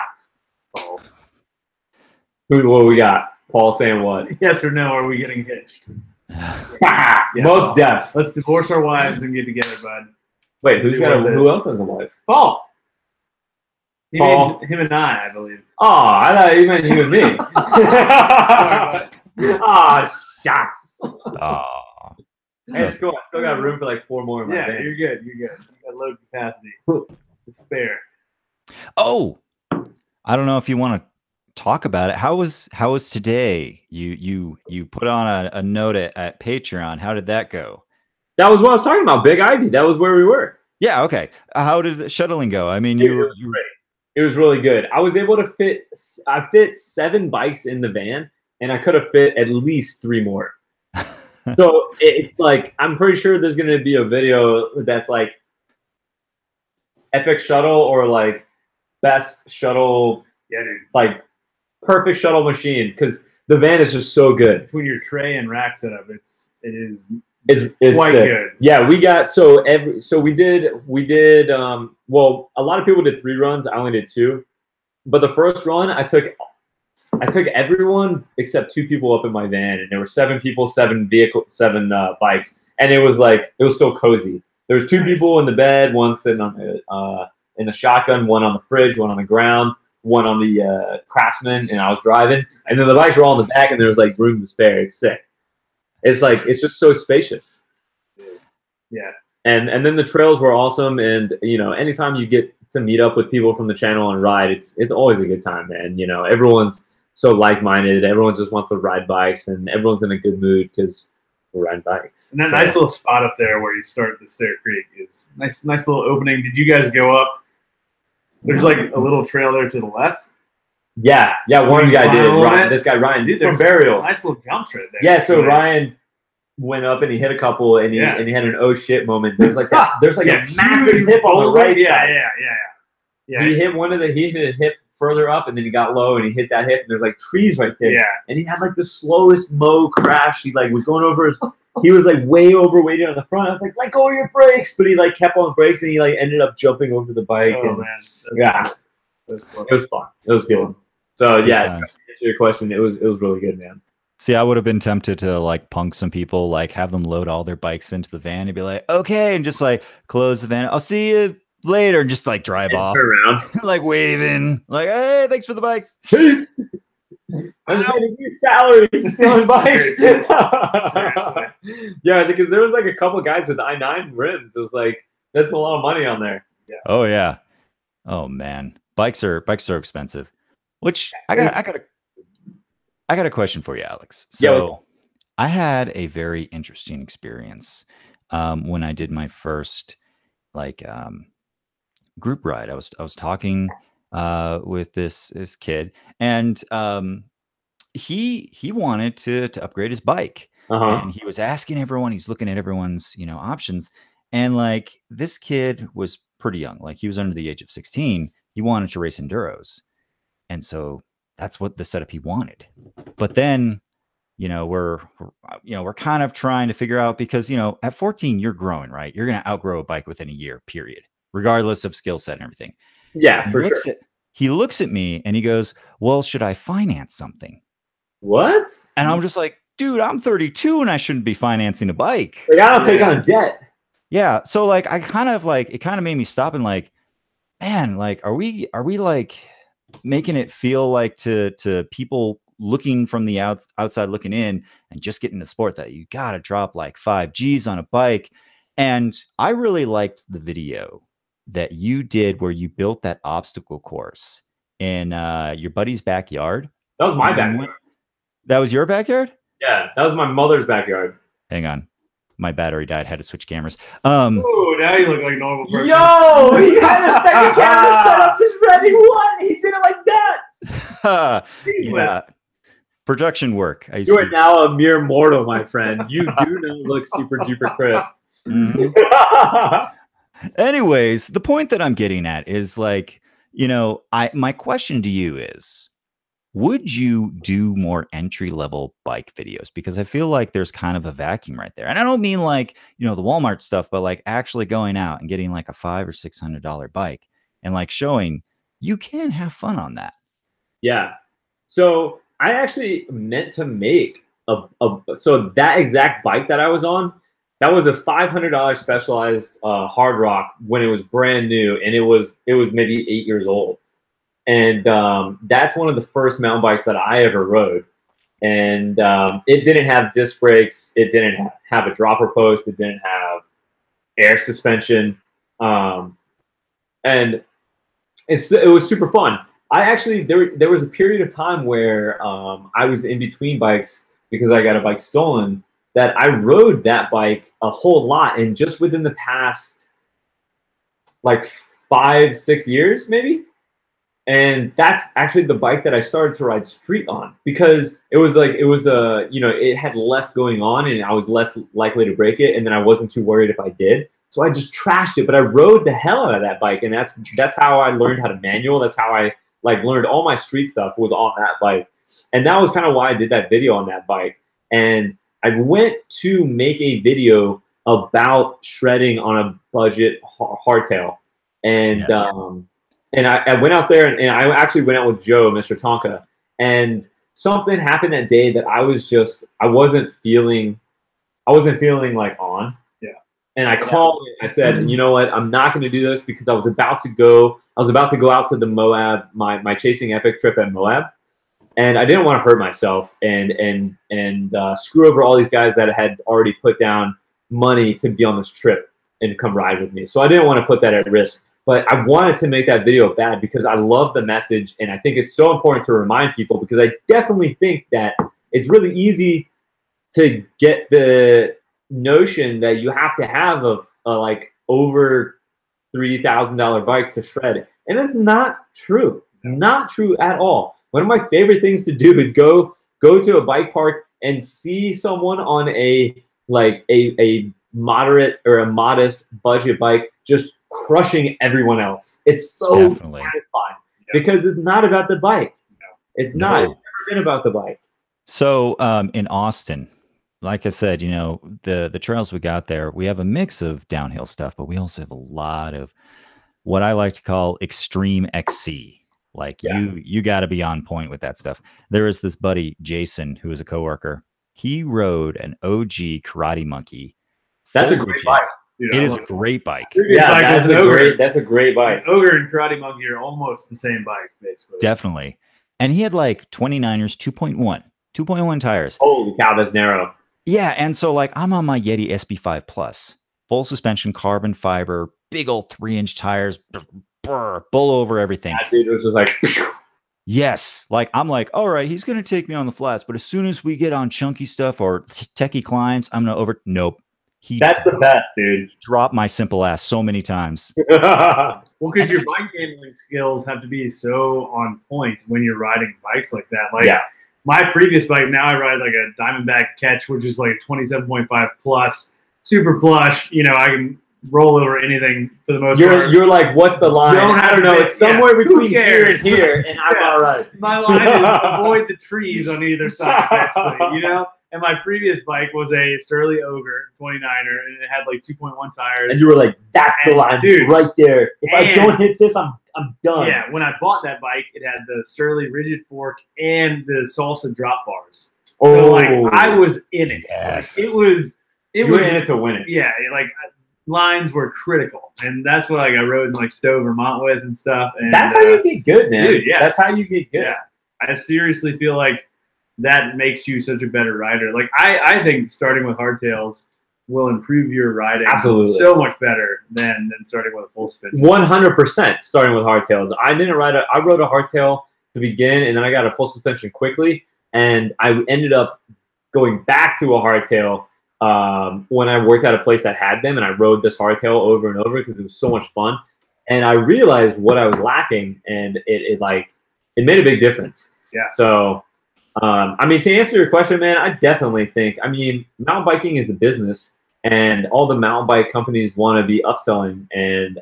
Speaker 1: What we got? Paul saying what?
Speaker 3: Yes or no? Are we getting hitched?
Speaker 1: Most def.
Speaker 3: Let's divorce our wives and get together, bud.
Speaker 1: Wait, who else has a wife?
Speaker 3: Paul. He
Speaker 1: Paul.
Speaker 3: means him and I believe.
Speaker 1: Oh, I thought you meant you and me. Oh, shucks.
Speaker 2: Oh.
Speaker 1: Hey, it's cool. I still got room for like 4 more in my van.
Speaker 3: You're good. You got load capacity to spare.
Speaker 2: Oh, I don't know if you want to talk about it. How was today? You put on a note at Patreon. How did that go?
Speaker 1: That was what I was talking about. Big Ivy. That was where we were.
Speaker 2: Yeah. Okay. How did the shuttling go? I mean, you
Speaker 1: It was really good. I was able to fit 7 bikes in the van, and I could have fit at least 3 more. So it's like, I'm pretty sure there's going to be a video that's like epic shuttle or like best shuttle, like perfect shuttle machine, because the van is just so good.
Speaker 3: Between your tray and rack setup, it's
Speaker 1: quite
Speaker 3: sick. Good.
Speaker 1: Yeah, we got we did well, a lot of people did 3 runs. I only did 2, but the first run I took everyone except 2 people up in my van, and there were 7 people, 7 bikes, and it was still cozy. There was 2 people in the bed, one sitting on in the shotgun, one on the fridge, one on the ground, one on the Craftsman, and I was driving, and then the bikes were all in the back, and there was like room to spare. It's sick. It's just so spacious.
Speaker 3: Yeah.
Speaker 1: And then the trails were awesome, and you know, anytime you get to meet up with people from the channel and ride, it's always a good time, man. You know, everyone's so like-minded. Everyone just wants to ride bikes, and everyone's in a good mood because we're riding bikes.
Speaker 3: And that nice little spot up there where you start the Stair Creek is nice little opening. Did you guys go up? There's like a little trail there to the left.
Speaker 1: Yeah, one guy did. Ryan, this guy Ryan, dude, from Burial.
Speaker 3: Nice little jumps right there.
Speaker 1: Yeah, so Ryan went up and he hit a couple, and he had an oh shit moment. There's like a massive hip on the right side. Yeah. He hit a hip further up, and then he got low, and he hit that hip, and there's like trees right there. Yeah. And he had like the slowest mow crash. He like was going over he was like way overweighted on the front. I was like, let go of your brakes, but he like kept on brakes, and he like ended up jumping over the bike.
Speaker 3: Oh man.
Speaker 1: It was fun. It was good. So yeah, to answer your question, it was really good, man.
Speaker 2: See, I would have been tempted to like punk some people, like have them load all their bikes into the van and be like, okay, and just like close the van. I'll see you later, and just like drive off,
Speaker 1: turn around,
Speaker 2: like waving, like, hey, thanks for the bikes.
Speaker 1: Peace. I'm just getting your salary stealing bikes. Yeah, because there was like a couple guys with i9 rims. It was like, that's a lot of money on there.
Speaker 2: Yeah. Oh yeah. Oh man, bikes are expensive. Which I got a question for you, Alex. So I had a very interesting experience when I did my first group ride. I was talking with this kid, and he wanted to upgrade his bike, and he was asking everyone. He's looking at everyone's options, and like this kid was pretty young, like he was under the age of 16. He wanted to race enduros. And so that's what the setup he wanted. But then, we're kind of trying to figure out, because, at 14, you're growing, right? You're going to outgrow a bike within a year, period, regardless of skill set and everything.
Speaker 1: Yeah, for sure.
Speaker 2: He looks at me and he goes, well, should I finance something?
Speaker 1: What?
Speaker 2: And I'm just like, dude, I'm 32 and I shouldn't be financing a bike.
Speaker 1: Like, I don't take on debt.
Speaker 2: Yeah. So like, it kind of made me stop and like, man, like, are we like making it feel like to people looking from the outside looking in and just getting the sport that you got to drop like 5 G's on a bike. And I really liked the video that you did where you built that obstacle course in your buddy's backyard.
Speaker 1: That was my backyard.
Speaker 2: That was your backyard?
Speaker 1: Yeah, that was my mother's backyard.
Speaker 2: Hang on. My battery died. Had to switch cameras.
Speaker 3: Oh, now you look like a normal person.
Speaker 1: Yo, he had a second camera set up just ready. What? He did it like that.
Speaker 2: Yeah. Production work.
Speaker 1: You are now a mere mortal, my friend. You do not look super duper crisp.
Speaker 2: Anyways, the point that I'm getting at is like, you know, my question to you is, would you do more entry-level bike videos? Because I feel like there's kind of a vacuum right there. And I don't mean like, you know, the Walmart stuff, but like actually going out and getting like a $500 or $600 bike and like showing you can have fun on that.
Speaker 1: Yeah. So I actually meant to make so that exact bike that I was on, that was a $500 Specialized hard rock when it was brand new, and it was maybe 8 years old. And that's one of the first mountain bikes that I ever rode. And it didn't have disc brakes. It didn't have a dropper post. It didn't have air suspension. And it was super fun. I actually, there was a period of time where I was in between bikes because I got a bike stolen, that I rode that bike a whole lot. And just within the past like 5-6 years, maybe. And that's actually the bike that I started to ride street on, because it was you know, it had less going on and I was less likely to break it. And then I wasn't too worried if I did. So I just trashed it, but I rode the hell out of that bike. And that's how I learned how to manual. That's how I like learned all my street stuff was on that bike. And that was kind of why I did that video on that bike. And I went to make a video about shredding on a budget hardtail. And, yes. And I went out there and I actually went out with Joe, Mr. Tonka, and something happened that day that I wasn't feeling like on. Yeah. And I called and I said, you know what, I'm not going to do this because I was about to go out to the Moab, my Chasing Epic trip at Moab. And I didn't want to hurt myself and screw over all these guys that had already put down money to be on this trip and come ride with me. So I didn't want to put that at risk. But I wanted to make that video bad because I love the message, and I think it's so important to remind people, because I definitely think that it's really easy to get the notion that you have to have a like over $3,000 bike to shred, and it's not true. Not true at all. One of my favorite things to do is go to a bike park and see someone on a moderate or a modest budget bike just crushing everyone else. It's so satisfying because it's not about the bike. It's not. It's never been about the bike.
Speaker 2: So in Austin, like I said, you know, the trails we got there, we have a mix of downhill stuff, but we also have a lot of what I like to call extreme XC. Like you got to be on point with that stuff. There is this buddy, Jason, who is a coworker. He rode an OG Karate Monkey.
Speaker 1: That's a great bike.
Speaker 2: Dude, it is a great bike.
Speaker 1: Yeah, that's a great bike.
Speaker 3: Ogre and Karate Monkey are almost the same bike, basically.
Speaker 2: Definitely. And he had like 29ers 2.1 tires.
Speaker 1: Holy cow, that's narrow.
Speaker 2: Yeah, and so like I'm on my Yeti SB5 Plus, full suspension, carbon fiber, big old 3-inch tires, bull over everything.
Speaker 1: Yeah, dude, it was just like.
Speaker 2: Yes, like I'm like, all right, he's gonna take me on the flats, but as soon as we get on chunky stuff or techie climbs, I'm gonna Nope.
Speaker 1: That's the best, dude.
Speaker 2: Dropped my simple ass so many times.
Speaker 3: Well, because your bike handling skills have to be so on point when you're riding bikes like that. Like my previous bike, now I ride like a Diamondback Catch, which is like 27.5 plus, super plush. You know, I can roll over anything for the most part.
Speaker 1: You're like, what's the line? I don't know. It's somewhere between here and here, and I'm all right.
Speaker 3: My line is avoid the trees on either side, basically, you know? And my previous bike was a Surly Ogre 29er, and it had like 2.1 tires.
Speaker 1: And you were like, "That's the line, dude, right there. If I don't hit this, I'm done."
Speaker 3: Yeah, when I bought that bike, it had the Surly rigid fork and the Salsa drop bars. So like, I was in it.
Speaker 1: Yes.
Speaker 3: Like, it was
Speaker 1: in it to win it.
Speaker 3: Yeah, like lines were critical, and that's what like I rode in like Stowe, Vermont with and stuff. And
Speaker 1: that's how you get good, man.
Speaker 3: dude, yeah.
Speaker 1: That's how you get good.
Speaker 3: Yeah, I seriously feel like that makes you such a better rider. Like I think starting with hardtails will improve your riding
Speaker 1: absolutely
Speaker 3: so much better than starting with a full suspension.
Speaker 1: 100% starting with hardtails. I rode a hardtail to begin, and then I got a full suspension quickly, and I ended up going back to a hardtail when I worked at a place that had them, and I rode this hardtail over and over because it was so much fun. And I realized what I was lacking, and it made a big difference.
Speaker 3: Yeah.
Speaker 1: So, I mean, to answer your question, man, I definitely think, I mean, mountain biking is a business, and all the mountain bike companies want to be upselling and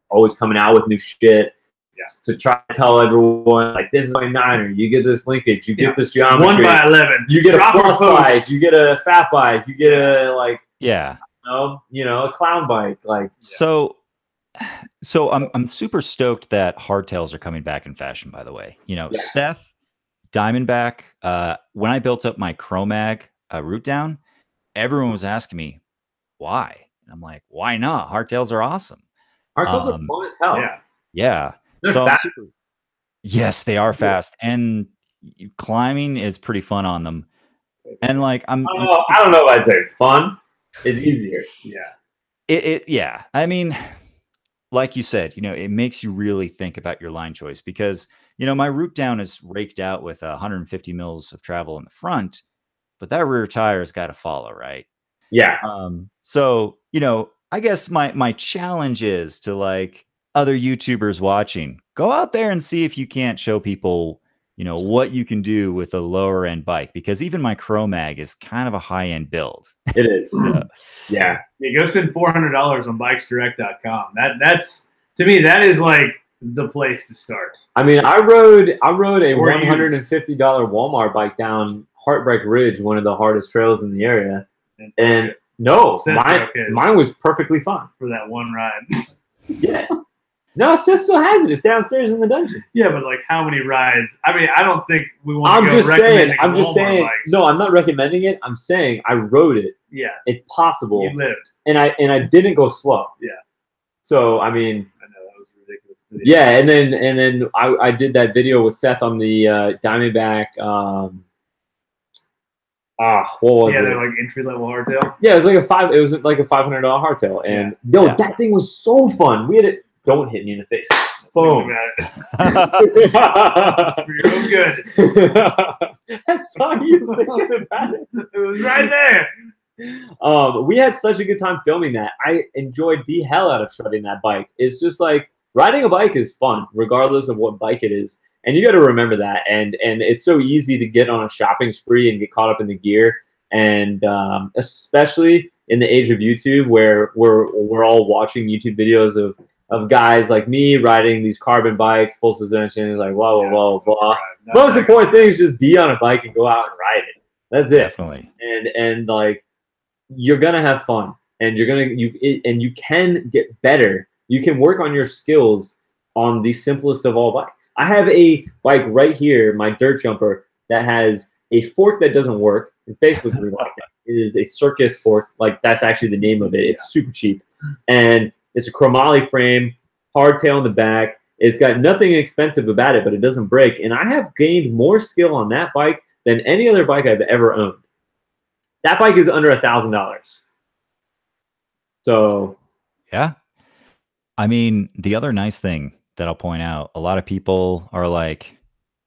Speaker 1: always coming out with new shit. Yes. To try to tell everyone, like, this is my niner, you get this linkage, you get this geometry.
Speaker 3: 1x11.
Speaker 1: You get a plus bike, you get a fat bike, you get a, like, you know, a clown bike. Like,
Speaker 2: so I'm super stoked that hardtails are coming back in fashion, by the way. You know, Seth, Diamondback, when I built up my Chromag root down, everyone was asking me why. And I'm like, why not? Hardtails are awesome.
Speaker 1: Hardtails are fun as hell.
Speaker 2: Yeah.
Speaker 1: They're fast.
Speaker 2: Yes, they are fast, and climbing is pretty fun on them. And like, I
Speaker 1: don't know if I'd say fun. It's easier.
Speaker 2: Yeah. I mean, like you said, you know, it makes you really think about your line choice because, you know, my root down is raked out with 150 mils of travel in the front, but that rear tire's got to follow, right?
Speaker 1: Yeah.
Speaker 2: So, you know, I guess my challenge is to, like, other YouTubers watching, go out there and see if you can't show people, you know, what you can do with a lower end bike, because even my Chromag is kind of a high end build.
Speaker 1: It is. Yeah.
Speaker 3: Go spend $400 on bikesdirect.com. That's, to me, that is like the place to start.
Speaker 1: I mean, I rode a $150 Walmart bike down Heartbreak Ridge, one of the hardest trails in the area, and no, mine was perfectly fine
Speaker 3: for that one ride.
Speaker 1: Yeah. No, it still has it. It's downstairs in the dungeon.
Speaker 3: Yeah, but like, how many rides? I mean, I don't think we want
Speaker 1: I'm
Speaker 3: to go
Speaker 1: just saying.
Speaker 3: bikes.
Speaker 1: No, I'm not recommending it. I'm saying I rode it.
Speaker 3: Yeah.
Speaker 1: It's possible.
Speaker 3: You lived.
Speaker 1: And I didn't go slow.
Speaker 3: Yeah.
Speaker 1: So I mean.
Speaker 3: I know that was ridiculous. Video.
Speaker 1: Yeah, and then I did that video with Seth on the Diamondback. What was it?
Speaker 3: Yeah, they're like entry level hardtail.
Speaker 1: Yeah, it was like a $500 hardtail, and that thing was so fun. We had it. Don't hit me in the face. Boom.
Speaker 3: For your own good.
Speaker 1: I saw you thinking about it.
Speaker 3: It was right there.
Speaker 1: We had such a good time filming that. I enjoyed the hell out of shredding that bike. It's just like, riding a bike is fun, regardless of what bike it is. And you got to remember that. And it's so easy to get on a shopping spree and get caught up in the gear. And especially in the age of YouTube, where we're all watching YouTube videos of guys like me riding these carbon bikes, full suspension, like blah, blah, blah, blah. Most important thing is just be on a bike and go out and ride it. That's it.
Speaker 2: Definitely.
Speaker 1: And like, you're going to have fun, and you can get better. You can work on your skills on the simplest of all bikes. I have a bike right here, my dirt jumper, that has a fork that doesn't work. It's basically like it is a circus fork. Like, that's actually the name of it. It's super cheap. And it's a chromoly frame, hardtail in the back. It's got nothing expensive about it, but it doesn't break. And I have gained more skill on that bike than any other bike I've ever owned. That bike is under $1,000. So,
Speaker 2: yeah. I mean, the other nice thing that I'll point out, a lot of people are like,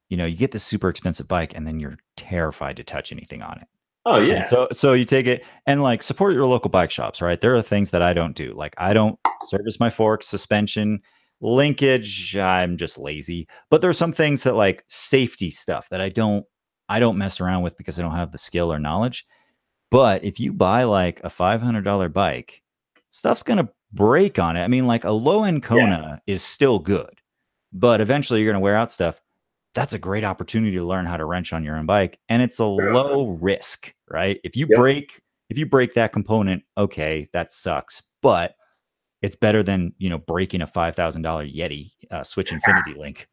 Speaker 2: you know, you get this super expensive bike and then you're terrified to touch anything on it.
Speaker 1: Oh yeah.
Speaker 2: And so you take it and like support your local bike shops, right? There are things that I don't do. Like, I don't service my forks, suspension, linkage. I'm just lazy. But there's some things that, like, safety stuff that I don't mess around with because I don't have the skill or knowledge. But if you buy like a $500 bike, stuff's gonna break on it. I mean, like, a low end Kona is still good, but eventually you're gonna wear out stuff. That's a great opportunity to learn how to wrench on your own bike, and it's a low risk, right? If you break that component, okay, that sucks, but it's better than, you know, breaking a $5,000 Yeti Switch Infinity link.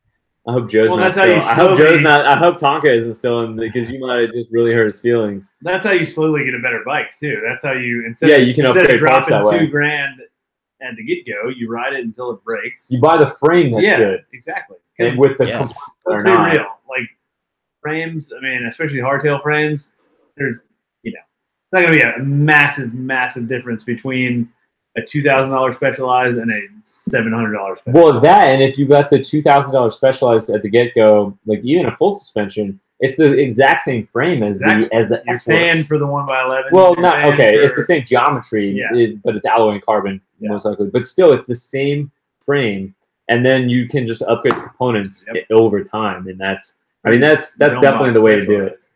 Speaker 1: I hope Joe's not.
Speaker 3: That's how you
Speaker 1: I hope
Speaker 3: slowly-
Speaker 1: Joe's not. I hope Tonka isn't still in because you might have just really hurt his feelings.
Speaker 3: That's how you slowly get a better bike too. That's how you
Speaker 1: You can
Speaker 3: instead of
Speaker 1: upgrade parts
Speaker 3: dropping
Speaker 1: that way.
Speaker 3: $2,000 at the get go, you ride it until it breaks.
Speaker 1: You buy the frame that's good,
Speaker 3: exactly.
Speaker 1: and with the
Speaker 2: Yes.
Speaker 3: Let's be real, like frames. I mean, especially hardtail frames. There's, it's not going to be a massive difference between a $2,000 Specialized and a $700 Specialized.
Speaker 1: Well, that and if you got the $2,000 Specialized at the get go, like even a full suspension, it's the exact same frame as the
Speaker 3: You're
Speaker 1: S
Speaker 3: paying
Speaker 1: Works.
Speaker 3: for the 1x11.
Speaker 1: Well,
Speaker 3: You're
Speaker 1: not
Speaker 3: paying
Speaker 1: okay.
Speaker 3: for-
Speaker 1: It's the same geometry, but it's alloy and carbon most likely. But still, it's the same frame, and then you can just upgrade the components over time, and that's definitely the way to do it.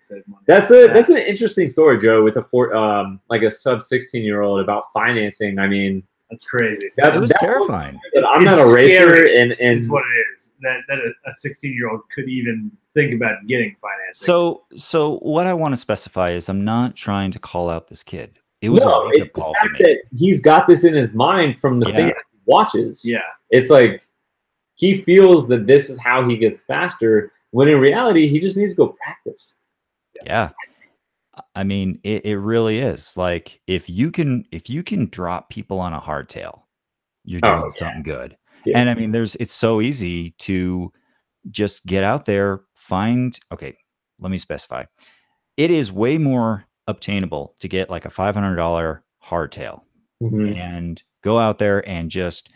Speaker 1: That's an interesting story, Joe, with a sub 16-year-old about financing. I mean,
Speaker 3: that's crazy.
Speaker 2: It was terrifying.
Speaker 1: I'm not a racer, and
Speaker 3: is what it is. That a 16-year-old could even think about getting financing.
Speaker 2: So what I want to specify is I'm not trying to call out this kid. It was a wake-up call for me.
Speaker 1: That he's got this in his mind from the thing that he watches.
Speaker 3: Yeah,
Speaker 1: it's like he feels that this is how he gets faster, when in reality he just needs to go practice.
Speaker 2: Yeah. I mean, it really is. Like if you can drop people on a hardtail, you're doing something good.
Speaker 1: Yeah.
Speaker 2: And I mean, it's so easy to just get out there, let me specify. It is way more obtainable to get like a $500 hardtail and go out there and just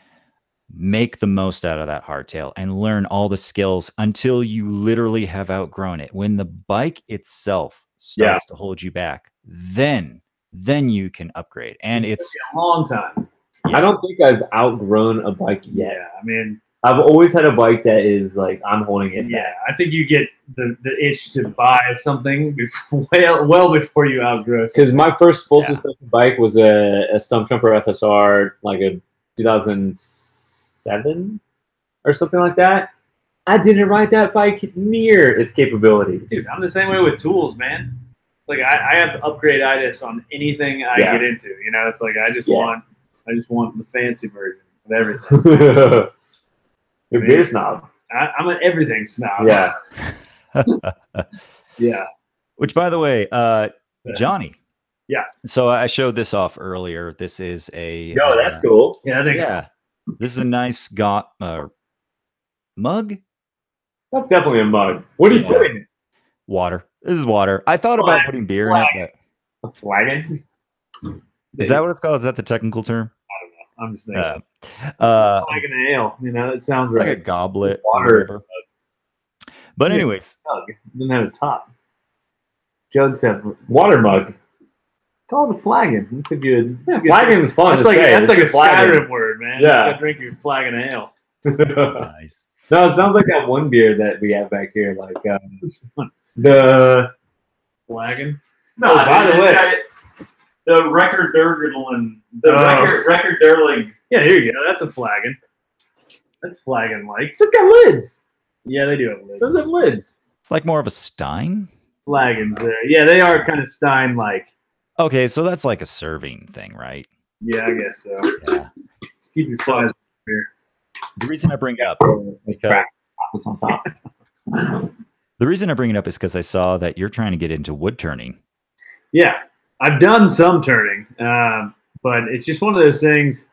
Speaker 2: make the most out of that hardtail and learn all the skills until you literally have outgrown it. When the bike itself starts to hold you back, then you can upgrade. And it's
Speaker 3: a long time.
Speaker 1: I don't think I've outgrown a bike yet.
Speaker 3: Yeah, I mean,
Speaker 1: I've always had a bike that is like I'm holding it back.
Speaker 3: I think you get the itch to buy something well before you outgrow something.
Speaker 1: Because my first full suspension bike was a Stump Jumper FSR, like a 2007 or something like that. I didn't ride that bike near its capabilities.
Speaker 3: Dude, I'm the same way with tools, man. Like I have upgrade-itis on anything I get into. It's like I just want the fancy version of everything.
Speaker 1: You're a beer snob.
Speaker 3: I'm an everything snob.
Speaker 1: Yeah.
Speaker 3: Yeah.
Speaker 2: Which, by the way, Johnny.
Speaker 3: Yeah.
Speaker 2: So I showed this off earlier. This is a.
Speaker 1: Yo, that's cool.
Speaker 3: Yeah, I think
Speaker 2: This is a nice mug.
Speaker 1: That's definitely a mug. What are you putting?
Speaker 2: Water. This is water. I thought about putting beer in it.
Speaker 1: A flagon?
Speaker 2: Is that what it's called? Is that the technical term?
Speaker 3: I don't know. I'm just thinking.
Speaker 1: Like an ale. It sounds
Speaker 2: like a goblet.
Speaker 1: Water.
Speaker 2: But anyways.
Speaker 1: Jug. It doesn't have a top. Jugs have water mug. Call it a flagon. That's a good. Flagon's fun.
Speaker 3: That's like a Skyrim word, man.
Speaker 1: Yeah.
Speaker 3: You gotta drink your flagon of ale.
Speaker 2: Nice.
Speaker 1: No, it sounds like that one beer that we have back here, like the
Speaker 3: flagon.
Speaker 1: No, by the way,
Speaker 3: the record Durgling.
Speaker 1: Record Durling.
Speaker 3: Yeah, here you go. That's a flagon. That's flagon like.
Speaker 1: It's got lids.
Speaker 3: Yeah, they do have lids.
Speaker 1: Those have lids.
Speaker 2: It's like more of a stein.
Speaker 3: Flagons there. Yeah, they are kind of stein like.
Speaker 2: Okay, so that's like a serving thing, right?
Speaker 3: Yeah, I guess so.
Speaker 2: Yeah.
Speaker 3: Just keep your size here.
Speaker 2: The reason I bring it up,
Speaker 1: on top.
Speaker 2: The reason I bring it up is because I saw that you're trying to get into wood turning.
Speaker 3: Yeah, I've done some turning, but it's just one of those things.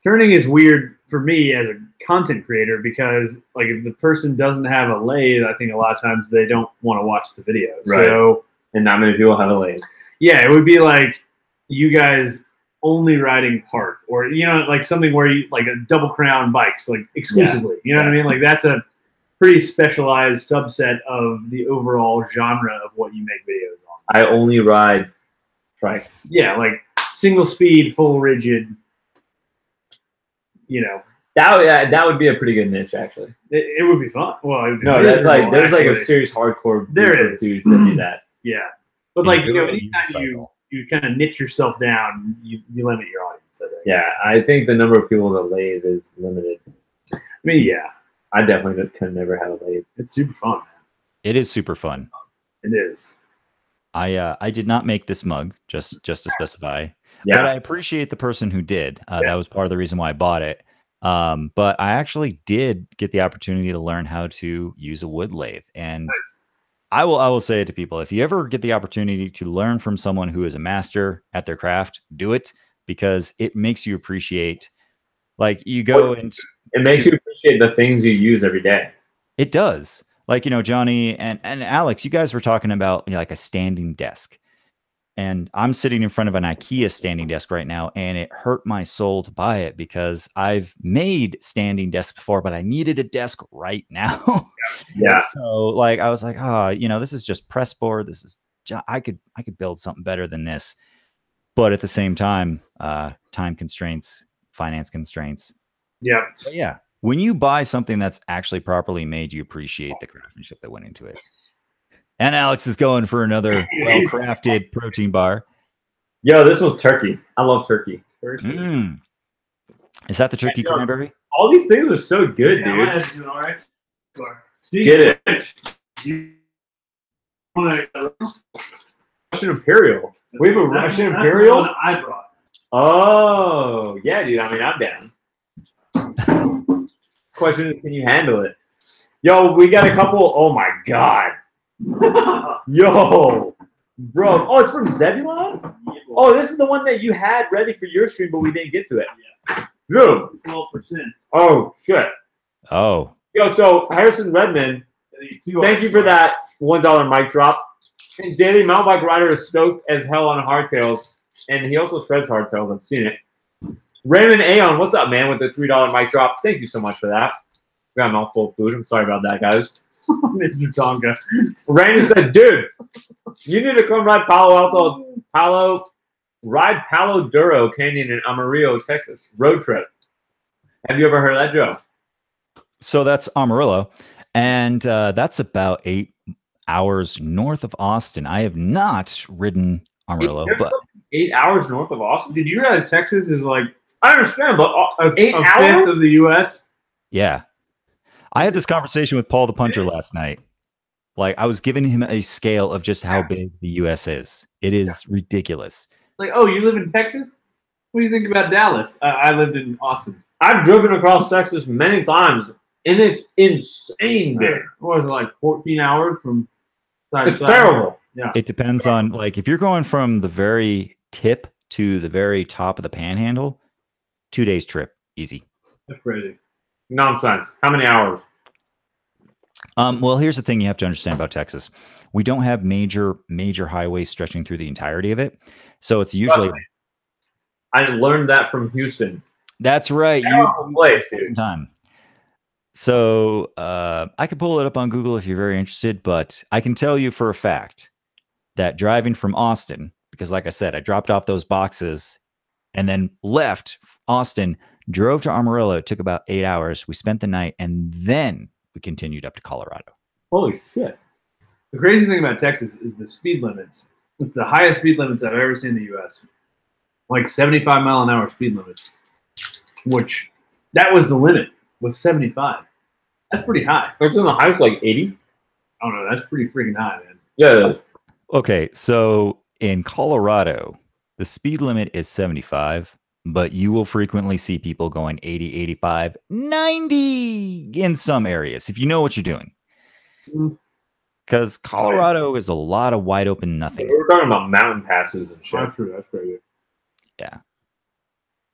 Speaker 3: Turning is weird for me as a content creator because, like, if the person doesn't have a lathe, I think a lot of times they don't want to watch the video.
Speaker 1: Right.
Speaker 3: So,
Speaker 1: and not many people have a lathe.
Speaker 3: Yeah, it would be like you guys only riding park, or like something where you like a double crown bikes, like exclusively. You know what I mean? Like that's a pretty specialized subset of the overall genre of what you make videos on.
Speaker 1: I only ride trikes.
Speaker 3: Yeah, like single speed, full rigid.
Speaker 1: That would be a pretty good niche, actually.
Speaker 3: It would be fun. Well, it would be
Speaker 1: that's like there's
Speaker 3: actually.
Speaker 1: like a serious hardcore.
Speaker 3: There is
Speaker 1: dudes that do that.
Speaker 3: Yeah, but like
Speaker 2: Enduro
Speaker 3: anytime you kind of niche yourself down, you limit your audience. I think.
Speaker 1: Yeah, I think the number of people that lathe is limited.
Speaker 3: I mean, yeah,
Speaker 1: I definitely could never have a lathe.
Speaker 3: it's super fun, man.
Speaker 2: It is super fun.
Speaker 3: It is.
Speaker 2: I did not make this mug, just to specify.
Speaker 1: Yeah.
Speaker 2: But I appreciate the person who did. That was part of the reason why I bought it. But I actually did get the opportunity to learn how to use a wood lathe. And
Speaker 3: Nice.
Speaker 2: I will say it to people. If you ever get the opportunity to learn from someone who is a master at their craft, do it, because it makes you appreciate, like, you go and
Speaker 1: it makes you appreciate the things you use every day.
Speaker 2: It does. Like, Johnny and Alex, you guys were talking about like a standing desk. And I'm sitting in front of an IKEA standing desk right now, and it hurt my soul to buy it because I've made standing desks before, but I needed a desk right now.
Speaker 1: Yeah.
Speaker 2: So like I was like, this is just press board. This is I could build something better than this. But at the same time, time constraints, finance constraints.
Speaker 3: Yeah.
Speaker 2: But yeah. When you buy something that's actually properly made, you appreciate the craftsmanship that went into it. And Alex is going for another well-crafted protein bar.
Speaker 1: Yo, this was turkey. I love turkey.
Speaker 2: Is that the turkey cranberry?
Speaker 1: All these things are so good, dude. Get it. You want a Russian Imperial? We have a Russian Imperial?
Speaker 3: I brought.
Speaker 1: Oh, yeah, dude. I mean, I'm down. Question is, can you handle it? Yo, we got a couple. Oh, my God. Yo, bro. Oh, it's from Zebulon? Oh, this is the one that you had ready for your stream, but we didn't get to it.
Speaker 3: Yeah.
Speaker 1: Dude.
Speaker 3: 12%.
Speaker 1: Oh, shit.
Speaker 2: Oh.
Speaker 1: Yo, so Harrison Redmond, thank you for that $1 mic drop. And Daily Mountain Bike Rider is stoked as hell on hardtails, and he also shreds hardtails. I've seen it. Raymond Aon, what's up, man, with the $3 mic drop? Thank you so much for that. We got a mouthful of food. I'm sorry about that, guys.
Speaker 3: Mr. Tonga.
Speaker 1: Raymond said, dude, you need to come ride Palo Duro Canyon in Amarillo, Texas. Road trip. Have you ever heard of that, Joe?
Speaker 2: So that's Amarillo, and that's about 8 hours north of Austin. I have not ridden Amarillo, but
Speaker 1: 8 hours north of Austin?
Speaker 3: Did you realize Texas is like
Speaker 1: I understand, but
Speaker 3: a
Speaker 1: 8
Speaker 3: fifth
Speaker 1: hours
Speaker 3: of the U.S.?
Speaker 2: yeah. I had this conversation with Paul the Puncher last night. Like, I was giving him a scale of just how big the U.S. is. It is ridiculous.
Speaker 3: Like, oh, you live in Texas? What do you think about Dallas? I lived in Austin.
Speaker 1: I've driven across Texas many times, and it's insane big.
Speaker 3: What was it, like 14 hours from side
Speaker 1: It's
Speaker 3: to side?
Speaker 1: terrible.
Speaker 3: Yeah.
Speaker 2: It depends on, like, if you're going from the very tip to the very top of the panhandle, 2 days trip, easy.
Speaker 3: That's crazy.
Speaker 1: Nonsense. How many hours?
Speaker 2: Well, here's the thing you have to understand about Texas. We don't have major highways stretching through the entirety of it. So it's usually...
Speaker 1: I learned that from Houston.
Speaker 2: That's right. Some time. So I could pull it up on Google if you're very interested, but I can tell you for a fact that driving from Austin, because like I said, I dropped off those boxes and then left Austin, drove to Amarillo. It took about 8 hours. We spent the night, and then we continued up to Colorado.
Speaker 1: Holy shit.
Speaker 3: The crazy thing about Texas is the speed limits. It's the highest speed limits I've ever seen in the U.S. Like 75-mile-an-hour speed limits, which that was the limit, was 75. That's pretty high.
Speaker 1: It's in the highest, like 80?
Speaker 3: I don't know. That's pretty freaking high, man.
Speaker 1: Yeah, it is.
Speaker 2: Okay, so in Colorado, the speed limit is 75, but you will frequently see people going 80, 85, 90 in some areas, if you know what you're doing. Because Colorado is a lot of wide open nothing.
Speaker 1: We're talking about mountain passes and shit.
Speaker 3: That's true. That's crazy.
Speaker 2: Yeah.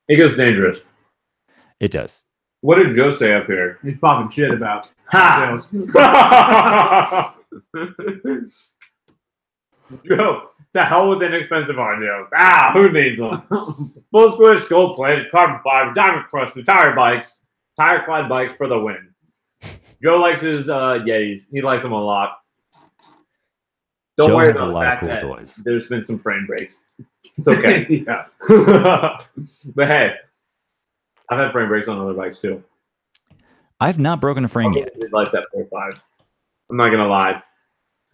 Speaker 1: It gets dangerous.
Speaker 2: It does.
Speaker 1: What did Joe say up here?
Speaker 3: He's popping shit about
Speaker 1: Ha! Joe, to hell with inexpensive hardtails. Ah, who needs them? Full squish, gold plated, carbon fiber, diamond crusted, tire clad bikes for the win. Joe likes his Yetis. He likes them a lot. Don't
Speaker 2: Joe
Speaker 1: worry
Speaker 2: has a
Speaker 1: about the
Speaker 2: lot of
Speaker 1: fact
Speaker 2: cool
Speaker 1: that
Speaker 2: toys.
Speaker 1: there's been some frame breaks. It's okay.
Speaker 3: Yeah.
Speaker 1: But hey, I've had frame breaks on other bikes too.
Speaker 2: I've not broken a frame yet.
Speaker 1: I like that 4.5. I'm not gonna lie.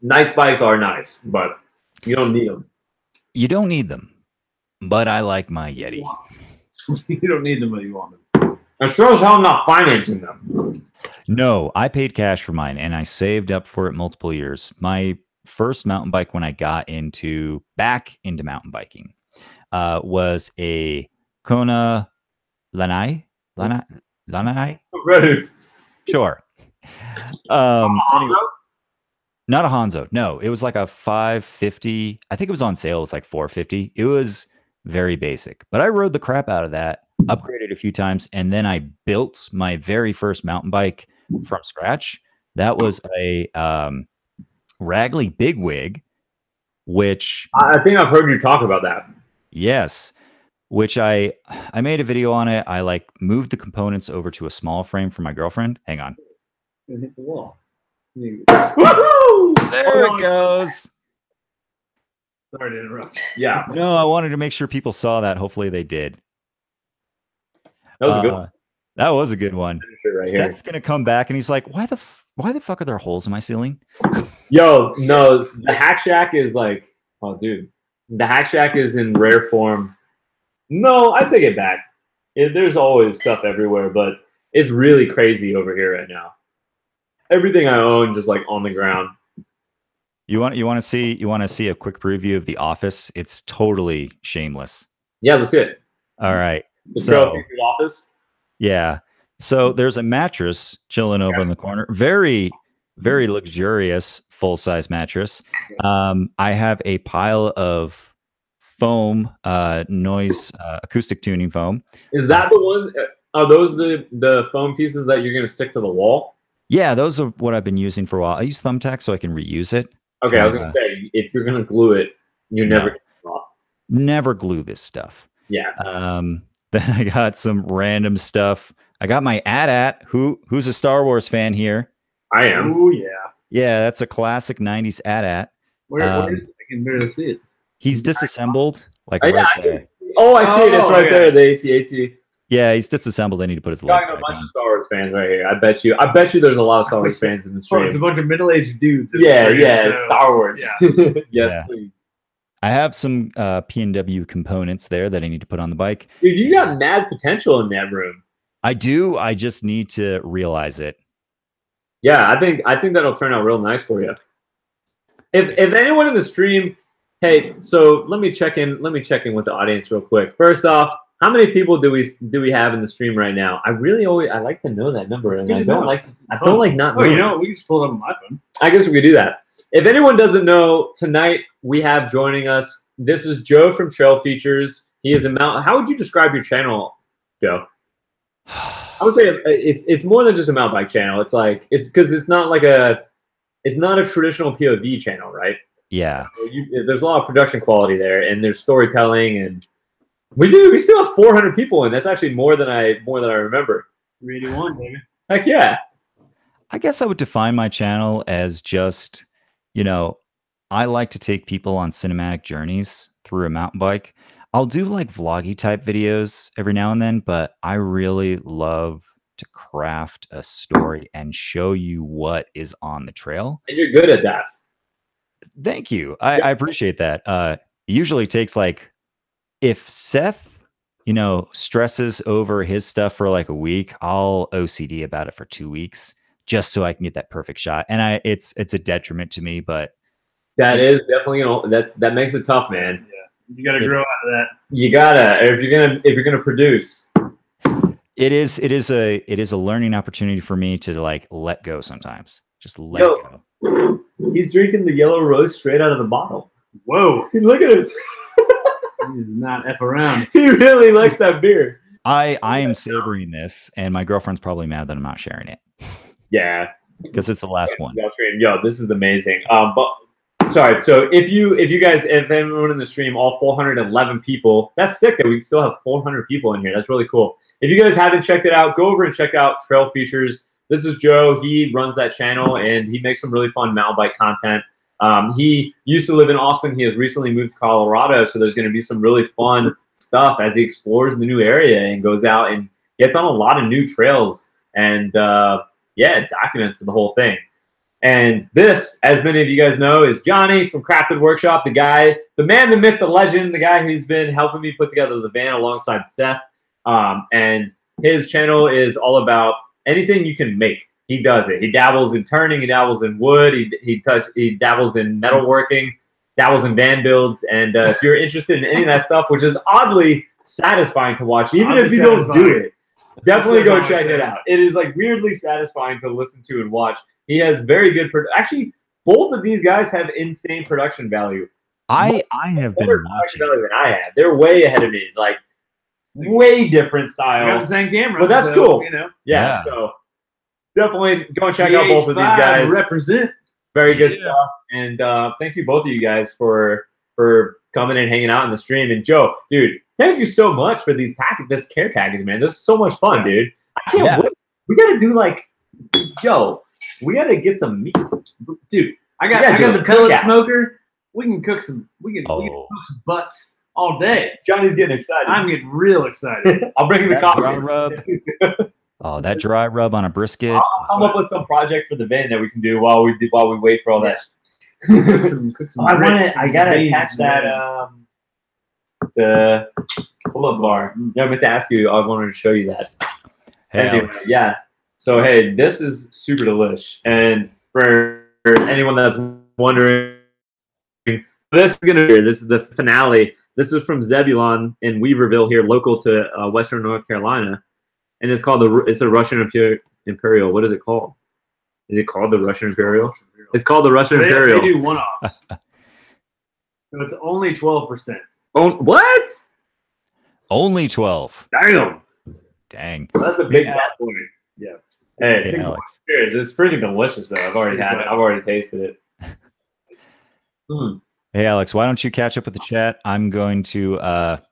Speaker 1: Nice bikes are nice, but you don't need them.
Speaker 2: You don't need them, but I like my Yeti.
Speaker 3: You don't need them, but you want them.
Speaker 1: I sure as hell I'm not financing them.
Speaker 2: No, I paid cash for mine, and I saved up for it multiple years. My first mountain bike when I got back into mountain biking was a Kona Lanai. Lanai?
Speaker 1: Rude.
Speaker 2: Sure. Anyway, not a Hanzo. No, it was like a 550. I think it was on sale. It was like 450. It was very basic, but I rode the crap out of that, upgraded a few times, and then I built my very first mountain bike from scratch. That was a Ragley Bigwig, which
Speaker 1: I think I've heard you talk about that.
Speaker 2: yes, which I made a video on it. I like moved the components over to a small frame for my girlfriend. Hang on.
Speaker 3: Hit the wall.
Speaker 1: Woohoo!
Speaker 2: There it goes.
Speaker 3: Sorry to interrupt.
Speaker 1: Yeah,
Speaker 2: No, I wanted to make sure people saw that. Hopefully they did.
Speaker 1: that was a good one.
Speaker 2: That was a good one.
Speaker 1: Right here.
Speaker 2: Seth's gonna come back and he's like, why the fuck are there holes in my ceiling?
Speaker 1: Yo, no, the Hack Shack is like, oh, dude, the Hack Shack is in rare form. No, I take it back. There's always stuff everywhere, but it's really crazy over here right now. Everything I own just like on the ground.
Speaker 2: You want to see a quick preview of The Office? It's totally shameless.
Speaker 1: Yeah, let's get it.
Speaker 2: All right.
Speaker 1: Let's go to the office.
Speaker 2: Yeah. So there's a mattress chilling over in the corner. Very, very luxurious full-size mattress. I have a pile of foam, noise, acoustic tuning foam.
Speaker 1: Is that the one? Are those the foam pieces that you're gonna stick to the wall?
Speaker 2: Yeah, those are what I've been using for a while. I use thumbtacks so I can reuse it.
Speaker 1: Okay, I was gonna say if you're gonna glue it, you never get it off.
Speaker 2: Never glue this stuff.
Speaker 1: Yeah.
Speaker 2: Then I got some random stuff. I got my AT-AT. Who's a Star Wars fan here?
Speaker 1: I am.
Speaker 3: Oh yeah.
Speaker 2: Yeah, that's a classic '90s AT-AT.
Speaker 3: Where is it? I can barely see it.
Speaker 2: He's disassembled, like
Speaker 1: Oh,
Speaker 2: right
Speaker 1: yeah,
Speaker 2: there.
Speaker 1: Oh, I see it. It's right there. The AT.
Speaker 2: Yeah, he's disassembled. I need to put his
Speaker 1: Got
Speaker 2: legs
Speaker 1: a
Speaker 2: back
Speaker 1: bunch
Speaker 2: on.
Speaker 1: of Star Wars fans right here. I bet you there's a lot of Star Wars fans in the
Speaker 3: Oh,
Speaker 1: stream.
Speaker 3: it's a bunch of middle-aged dudes.
Speaker 1: Yeah, it's Star Wars.
Speaker 3: Yeah.
Speaker 1: Yes,
Speaker 2: Yeah.
Speaker 1: please.
Speaker 2: I have some P&W components there that I need to put on the bike.
Speaker 1: Dude, you got mad potential in that room.
Speaker 2: I do. I just need to realize it.
Speaker 1: Yeah, I think that'll turn out real nice for you. If anyone in the stream, hey, so let me check in with the audience real quick. First off, how many people do we have in the stream right now? I like to know that number, and I don't like not
Speaker 3: Oh,
Speaker 1: knowing.
Speaker 3: you know, we can just pull it up on my phone.
Speaker 1: I guess we could do that. If anyone doesn't know, tonight we have joining us. This is Joe from Trail Features. He is a mountain. How would you describe your channel, Joe? I would say it's more than just a mountain bike channel. It's because it's not a traditional POV channel, right?
Speaker 2: Yeah.
Speaker 1: There's a lot of production quality there, and there's storytelling, and we still have 400 people in. That's actually more than I remember.
Speaker 3: 381, baby.
Speaker 1: Heck yeah.
Speaker 2: I guess I would define my channel as just, I like to take people on cinematic journeys through a mountain bike. I'll do like vloggy type videos every now and then, but I really love to craft a story and show you what is on the trail.
Speaker 1: And you're good at that.
Speaker 2: Thank you. I appreciate that. It usually takes if Seth, stresses over his stuff for like a week, I'll OCD about it for 2 weeks just so I can get that perfect shot. And it's a detriment to me, but
Speaker 1: that is definitely that makes it tough, man.
Speaker 3: Yeah. You gotta grow out of that.
Speaker 1: You gotta if you're gonna produce.
Speaker 2: It is a learning opportunity for me to let go sometimes. Just let go.
Speaker 1: He's drinking the yellow rose straight out of the bottle.
Speaker 3: Whoa.
Speaker 1: Look at him.
Speaker 3: He does not F around.
Speaker 1: He really likes that beer.
Speaker 2: I am savoring this, and my girlfriend's probably mad that I'm not sharing it.
Speaker 1: Yeah.
Speaker 2: Because it's the last one.
Speaker 1: Yo, this is amazing. But sorry, so if anyone in the stream, all 411 people, that's sick that we still have 400 people in here. That's really cool. If you guys haven't checked it out, go over and check out Trail Features. This is Joe. He runs that channel, and he makes some really fun mountain bike content. He used to live in Austin. He has recently moved to Colorado, so there's going to be some really fun stuff as he explores the new area and goes out and gets on a lot of new trails and, documents the whole thing. And this, as many of you guys know, is Johnny from Crafted Workshop, the guy, the man, the myth, the legend, the guy who's been helping me put together the van alongside Seth. And his channel is all about anything you can make. He does it. He dabbles in turning. He dabbles in wood. He dabbles in metalworking, dabbles in van builds. And if you're interested in any of that stuff, which is oddly satisfying to watch, even if you don't do it, Definitely go check it out. It is like weirdly satisfying to listen to and watch. He has very good actually, both of these guys have insane production value.
Speaker 2: I have been
Speaker 1: production
Speaker 2: watching.
Speaker 1: value than I have. They're way ahead of me. Like way different styles.
Speaker 3: Got the same camera,
Speaker 1: but that's
Speaker 3: so,
Speaker 1: cool.
Speaker 3: You know.
Speaker 1: Yeah. So definitely go and check out both of these guys.
Speaker 3: Represent.
Speaker 1: Very good stuff. And thank you both of you guys for coming and hanging out in the stream. And Joe, dude, thank you so much for this care package, man. This is so much fun, dude. I can't wait. We gotta do like, Joe. We gotta get some meat, dude.
Speaker 3: I got the pellet smoker. We can cook some. We can cook some butts all day.
Speaker 1: Johnny's getting excited.
Speaker 3: I'm getting real excited.
Speaker 1: I'll bring you the coffee.
Speaker 2: Dry rub. Oh, that dry rub on a brisket.
Speaker 1: I'll come up with some project for the van that we can do while we wait for all that.
Speaker 3: Cook some
Speaker 1: I gotta catch that the pull-up bar. Yeah, I meant to ask you. I wanted to show you that.
Speaker 2: Hey,
Speaker 1: anyway, yeah. So hey, this is super delish, and for anyone that's wondering, this is the finale. This is from Zebulon in Weaverville here, local to Western North Carolina, and it's called it's a Russian Imperial. What is it called? Is it called the Russian Imperial? It's called the Russian Imperial.
Speaker 3: They do one-offs. So it's only 12%.
Speaker 1: Oh, what?
Speaker 2: Only 12.
Speaker 1: Damn.
Speaker 2: Dang.
Speaker 1: Well, that's a big point. Yeah. Hey,
Speaker 2: Alex.
Speaker 1: It's freaking delicious, though. I've already had it. I've already tasted it.
Speaker 2: Hey, Alex, why don't you catch up with the chat? I'm going to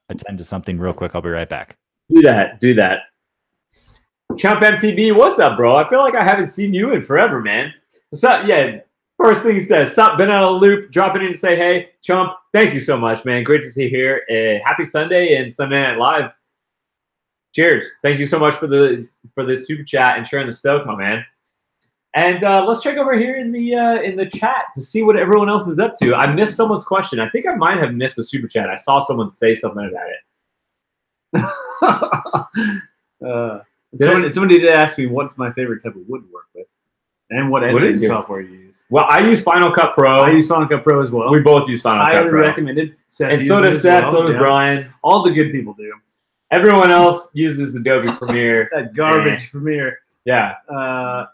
Speaker 2: attend to something real quick. I'll be right back.
Speaker 1: Do that. Do that. Chump MTV, what's up, bro? I feel like I haven't seen you in forever, man. What's up? Yeah. First thing he says, stop, been on a loop, dropping in to say, hey, Chump, thank you so much, man. Great to see you here. Happy Sunday and Sunday Night Live. Cheers. Thank you so much for the super chat and sharing the stoke, my man. And let's check over here in the chat to see what everyone else is up to. I missed someone's question. I think I might have missed a super chat. I saw someone say something about it.
Speaker 3: Somebody did ask me what's my favorite type of wood to work with. And what editing software you use?
Speaker 1: Well, I use Final Cut Pro.
Speaker 3: I use Final Cut Pro as well.
Speaker 1: We both use Final Cut Pro.
Speaker 3: Highly recommended.
Speaker 1: And so does Seth, so does Brian.
Speaker 3: All the good people do.
Speaker 1: Everyone else uses Adobe Premiere.
Speaker 3: That garbage Premiere.
Speaker 1: Yeah.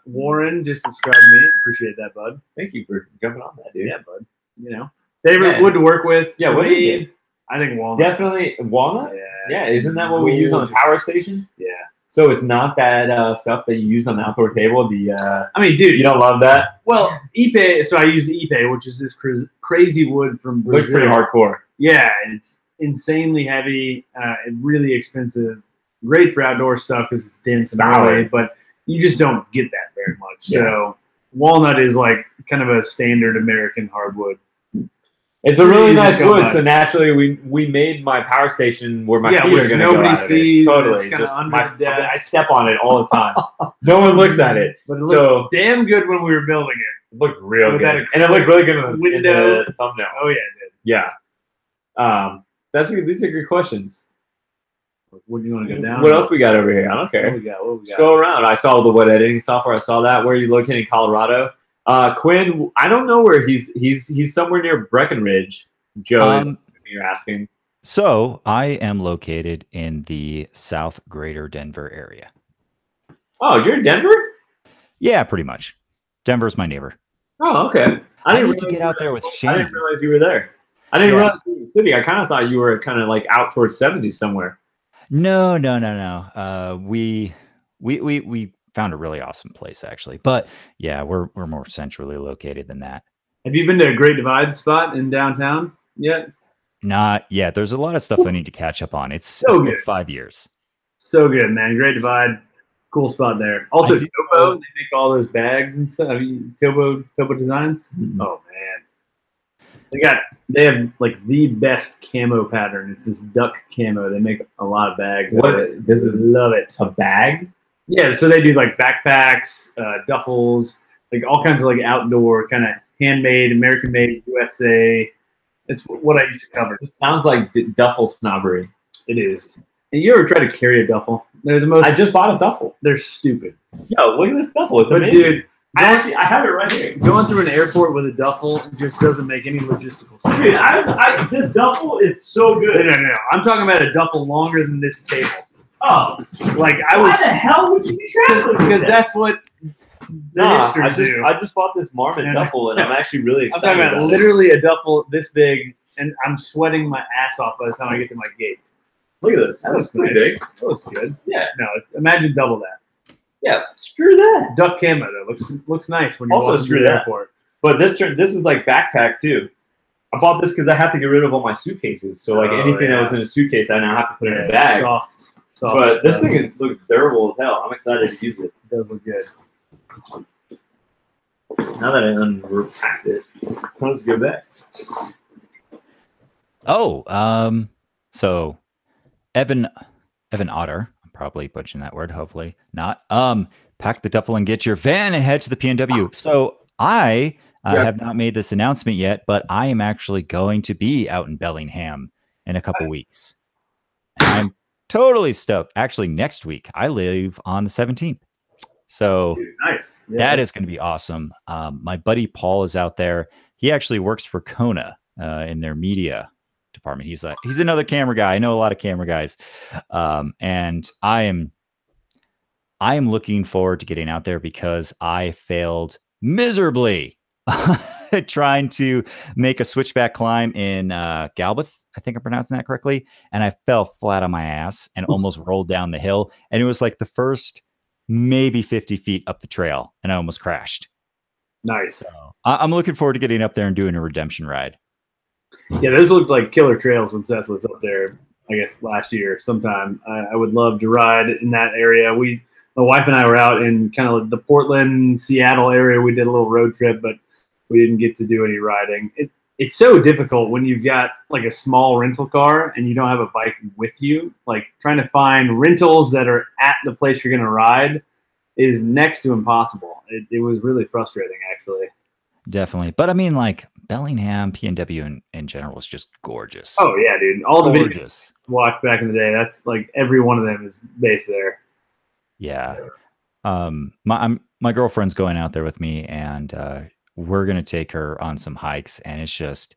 Speaker 3: Warren just subscribed to me. Appreciate that, bud.
Speaker 1: Thank you for jumping on that, dude.
Speaker 3: Yeah, bud. You know, favorite wood to work with.
Speaker 1: Yeah, what is it?
Speaker 3: I think walnut.
Speaker 1: Definitely walnut.
Speaker 3: Yeah.
Speaker 1: Isn't that what we use on the power station?
Speaker 3: Yeah.
Speaker 1: So it's not that stuff that you use on the outdoor table.
Speaker 3: I mean, dude,
Speaker 1: you don't love that?
Speaker 3: Well, Ipe. So I use the Ipe, which is this crazy wood from Brazil.
Speaker 1: Looks pretty hardcore.
Speaker 3: Yeah, it's insanely heavy and really expensive. Great for outdoor stuff because it's dense and solid, but you just don't get that very much. Yeah. So walnut is like kind of a standard American hardwood.
Speaker 1: It's a really nice wood, so naturally we made my power station where my feet are going to go out
Speaker 3: sees,
Speaker 1: of it. Totally.
Speaker 3: Just
Speaker 1: I step on it all the time. No one looks at it.
Speaker 3: But it looked damn good when we were building it.
Speaker 1: It looked real good. And it looked really good in the thumbnail.
Speaker 3: Oh, yeah, it did.
Speaker 1: Yeah. These are good questions.
Speaker 3: What do you want to go down?
Speaker 1: What else we got over here? I don't care.
Speaker 3: What we got?
Speaker 1: Just go around. I saw the wood editing software. I saw that. Where are you located in Colorado? Quinn, I don't know where he's somewhere near Breckenridge. Joe, you're asking.
Speaker 2: So I am located in the South Greater Denver area.
Speaker 1: Oh, you're in Denver?
Speaker 2: Yeah, pretty much. Denver's my neighbor.
Speaker 1: Oh, okay.
Speaker 2: I need to get out there with Shane.
Speaker 1: I didn't realize you were there. I didn't realize you were in the city. I kind of thought you were kind of like out towards 70 somewhere.
Speaker 2: No. We found a really awesome place actually, but yeah, we're more centrally located than that.
Speaker 3: Have you been to a Great Divide spot in downtown yet?
Speaker 2: Not yet. There's a lot of stuff I need to catch up on. It's been 5 years.
Speaker 3: So good, man. Great Divide, cool spot there. Also, Tobo, they make all those bags and stuff. Have you Tobo Designs? Mm-hmm. Oh man, they have like the best camo pattern. It's this duck camo. They make a lot of bags.
Speaker 1: What does it?
Speaker 3: Love it.
Speaker 1: A bag?
Speaker 3: Yeah, so they do like backpacks, duffels, like all kinds of like outdoor kind of handmade, American-made, USA. It's what I used to cover.
Speaker 1: It sounds like duffel snobbery.
Speaker 3: It is. And you ever try to carry a duffel? They're the most.
Speaker 1: I just bought a duffel.
Speaker 3: They're stupid.
Speaker 1: Yo, look at this duffel. It's amazing.
Speaker 3: Dude,
Speaker 1: I have it right here.
Speaker 3: Going through an airport with a duffel just doesn't make any logistical sense.
Speaker 1: Dude, this duffel is so good.
Speaker 3: No. I'm talking about a duffel longer than this table. Oh, like I was.
Speaker 1: Why the hell would you be traveling?
Speaker 3: Because that's what.
Speaker 1: Nah,
Speaker 3: hipsters do.
Speaker 1: I just bought this Marmot duffel, and I'm actually really
Speaker 3: I'm
Speaker 1: excited.
Speaker 3: talking about literally a duffel this big, and I'm sweating my ass off by the time I get to my gate.
Speaker 1: Look at this.
Speaker 3: That looks
Speaker 1: pretty
Speaker 3: nice.
Speaker 1: big.
Speaker 3: That looks good.
Speaker 1: Yeah.
Speaker 3: No, imagine double that.
Speaker 1: Yeah. Screw that.
Speaker 3: Duck camo though looks nice when you
Speaker 1: Also
Speaker 3: walk
Speaker 1: screw
Speaker 3: through the
Speaker 1: that.
Speaker 3: airport.
Speaker 1: But this is like backpack too. I bought this because I have to get rid of all my suitcases. So like anything that was in a suitcase, I now have to put in a bag.
Speaker 3: Soft.
Speaker 1: But this thing looks durable as hell. I'm excited to use it.
Speaker 3: It does look good.
Speaker 1: Now that I unpacked it, let's go back.
Speaker 2: Oh, so Evan Otter, I'm probably butchering that word, hopefully not. Pack the duffel and get your van and head to the PNW. So I have not made this announcement yet, but I am actually going to be out in Bellingham in a couple weeks. And I'm totally stoked. Actually, next week I leave on the 17th. So
Speaker 3: nice. Yeah.
Speaker 2: That is going to be awesome. My buddy Paul is out there. He actually works for Kona in their media department. He's another camera guy. I know a lot of camera guys, and I am looking forward to getting out there because I failed miserably trying to make a switchback climb in Galbeth. I think I'm pronouncing that correctly, and I fell flat on my ass and almost rolled down the hill. And it was like the first maybe 50 feet up the trail, and I almost crashed.
Speaker 3: Nice.
Speaker 2: So I'm looking forward to getting up there and doing a redemption ride.
Speaker 3: Yeah, those looked like killer trails when Seth was up there, I guess, last year sometime. I would love to ride in that area. My wife and I were out in kind of the Portland, Seattle area. We did a little road trip, but we didn't get to do any riding. It's so difficult when you've got like a small rental car and you don't have a bike with you. Like trying to find rentals that are at the place you're going to ride is next to impossible. It was really frustrating, actually.
Speaker 2: Definitely. But I mean, like Bellingham, PNW in general is just gorgeous.
Speaker 3: Oh, yeah, dude. All the
Speaker 2: gorgeous.
Speaker 3: videos walked back in the day. That's like every one of them is based there.
Speaker 2: Yeah. My girlfriend's going out there with me, and we're going to take her on some hikes, and it's just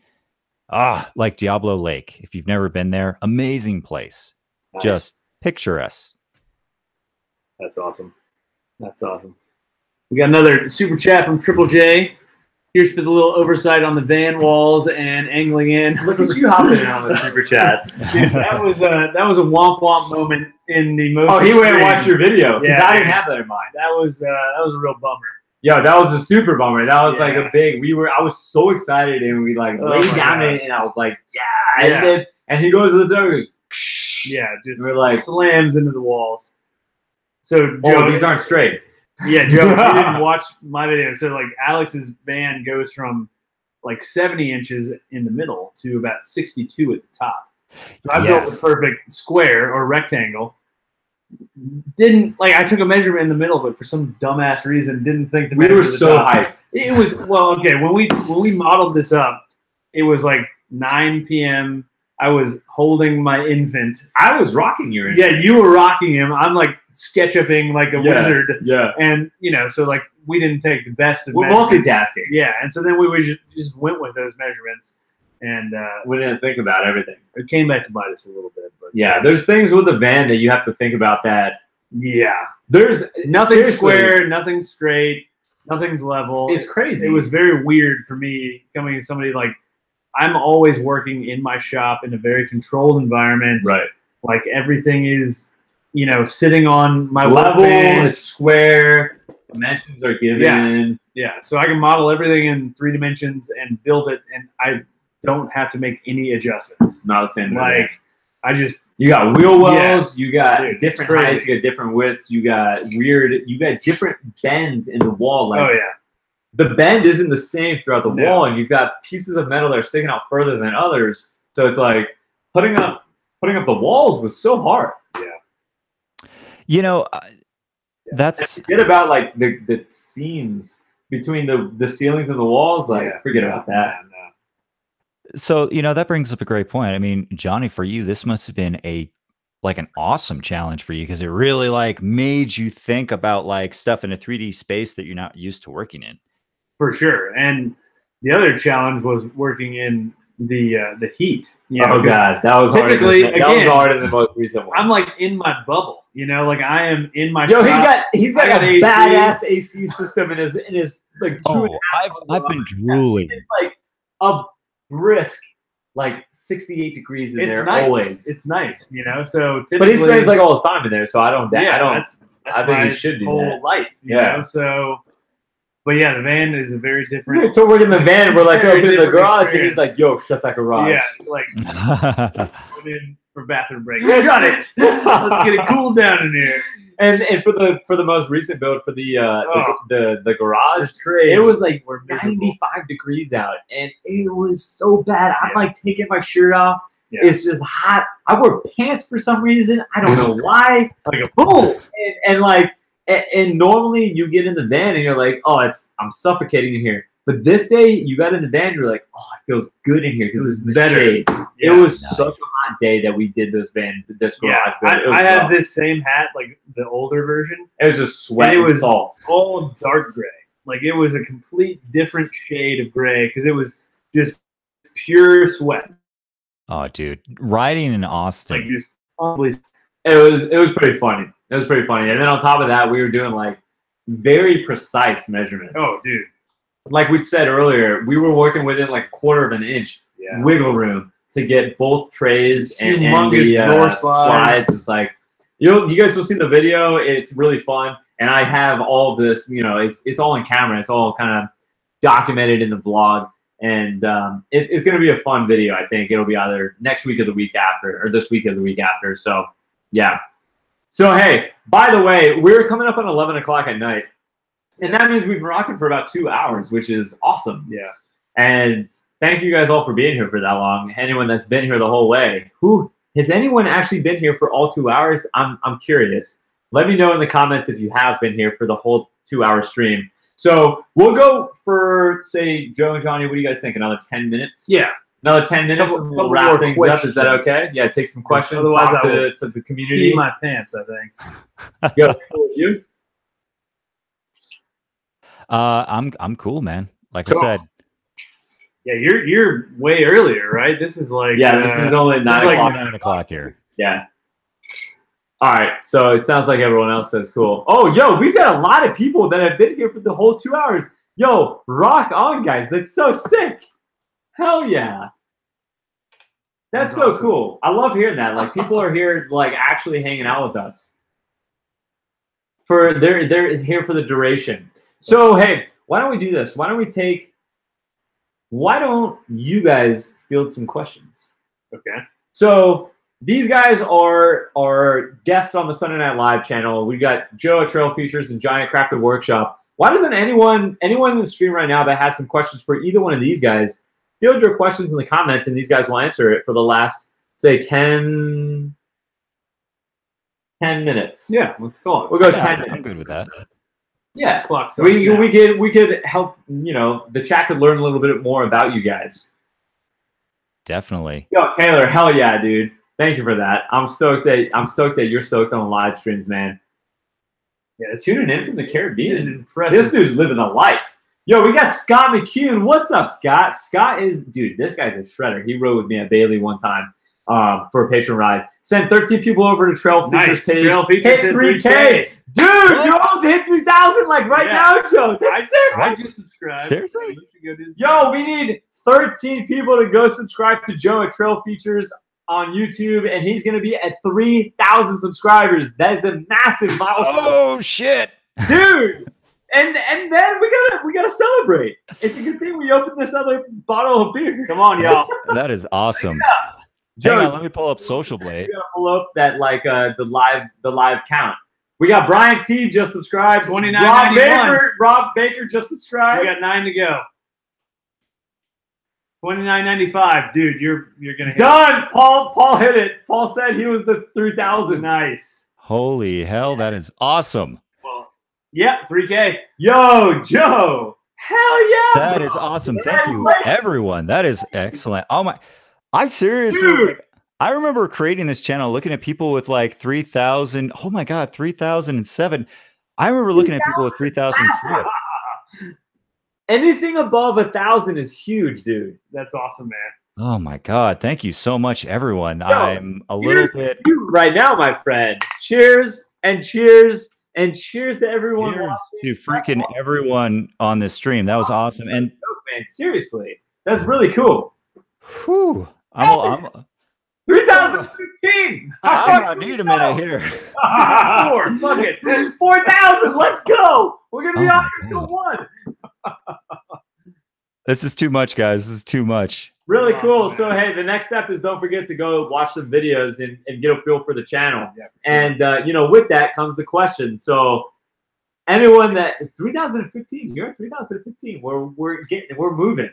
Speaker 2: like Diablo Lake. If you've never been there, amazing place. Nice. Just picturesque.
Speaker 3: That's awesome. That's awesome. We got another super chat from Triple J. Here's for the little oversight on the van walls and angling in.
Speaker 1: Look at you hopping in on the super chats.
Speaker 3: Dude, that was a womp womp moment in the most.
Speaker 1: Oh, he went and watched your video because I didn't have that in mind.
Speaker 3: That was a real bummer.
Speaker 1: Yo, that was a super bummer. That was like a big. I was so excited, and we like laid down in it, and I was like, yeah. And he goes to the door, goes,
Speaker 3: yeah, just
Speaker 1: we're like
Speaker 3: slams into the walls. So Joe,
Speaker 1: these aren't straight.
Speaker 3: Yeah, Joe, you didn't watch my video. So like Alex's van goes from like 70 inches in the middle to about 62 at the top. So I built the perfect square or rectangle. I took a measurement in the middle, but for some dumbass reason didn't think the measurement.
Speaker 1: We were so hyped.
Speaker 3: It was when we modeled this up, it was like 9 p.m. I was holding my infant.
Speaker 1: I was rocking your infant.
Speaker 3: Yeah, you were rocking him. I'm like sketchuping like a wizard.
Speaker 1: Yeah.
Speaker 3: And so like we didn't take the best of
Speaker 1: we're multitasking.
Speaker 3: Yeah, and so then we just went with those measurements, and
Speaker 1: we didn't think about everything.
Speaker 3: It came back to bite us a little bit. But
Speaker 1: yeah, there's things with the van that you have to think about that.
Speaker 3: Yeah.
Speaker 1: There's
Speaker 3: nothing square, nothing straight, nothing's level.
Speaker 1: It's crazy.
Speaker 3: It was very weird for me coming to somebody like, I'm always working in my shop in a very controlled environment.
Speaker 1: Right.
Speaker 3: Like everything is, sitting on my
Speaker 1: level, it's square, dimensions are given.
Speaker 3: Yeah. So I can model everything in 3 dimensions and build it, and I don't have to make any adjustments.
Speaker 1: Not the same.
Speaker 3: Like
Speaker 1: you got wheel wells, you got different
Speaker 3: crazy.
Speaker 1: heights, you got different widths, you got different bends in the wall. Like, the bend isn't the same throughout the wall, and you've got pieces of metal that are sticking out further than others. So it's like putting up the walls was so hard.
Speaker 2: Yeah. That's
Speaker 1: forget about like the seams between the ceilings and the walls. Like forget about that.
Speaker 2: So that brings up a great point. I mean, Johnny, for you, this must have been an awesome challenge for you because it really like made you think about like stuff in a 3D space that you're not used to working in.
Speaker 3: For sure. And the other challenge was working in, the heat.
Speaker 1: Oh god, that was
Speaker 3: typically
Speaker 1: harder that was harder than the most recent one.
Speaker 3: I'm like in my bubble, like I am in my.
Speaker 1: Yo,
Speaker 3: shop.
Speaker 1: he's got a
Speaker 3: AC.
Speaker 1: badass AC system in his like 2.5.
Speaker 2: I've been drooling.
Speaker 1: It's like a brisk like 68 degrees in there
Speaker 3: nice.
Speaker 1: always.
Speaker 3: It's nice, So typically,
Speaker 1: but he spends like all his time in there, so I don't.
Speaker 3: That's
Speaker 1: I think he should do
Speaker 3: whole
Speaker 1: that.
Speaker 3: life, you know. So, but yeah, the van is a very different.
Speaker 1: So we're in the van. We're like open the garage,
Speaker 3: experience.
Speaker 1: and he's like, "Yo, shut that garage."
Speaker 3: Yeah, like went in for bathroom break. Shut it. Let's get it cooled down in here.
Speaker 1: And for the most recent build for the garage,
Speaker 3: it
Speaker 1: was like 95 degrees out, and it was so bad. I'm like taking my shirt off. Yeah. It's just hot. I wore pants for some reason. I don't know why.
Speaker 3: Like a fool.
Speaker 1: And normally you get in the van and you're like, oh, I'm suffocating in here. But this day you got in the van, you're like, oh, it feels good in here because it's better. Yeah, it was such a hot day that we did this garage.
Speaker 3: Yeah, I had this same hat, like the older version.
Speaker 1: It was just sweat. It was
Speaker 3: all dark gray. Like it was a complete different shade of gray because it was just pure sweat.
Speaker 2: Oh, dude, riding in Austin.
Speaker 3: Like just always.
Speaker 1: It was pretty funny. It was pretty funny. And then on top of that, we were doing like very precise measurements.
Speaker 3: Oh, dude.
Speaker 1: Like we said earlier, we were working within like 1/4 of an inch wiggle room to get both trays and the drawer slides. It's like you guys will see the video. It's really fun, and I have all of this. It's all in camera. It's all kind of documented in the vlog, and it's going to be a fun video. I think it'll be either next week or the week after, or this week or the week after. So yeah. So hey, by the way, we're coming up on 11 o'clock at night. And that means we've been rocking for about 2 hours, which is awesome.
Speaker 3: Yeah.
Speaker 1: And thank you guys all for being here for that long. Anyone that's been here the whole way. Has anyone actually been here for all 2 hours? I'm curious. Let me know in the comments if you have been here for the whole 2-hour stream. So we'll go for, say, Joe and Johnny, what do you guys think? Another 10 minutes?
Speaker 3: Yeah.
Speaker 1: Another 10 minutes and we'll wrap things up. Is that okay? Yeah, take some questions.
Speaker 3: Otherwise,
Speaker 1: talk to the community.
Speaker 3: Pee my pants, I think.
Speaker 1: Go. You?
Speaker 2: I'm cool, man. Like I said.
Speaker 3: Yeah, you're way earlier, right? This is like
Speaker 1: this is only 9 o'clock.
Speaker 2: 9 o'clock here.
Speaker 1: Yeah. All right. So it sounds like everyone else says cool. Oh, yo, we've got a lot of people that have been here for the whole 2 hours. Yo, rock on, guys. That's so sick. Hell yeah. That's so awesome. Cool. I love hearing that. Like people are here, like actually hanging out with us. They're here for the duration. So, hey, why don't we do this? Why don't you guys field some questions? Okay. So these guys are guests on the Sunday Night Live channel. We got Joe at Trail Features and Giant Crafted Workshop. Why doesn't anyone in the stream right now that has some questions for either one of these guys, field your questions in the comments and these guys will answer it for the last, say, 10 minutes.
Speaker 3: Yeah, let's call it.
Speaker 1: We'll go 10 minutes.
Speaker 2: I'm good with that.
Speaker 1: Yeah, we could help. The chat could learn a little bit more about you guys.
Speaker 2: Definitely.
Speaker 1: Yo, Taylor, hell yeah, dude! Thank you for that. I'm stoked that you're stoked on the live streams, man. Yeah, tuning in from the Caribbean is impressive. This dude's living a life. Yo, we got Scott McCune. What's up, Scott? Scott is this guy's a shredder. He rode with me at Bailey one time for a patron ride. Sent 13 people over to Trail Features page.
Speaker 3: Trail Features
Speaker 1: hit 3K. Dude, you almost hit 3,000 like right now, Joe. That's sick.
Speaker 3: I just subscribed.
Speaker 2: Seriously?
Speaker 1: Yo, we need 13 people to go subscribe to Joe at Trail Features on YouTube, and he's going to be at 3,000 subscribers. That is a massive milestone.
Speaker 2: Oh, shit.
Speaker 1: Dude. And then we gotta celebrate. It's a good thing we opened this other bottle of beer. Come on, y'all.
Speaker 2: That is awesome.
Speaker 1: Joe,
Speaker 2: hang on, let me pull up Social Blade.
Speaker 1: We gotta pull up that the live count. We got Brian T just subscribed. Rob Baker just subscribed.
Speaker 3: We got 9 to go. $29.95, dude. You're gonna hit
Speaker 1: done. It. Paul hit it. Paul said he was the 3,000.
Speaker 3: Nice.
Speaker 2: Holy hell, that is awesome.
Speaker 3: Well, yeah, 3K.
Speaker 1: Yo, Joe. Hell yeah.
Speaker 2: That is awesome. Thank you, everyone. That is excellent. Oh my! I seriously. I remember creating this channel, looking at people with like 3,000. Oh my God, 3,007. I remember looking at people with 3,006.
Speaker 1: Anything above 1,000 is huge, dude.
Speaker 3: That's awesome, man.
Speaker 2: Oh my God. Thank you so much, everyone. I'm a little bit
Speaker 1: right now, my friend. Cheers and cheers and cheers to everyone
Speaker 2: cheers
Speaker 1: watching.
Speaker 2: to freaking everyone on this stream. That was awesome. And
Speaker 1: man, seriously, that's really cool.
Speaker 2: whew, I'm
Speaker 1: 3015.
Speaker 2: I need a minute here.
Speaker 3: 4, fuck it.
Speaker 1: 4,000. Let's go. We're gonna be
Speaker 2: Oh
Speaker 1: on
Speaker 2: my
Speaker 1: until 1.
Speaker 2: This is too much, guys. This is too much.
Speaker 1: Really
Speaker 3: Awesome,
Speaker 1: cool.
Speaker 3: man.
Speaker 1: So hey, the next step is don't forget to go watch some videos and get a feel for the channel.
Speaker 3: Yeah, for sure.
Speaker 1: And you know, with that comes the question. So anyone that 3015, you're at 3015. We're moving.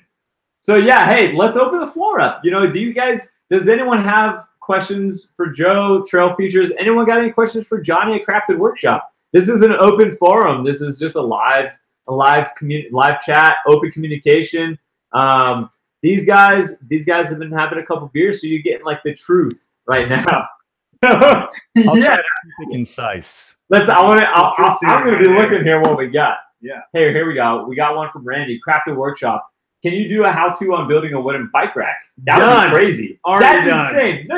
Speaker 1: So yeah, hey, let's open the floor up. You know, does anyone have questions for Joe, Trail Features? Anyone got any questions for Johnny at Crafted Workshop? This is an open forum. This is just a live chat, open communication. These guys have been having a couple beers, so you're getting like the truth right now.
Speaker 2: I'll
Speaker 1: Yeah,
Speaker 2: try to keep it concise.
Speaker 1: I'm gonna be looking here what we got.
Speaker 3: Yeah.
Speaker 1: Hey, here we go. We got one from Randy, Crafted Workshop. Can you do a how-to on building a wooden bike rack? That would be crazy.
Speaker 3: Already
Speaker 1: That's
Speaker 3: done.
Speaker 1: insane. No,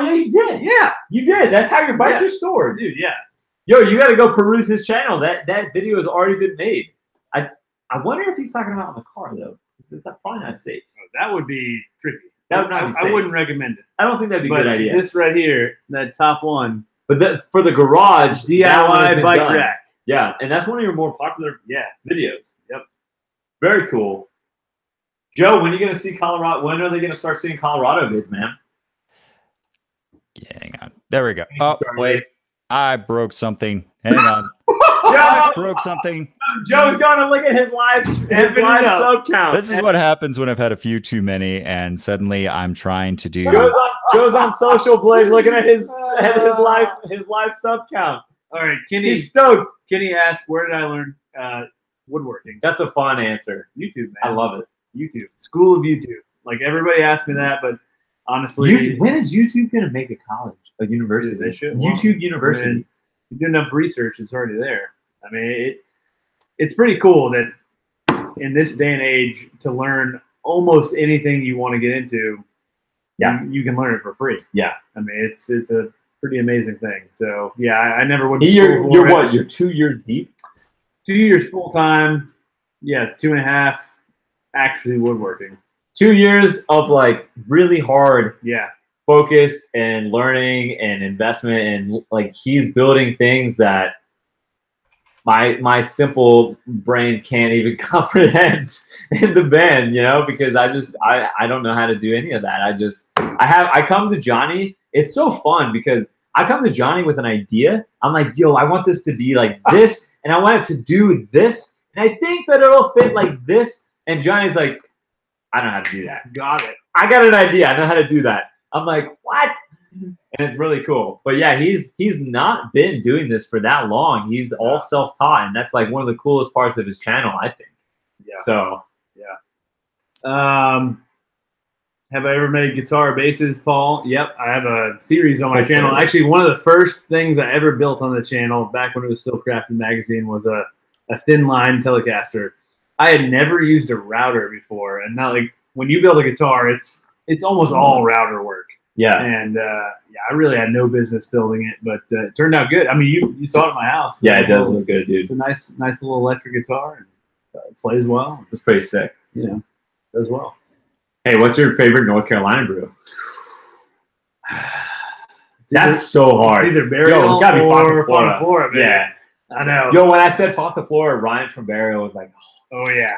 Speaker 1: you did.
Speaker 3: Yeah.
Speaker 1: You did. That's how your bikes are stored.
Speaker 3: Dude, yeah.
Speaker 1: Yo, you got to go peruse his channel. That video has already been made. I wonder if he's talking about in the car though. That's probably not safe.
Speaker 3: That would be tricky.
Speaker 1: That would not be
Speaker 3: I
Speaker 1: safe.
Speaker 3: wouldn't recommend it.
Speaker 1: I don't think that'd be a
Speaker 3: But
Speaker 1: good idea.
Speaker 3: this right here, that top one,
Speaker 1: But for the garage that one has
Speaker 3: DIY
Speaker 1: been
Speaker 3: bike
Speaker 1: done.
Speaker 3: rack.
Speaker 1: Yeah, and that's one of your more popular videos. Yep. Very cool. Joe, when are you going to see Colorado? When are they going to start seeing Colorado vids, man?
Speaker 2: Yeah, hang on. There we go. Oh, wait. I broke something. Hang on.
Speaker 1: Joe,
Speaker 2: I broke something.
Speaker 1: Joe's going to look at his live sub count.
Speaker 2: This is what happens when I've had a few too many, and suddenly I'm trying to do.
Speaker 1: Joe's on Social Blade looking at his live sub count.
Speaker 3: All right, Kenny.
Speaker 1: He's stoked.
Speaker 3: Kenny asked, "Where did I learn woodworking?"
Speaker 1: That's a fun answer.
Speaker 3: YouTube, man.
Speaker 1: I love it.
Speaker 3: YouTube. School of YouTube. Like everybody asked me that, but honestly,
Speaker 1: When is YouTube going to make a college, a university?
Speaker 3: They should.
Speaker 1: YouTube University.
Speaker 3: I mean, you do enough research, it's already there. I mean, it's pretty cool that in this day and age to learn almost anything you want to get into, you can learn it for free.
Speaker 1: Yeah.
Speaker 3: I mean, it's a pretty amazing thing. So yeah, I never went to
Speaker 1: You're
Speaker 3: school for it.
Speaker 1: what? You're 2 years deep?
Speaker 3: 2 years full time. Yeah, 2.5 actually woodworking.
Speaker 1: 2 years of like really hard
Speaker 3: Yeah.
Speaker 1: focus and learning and investment, and like he's building things that my simple brain can't even comprehend in the band, you know, because I don't know how to do any of that. I come to Johnny. It's so fun because I come to Johnny with an idea. I'm like, yo, I want this to be like this, and I want it to do this, and I think that it'll fit like this. And Johnny's like, I don't know how to do that.
Speaker 3: Got it.
Speaker 1: I got an idea. I know how to do that. I'm like, what? And it's really cool. But yeah, he's not been doing this for that long. He's all self-taught, and that's like one of the coolest parts of his channel, I think.
Speaker 3: Yeah.
Speaker 1: So
Speaker 3: Have I ever made guitar basses, Paul? Yep, I have a series on my
Speaker 1: Okay.
Speaker 3: channel. Actually, one of the first things I ever built on the channel back when it was still Crafted Magazine was a thin line Telecaster. I had never used a router before, and now like when you build a guitar, it's almost all router work.
Speaker 1: yeah,
Speaker 3: And I really had no business building it, but it turned out good. I mean, you saw it at my house.
Speaker 1: yeah, it does look good, dude.
Speaker 3: It's a nice little electric guitar, and it plays well.
Speaker 1: It's pretty sick.
Speaker 3: You know, does well.
Speaker 1: Hey, what's your favorite North Carolina brew? That's so hard.
Speaker 3: It's either Burial
Speaker 1: it's gotta be
Speaker 3: or
Speaker 1: Fonta
Speaker 3: Flora, man.
Speaker 1: Yeah.
Speaker 3: I know.
Speaker 1: Yo, when I said Fonta Flora, Ryan from Burial was like,
Speaker 3: Oh yeah,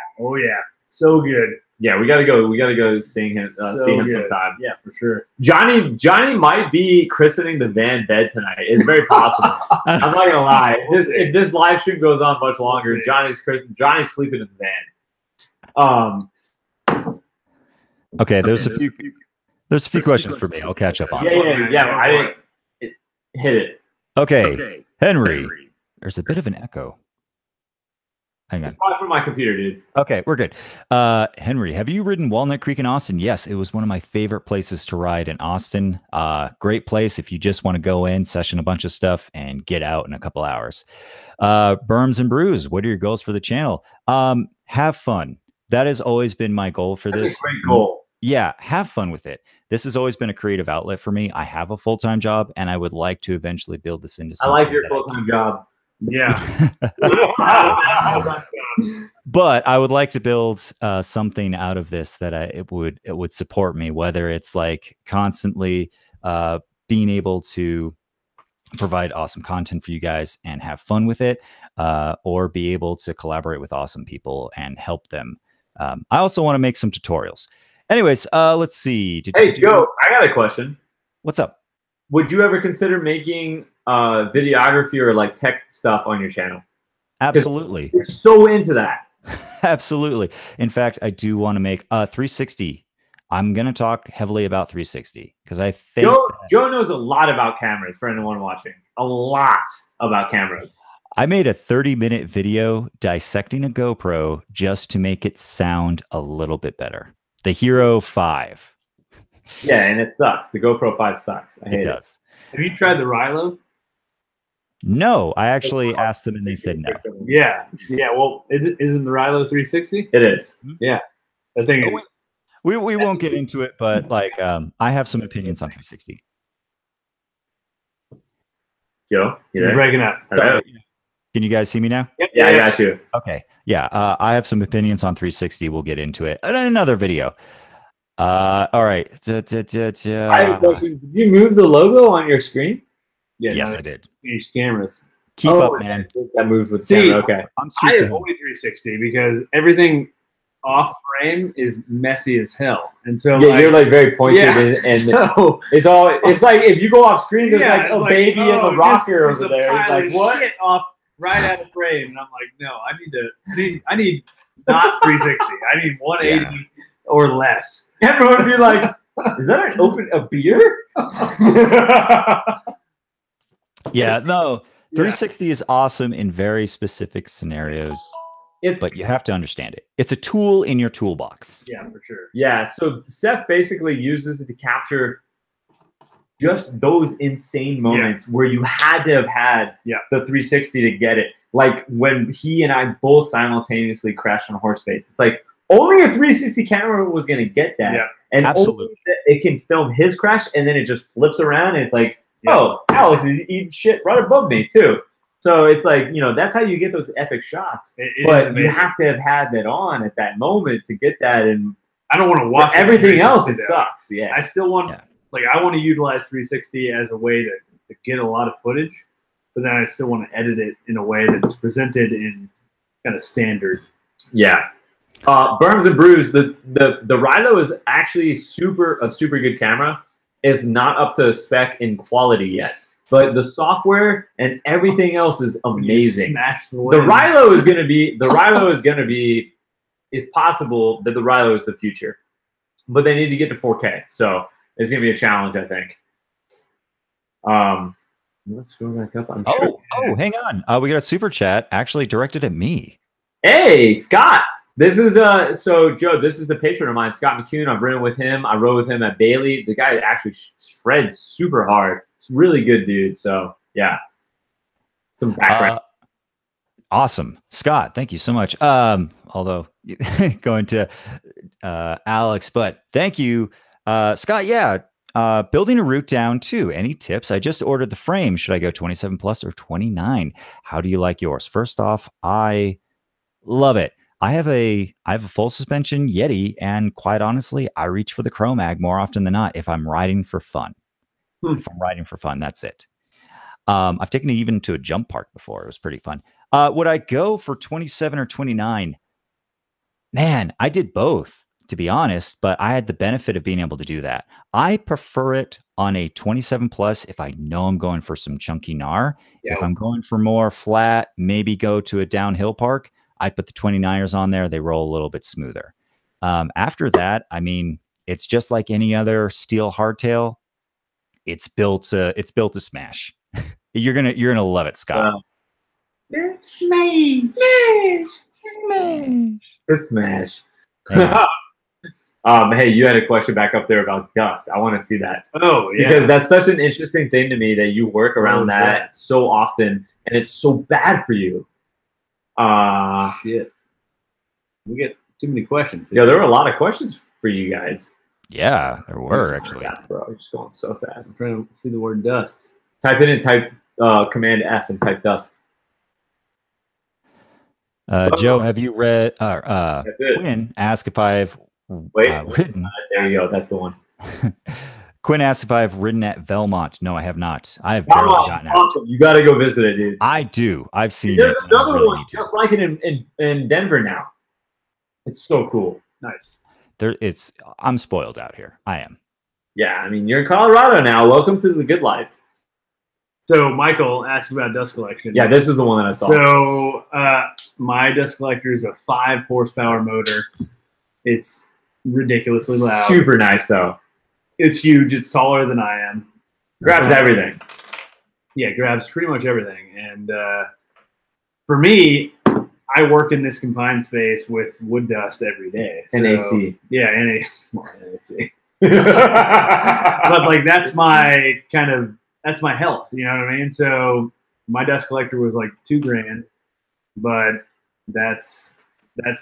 Speaker 3: so good.
Speaker 1: yeah, we gotta go seeing him,
Speaker 3: So
Speaker 1: see him
Speaker 3: good.
Speaker 1: sometime.
Speaker 3: Yeah, for sure.
Speaker 1: Johnny might be christening the van bed tonight. It's very possible. I'm not gonna lie. If this live stream goes on much longer,
Speaker 3: We'll see.
Speaker 1: Johnny's sleeping in the van.
Speaker 2: Okay, there's a few questions for me. I'll catch up on.
Speaker 1: Yeah. Hit it.
Speaker 2: Okay, Henry. There's a bit of an echo. Hang on.
Speaker 1: It's probably from my computer, dude.
Speaker 2: Okay, we're good. Henry, have you ridden Walnut Creek in Austin? Yes, it was one of my favorite places to ride in Austin. Great place if you just want to go in, session a bunch of stuff, and get out in a couple hours. Berms and Brews, what are your goals for the channel? Have fun. That has always been my goal for
Speaker 1: That's
Speaker 2: this.
Speaker 1: a great goal.
Speaker 2: yeah, have fun with it. This has always been a creative outlet for me. I have a full-time job, and I would like to eventually build this into
Speaker 1: I
Speaker 2: something.
Speaker 1: like your full-time job.
Speaker 3: Yeah.
Speaker 2: But I would like to build something out of this that it would support me, whether it's like constantly being able to provide awesome content for you guys and have fun with it, or be able to collaborate with awesome people and help them. I also want to make some tutorials. Anyways, let's see.
Speaker 1: Hey, Joe, I got a question.
Speaker 2: What's up?
Speaker 1: Would you ever consider making videography or like tech stuff on your channel?
Speaker 2: Absolutely.
Speaker 1: You're so into that.
Speaker 2: Absolutely. In fact, I do want to make 360. I'm going to talk heavily about 360 because I think
Speaker 1: Joe knows a lot about cameras for anyone watching. A lot about cameras.
Speaker 2: I made a 30-minute video dissecting a GoPro just to make it sound a little bit better. The Hero 5.
Speaker 1: Yeah, and it sucks. The GoPro 5 sucks. I hate it.
Speaker 2: Does.
Speaker 3: Have you tried the Rilo?
Speaker 2: No, I actually asked them and they said no.
Speaker 3: Yeah. Yeah. Well, isn't the Rilo 360?
Speaker 1: It is.
Speaker 3: Yeah. I think it's.
Speaker 2: We won't get into it, but like I have some opinions on 360.
Speaker 1: Joe, you
Speaker 3: You're
Speaker 1: there?
Speaker 3: breaking up.
Speaker 1: Hello?
Speaker 2: Can you guys see me now?
Speaker 3: Yep,
Speaker 1: Yeah, I got you.
Speaker 2: Okay. Yeah, I have some opinions on 360. We'll get into it in another video. All right.
Speaker 1: I have a question. Did you move the logo on your screen?
Speaker 3: Yeah.
Speaker 2: Yes, I did.
Speaker 3: Changed cameras.
Speaker 2: Keep up, man.
Speaker 1: That moves with
Speaker 3: See,
Speaker 1: camera. Okay.
Speaker 2: I'm
Speaker 3: I
Speaker 2: sweet to
Speaker 3: avoid
Speaker 2: him.
Speaker 3: 360 because everything off frame is messy as hell, and so
Speaker 1: Yeah, you're like very pointed,
Speaker 3: yeah,
Speaker 1: and
Speaker 3: so,
Speaker 1: it's like if you go off screen, there's
Speaker 3: yeah,
Speaker 1: like
Speaker 3: it's
Speaker 1: a
Speaker 3: like,
Speaker 1: baby in
Speaker 3: oh,
Speaker 1: the rocker
Speaker 3: there's
Speaker 1: over
Speaker 3: a
Speaker 1: there. It's
Speaker 3: pile
Speaker 1: like
Speaker 3: of
Speaker 1: what?
Speaker 3: shit off right out of frame, and I'm like, no, I need not 360. I need 180 or less.
Speaker 1: Everyone would be like, is that a beer?
Speaker 2: Yeah, no. 360 is awesome in very specific scenarios, but you have to understand it. It's a tool in your toolbox.
Speaker 3: Yeah, for sure.
Speaker 1: Yeah, so Seth basically uses it to capture just those insane moments where you had to have had the 360 to get it. Like when he and I both simultaneously crashed on horse face. It's like only a 360 camera was going to get that.
Speaker 2: Yeah,
Speaker 1: and
Speaker 2: absolutely.
Speaker 1: It can film his crash and then it just flips around and it's like, oh, Alex is eating shit right above me too. So it's like, you know, that's how you get those epic shots. But you have to have had that on at that moment to get that. And
Speaker 3: I don't want to watch
Speaker 1: everything else. It sucks. Yeah.
Speaker 3: I still want, like, I want to utilize 360 as a way to get a lot of footage, but then I still want to edit it in a way that's presented in kind of standard.
Speaker 1: Yeah. Burns and Brews, the Rilo is actually a super good camera. It's not up to spec in quality yet, but the software and everything else is amazing. The Rilo is gonna be. It's possible that the Rilo is the future, but they need to get to 4K. So it's gonna be a challenge, I think. Let's go back up.
Speaker 2: Oh, hang on. We got a super chat actually directed at me.
Speaker 1: Hey, Scott. This is so Joe, this is a patron of mine, Scott McCune. I've ridden with him. I rode with him at Bailey. The guy actually shreds super hard. It's a really good dude. So yeah, some background.
Speaker 2: Awesome, Scott. Thank you so much. Although going to Alex, but thank you, Scott. Yeah, building a route down too. Any tips? I just ordered the frame. Should I go 27 plus or 29? How do you like yours? First off, I love it. I have a full suspension Yeti, and quite honestly, I reach for the Chromag more often than not if I'm riding for fun. If I'm riding for fun, that's it. I've taken it even to a jump park before. It was pretty fun. Would I go for 27 or 29? Man, I did both, to be honest, but I had the benefit of being able to do that. I prefer it on a 27 plus if I know I'm going for some chunky gnar. If I'm going for more flat, maybe go to a downhill park, I put the 29ers on there. They roll a little bit smoother. After that, I mean, it's just like any other steel hardtail. It's built to smash. You're gonna love it, Scott.
Speaker 1: Smash. Hey, you had a question back up there about dust. I want to see that.
Speaker 3: Oh, yeah.
Speaker 1: Because that's such an interesting thing to me that you work around that so often, and it's so bad for you.
Speaker 3: Shit. We get too many questions.
Speaker 1: Yeah, there were a lot of questions for you guys.
Speaker 2: Yeah, there were actually.
Speaker 1: Fast, bro. You're just going so fast.
Speaker 3: I'm trying to see the word dust.
Speaker 1: Type it in, type Command F and type dust.
Speaker 2: Joe, have you read?
Speaker 1: That's it.
Speaker 2: Quinn asked if I've ridden.
Speaker 1: There you go. That's the one.
Speaker 2: Quinn asked if I've ridden at Velmont. No, I have not. I have barely gotten out.
Speaker 1: Awesome. You got to go visit it, dude.
Speaker 2: I do. I've seen
Speaker 1: There's
Speaker 2: it.
Speaker 1: another
Speaker 2: really
Speaker 1: one just like it in Denver now. It's so cool.
Speaker 3: Nice.
Speaker 2: I'm spoiled out here. I am.
Speaker 1: Yeah, I mean, you're in Colorado now. Welcome to the good life.
Speaker 3: So Michael asked about dust collection.
Speaker 1: Yeah, this is the one that I saw.
Speaker 3: So my dust collector is a 5 horsepower motor. It's ridiculously loud.
Speaker 1: Super nice though.
Speaker 3: It's huge. It's taller than I am.
Speaker 1: Grabs everything.
Speaker 3: Yeah, grabs pretty much everything. And for me, I work in this confined space with wood dust every day. So,
Speaker 1: And AC.
Speaker 3: Yeah, and AC. But like that's my health, you know what I mean? So my dust collector was like $2,000, but that's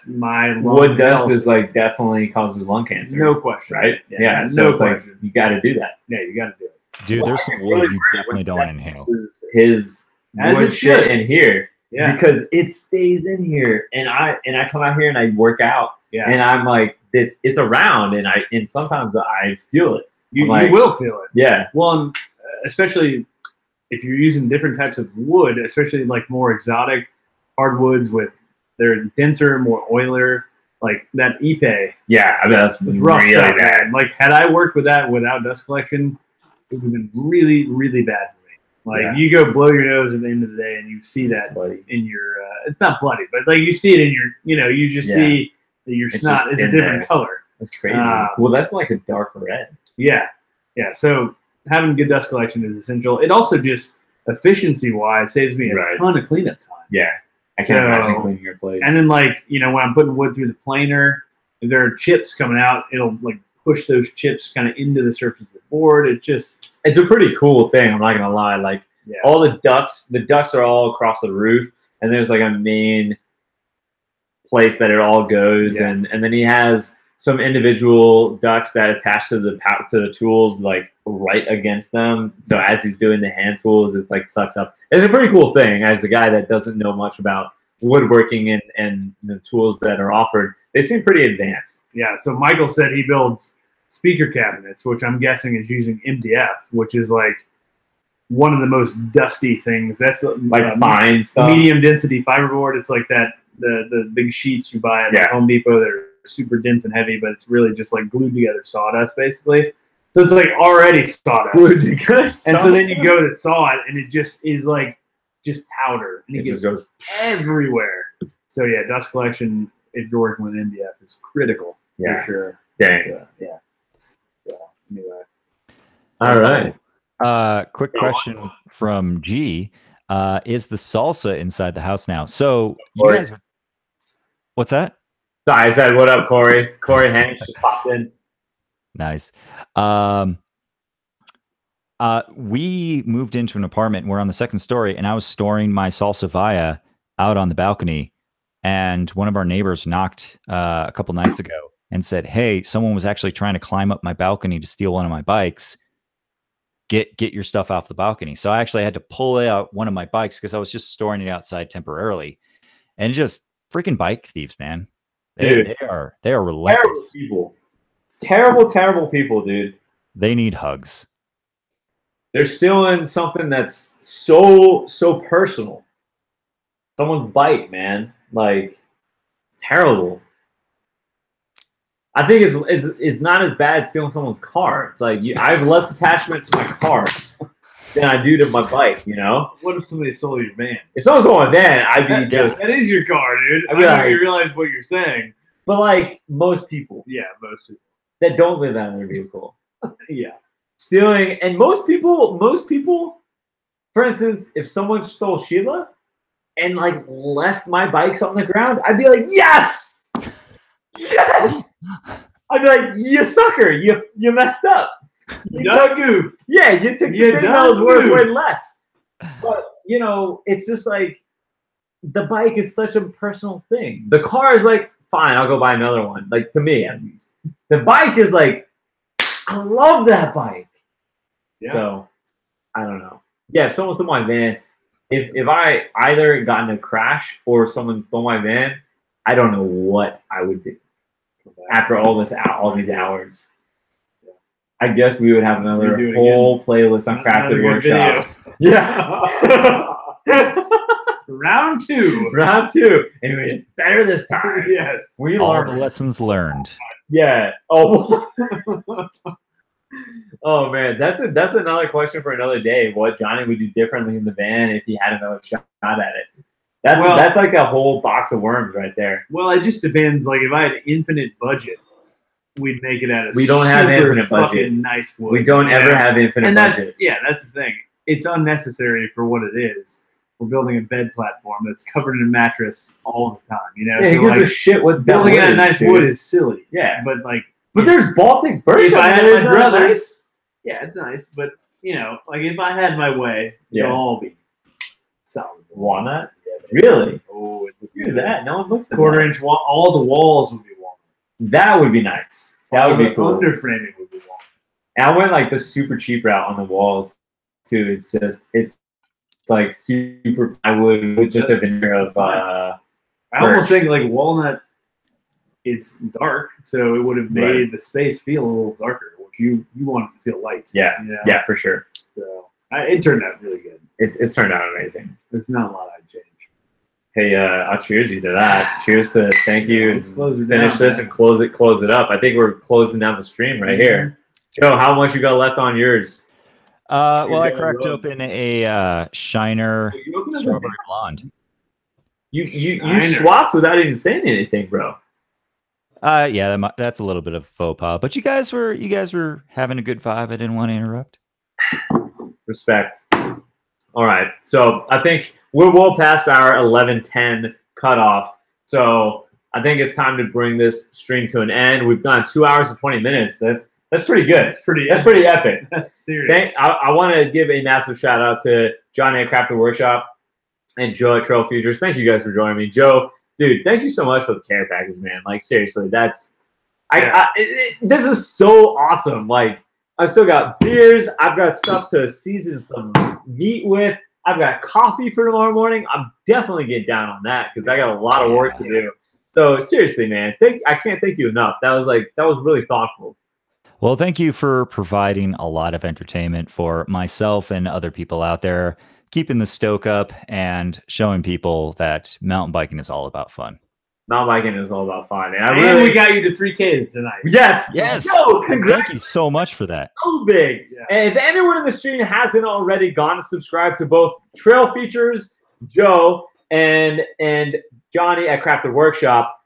Speaker 3: my
Speaker 1: wood dust
Speaker 3: health.
Speaker 1: is like definitely causes lung cancer.
Speaker 3: No question,
Speaker 1: right?
Speaker 3: Yeah,
Speaker 1: so
Speaker 3: no
Speaker 1: it's
Speaker 3: question.
Speaker 1: like you got to do that.
Speaker 3: Yeah, you got to do it.
Speaker 2: Dude, there's some wood you definitely don't want to inhale.
Speaker 1: His
Speaker 3: As
Speaker 1: wood
Speaker 3: it
Speaker 1: shit
Speaker 3: should.
Speaker 1: in here.
Speaker 3: Yeah.
Speaker 1: Because it stays in here, and I come out here and I work out, and I'm like, it's around, and sometimes I feel it.
Speaker 3: You
Speaker 1: like,
Speaker 3: will feel it.
Speaker 1: Yeah.
Speaker 3: Well, especially if you're using different types of wood, especially like more exotic hardwoods they're denser, more oiler, like that Ipe.
Speaker 1: Yeah, I mean that's
Speaker 3: Rough
Speaker 1: really
Speaker 3: stuff,
Speaker 1: bad.
Speaker 3: man. Like had I worked with that without dust collection, it would have been really, really bad for me. Like you go blow your nose at the end of the day and you see that in your it's not bloody, but like you see it in your you just see that your snot is a different color.
Speaker 1: That's crazy. Well, that's like a dark red.
Speaker 3: Yeah. So having good dust collection is essential. It also just efficiency wise saves me a ton of cleanup time.
Speaker 1: Yeah. I can't imagine cleaning your place.
Speaker 3: And then like, when I'm putting wood through the planer, if there are chips coming out, it'll like push those chips kind of into the surface of the board.
Speaker 1: It's a pretty cool thing, I'm not gonna lie. Like all the ducts are all across the roof, and there's like a main place that it all goes, and then he has some individual ducts that attach to the tools like right against them. So as he's doing the hand tools, it's like sucks up. It's a pretty cool thing as a guy that doesn't know much about woodworking and the tools that are offered. They seem pretty advanced.
Speaker 3: Yeah. So Michael said he builds speaker cabinets, which I'm guessing is using MDF, which is like one of the most dusty things. That's
Speaker 1: like fine stuff.
Speaker 3: Medium density fiberboard. It's like that the big sheets you buy at Home Depot that are super dense and heavy, but it's really just like glued together sawdust basically. So it's like already sawdust. Glued together. And so then you go to saw it and it just is like just powder. And it just goes everywhere. So yeah, dust collection, if you're working with MDF, is critical for sure.
Speaker 1: Dang.
Speaker 3: Yeah. Anyway.
Speaker 1: All right.
Speaker 2: Quick question from G. Is the salsa inside the house now? So you guys, what's that?
Speaker 1: Sorry, I said, what up, Corey? Corey Hanks just popped in.
Speaker 2: Nice. We moved into an apartment. We're on the second story, and I was storing my salsify out on the balcony. And one of our neighbors knocked a couple nights ago and said, "Hey, someone was actually trying to climb up my balcony to steal one of my bikes. Get your stuff off the balcony." So I actually had to pull out one of my bikes because I was just storing it outside temporarily. And just freaking bike thieves, man. They are relentless.
Speaker 1: Terrible people. Terrible people, dude.
Speaker 2: They need hugs.
Speaker 1: They're stealing something that's so personal. Someone's bike, man. Like, it's terrible. I think it's not as bad stealing someone's car. It's like I have less attachment to my car than I do to my bike, you know?
Speaker 3: What if somebody stole your van?
Speaker 1: If someone stole my van, I'd be just...
Speaker 3: That is your car, dude. I
Speaker 1: don't
Speaker 3: you realize what you're saying.
Speaker 1: But, like, most people.
Speaker 3: Yeah, most people.
Speaker 1: That don't live out in their vehicle.
Speaker 3: Yeah.
Speaker 1: Stealing... And most people... For instance, if someone stole Sheila and, like, left my bikes on the ground, I'd be like, yes! Yes! I'd be like, you sucker! You messed up. You done goofed. Yeah, you took the thing that was worth way less. But, you know, it's just like the bike is such a personal thing. The car is like, fine, I'll go buy another one. Like, to me, at least. The bike is like, I love that bike.
Speaker 3: Yeah.
Speaker 1: So I don't know. Yeah, if someone stole my van, if I either got in a crash or someone stole my van, I don't know what I would do after all these hours. I guess we would have another whole playlist on Crafted Workshop. Yeah.
Speaker 3: Round two.
Speaker 1: Round two. Anyway, it's better this time.
Speaker 3: Yes.
Speaker 2: We learned the lessons learned.
Speaker 1: Yeah. Oh. Oh man, that's another question for another day. What Johnny would do differently in the van if he had another shot at it. That's like a whole box of worms right there.
Speaker 3: Well, it just depends. Like if I had infinite budget, we'd make it out of.
Speaker 1: We don't have infinite budget.
Speaker 3: Nice wood.
Speaker 1: We don't ever have infinite budget.
Speaker 3: That's the thing. It's unnecessary for what it is. We're building a bed platform that's covered in a mattress all the time. You know,
Speaker 1: yeah,
Speaker 3: so
Speaker 1: gives a shit what
Speaker 3: building out nice wood is silly.
Speaker 1: Yeah,
Speaker 3: but
Speaker 1: there's Baltic birch.
Speaker 3: If I had my brothers, yeah, it's nice. But you know, like if I had my way, it'll all be solid
Speaker 1: walnut. Really?
Speaker 3: Oh, it's
Speaker 1: do that. No one looks at
Speaker 3: quarter-inch wall. All the walls would be walnut.
Speaker 1: That would be nice. That would be cool.
Speaker 3: Underframing would be walnut.
Speaker 1: And I went like the super cheap route on the walls too. It's like super plywood with just a veneer of. I
Speaker 3: almost think like walnut. It's dark, so it would have made the space feel a little darker, which you want it to feel light.
Speaker 1: Yeah,
Speaker 3: you know?
Speaker 1: Yeah, for sure.
Speaker 3: So it turned out really good.
Speaker 1: It's turned out amazing.
Speaker 3: There's not a lot I'd change.
Speaker 1: Hey, I'll cheers you to that. Cheers to thank you.
Speaker 3: Let's close it
Speaker 1: finish
Speaker 3: down,
Speaker 1: this and close it up. I think we're closing down the stream right here. Joe, how much you got left on yours?
Speaker 2: Well, I cracked open a Shiner strawberry blonde.
Speaker 1: You swapped without even saying anything, bro.
Speaker 2: Yeah, that's a little bit of faux pas. But you guys were having a good vibe. I didn't want to interrupt.
Speaker 1: Respect. All right, so I think we're well past our 11:10 cutoff. So I think it's time to bring this stream to an end. We've gone 2 hours and 20 minutes. That's pretty good. That's pretty epic.
Speaker 3: That's serious.
Speaker 1: I want to give a massive shout out to Johnny at Crafted Workshop and Joe at Trail Futures. Thank you guys for joining me. Joe, dude, thank you so much for the care package, man. Like seriously, this is so awesome. Like I've still got beers. I've got stuff to season some meat with. I've got coffee for tomorrow morning. I'm definitely getting down on that because I got a lot of work to do. So seriously, man, I can't thank you enough. That was really thoughtful.
Speaker 2: Well, thank you for providing a lot of entertainment for myself and other people out there, keeping the stoke up and showing people that mountain biking is all about fun.
Speaker 1: Mountain biking is all about fun.
Speaker 3: And we got you to 3K tonight.
Speaker 1: Yes.
Speaker 2: Yo, thank you so much for that.
Speaker 1: So big. Yeah. And if anyone in the stream hasn't already gone to subscribe to both Trail Features, Joe, and Johnny at Crafted Workshop,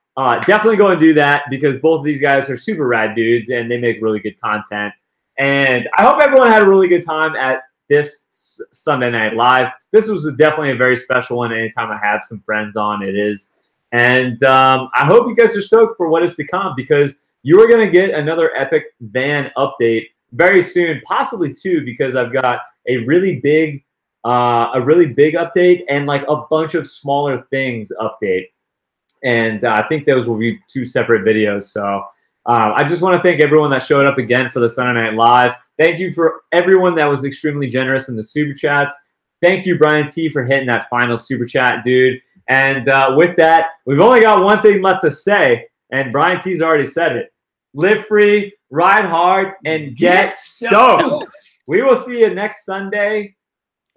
Speaker 1: definitely go and do that because both of these guys are super rad dudes and they make really good content. And I hope everyone had a really good time at this Sunday Night Live. This was definitely a very special one. Anytime I have some friends on, it is. And I hope you guys are stoked for what is to come because you are going to get another epic van update very soon, possibly two, because I've got a really big update and like a bunch of smaller things update. And I think those will be two separate videos. So I just want to thank everyone that showed up again for the Sunday Night Live. Thank you for everyone that was extremely generous in the super chats. Thank you, Brian T, for hitting that final super chat, dude. And with that, we've only got one thing left to say, and Brian T's already said it. Live free, ride hard, and get stoked. We will see you next Sunday.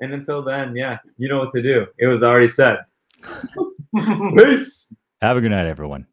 Speaker 1: And until then, yeah, you know what to do. It was already said. Peace.
Speaker 2: Have a good night, everyone.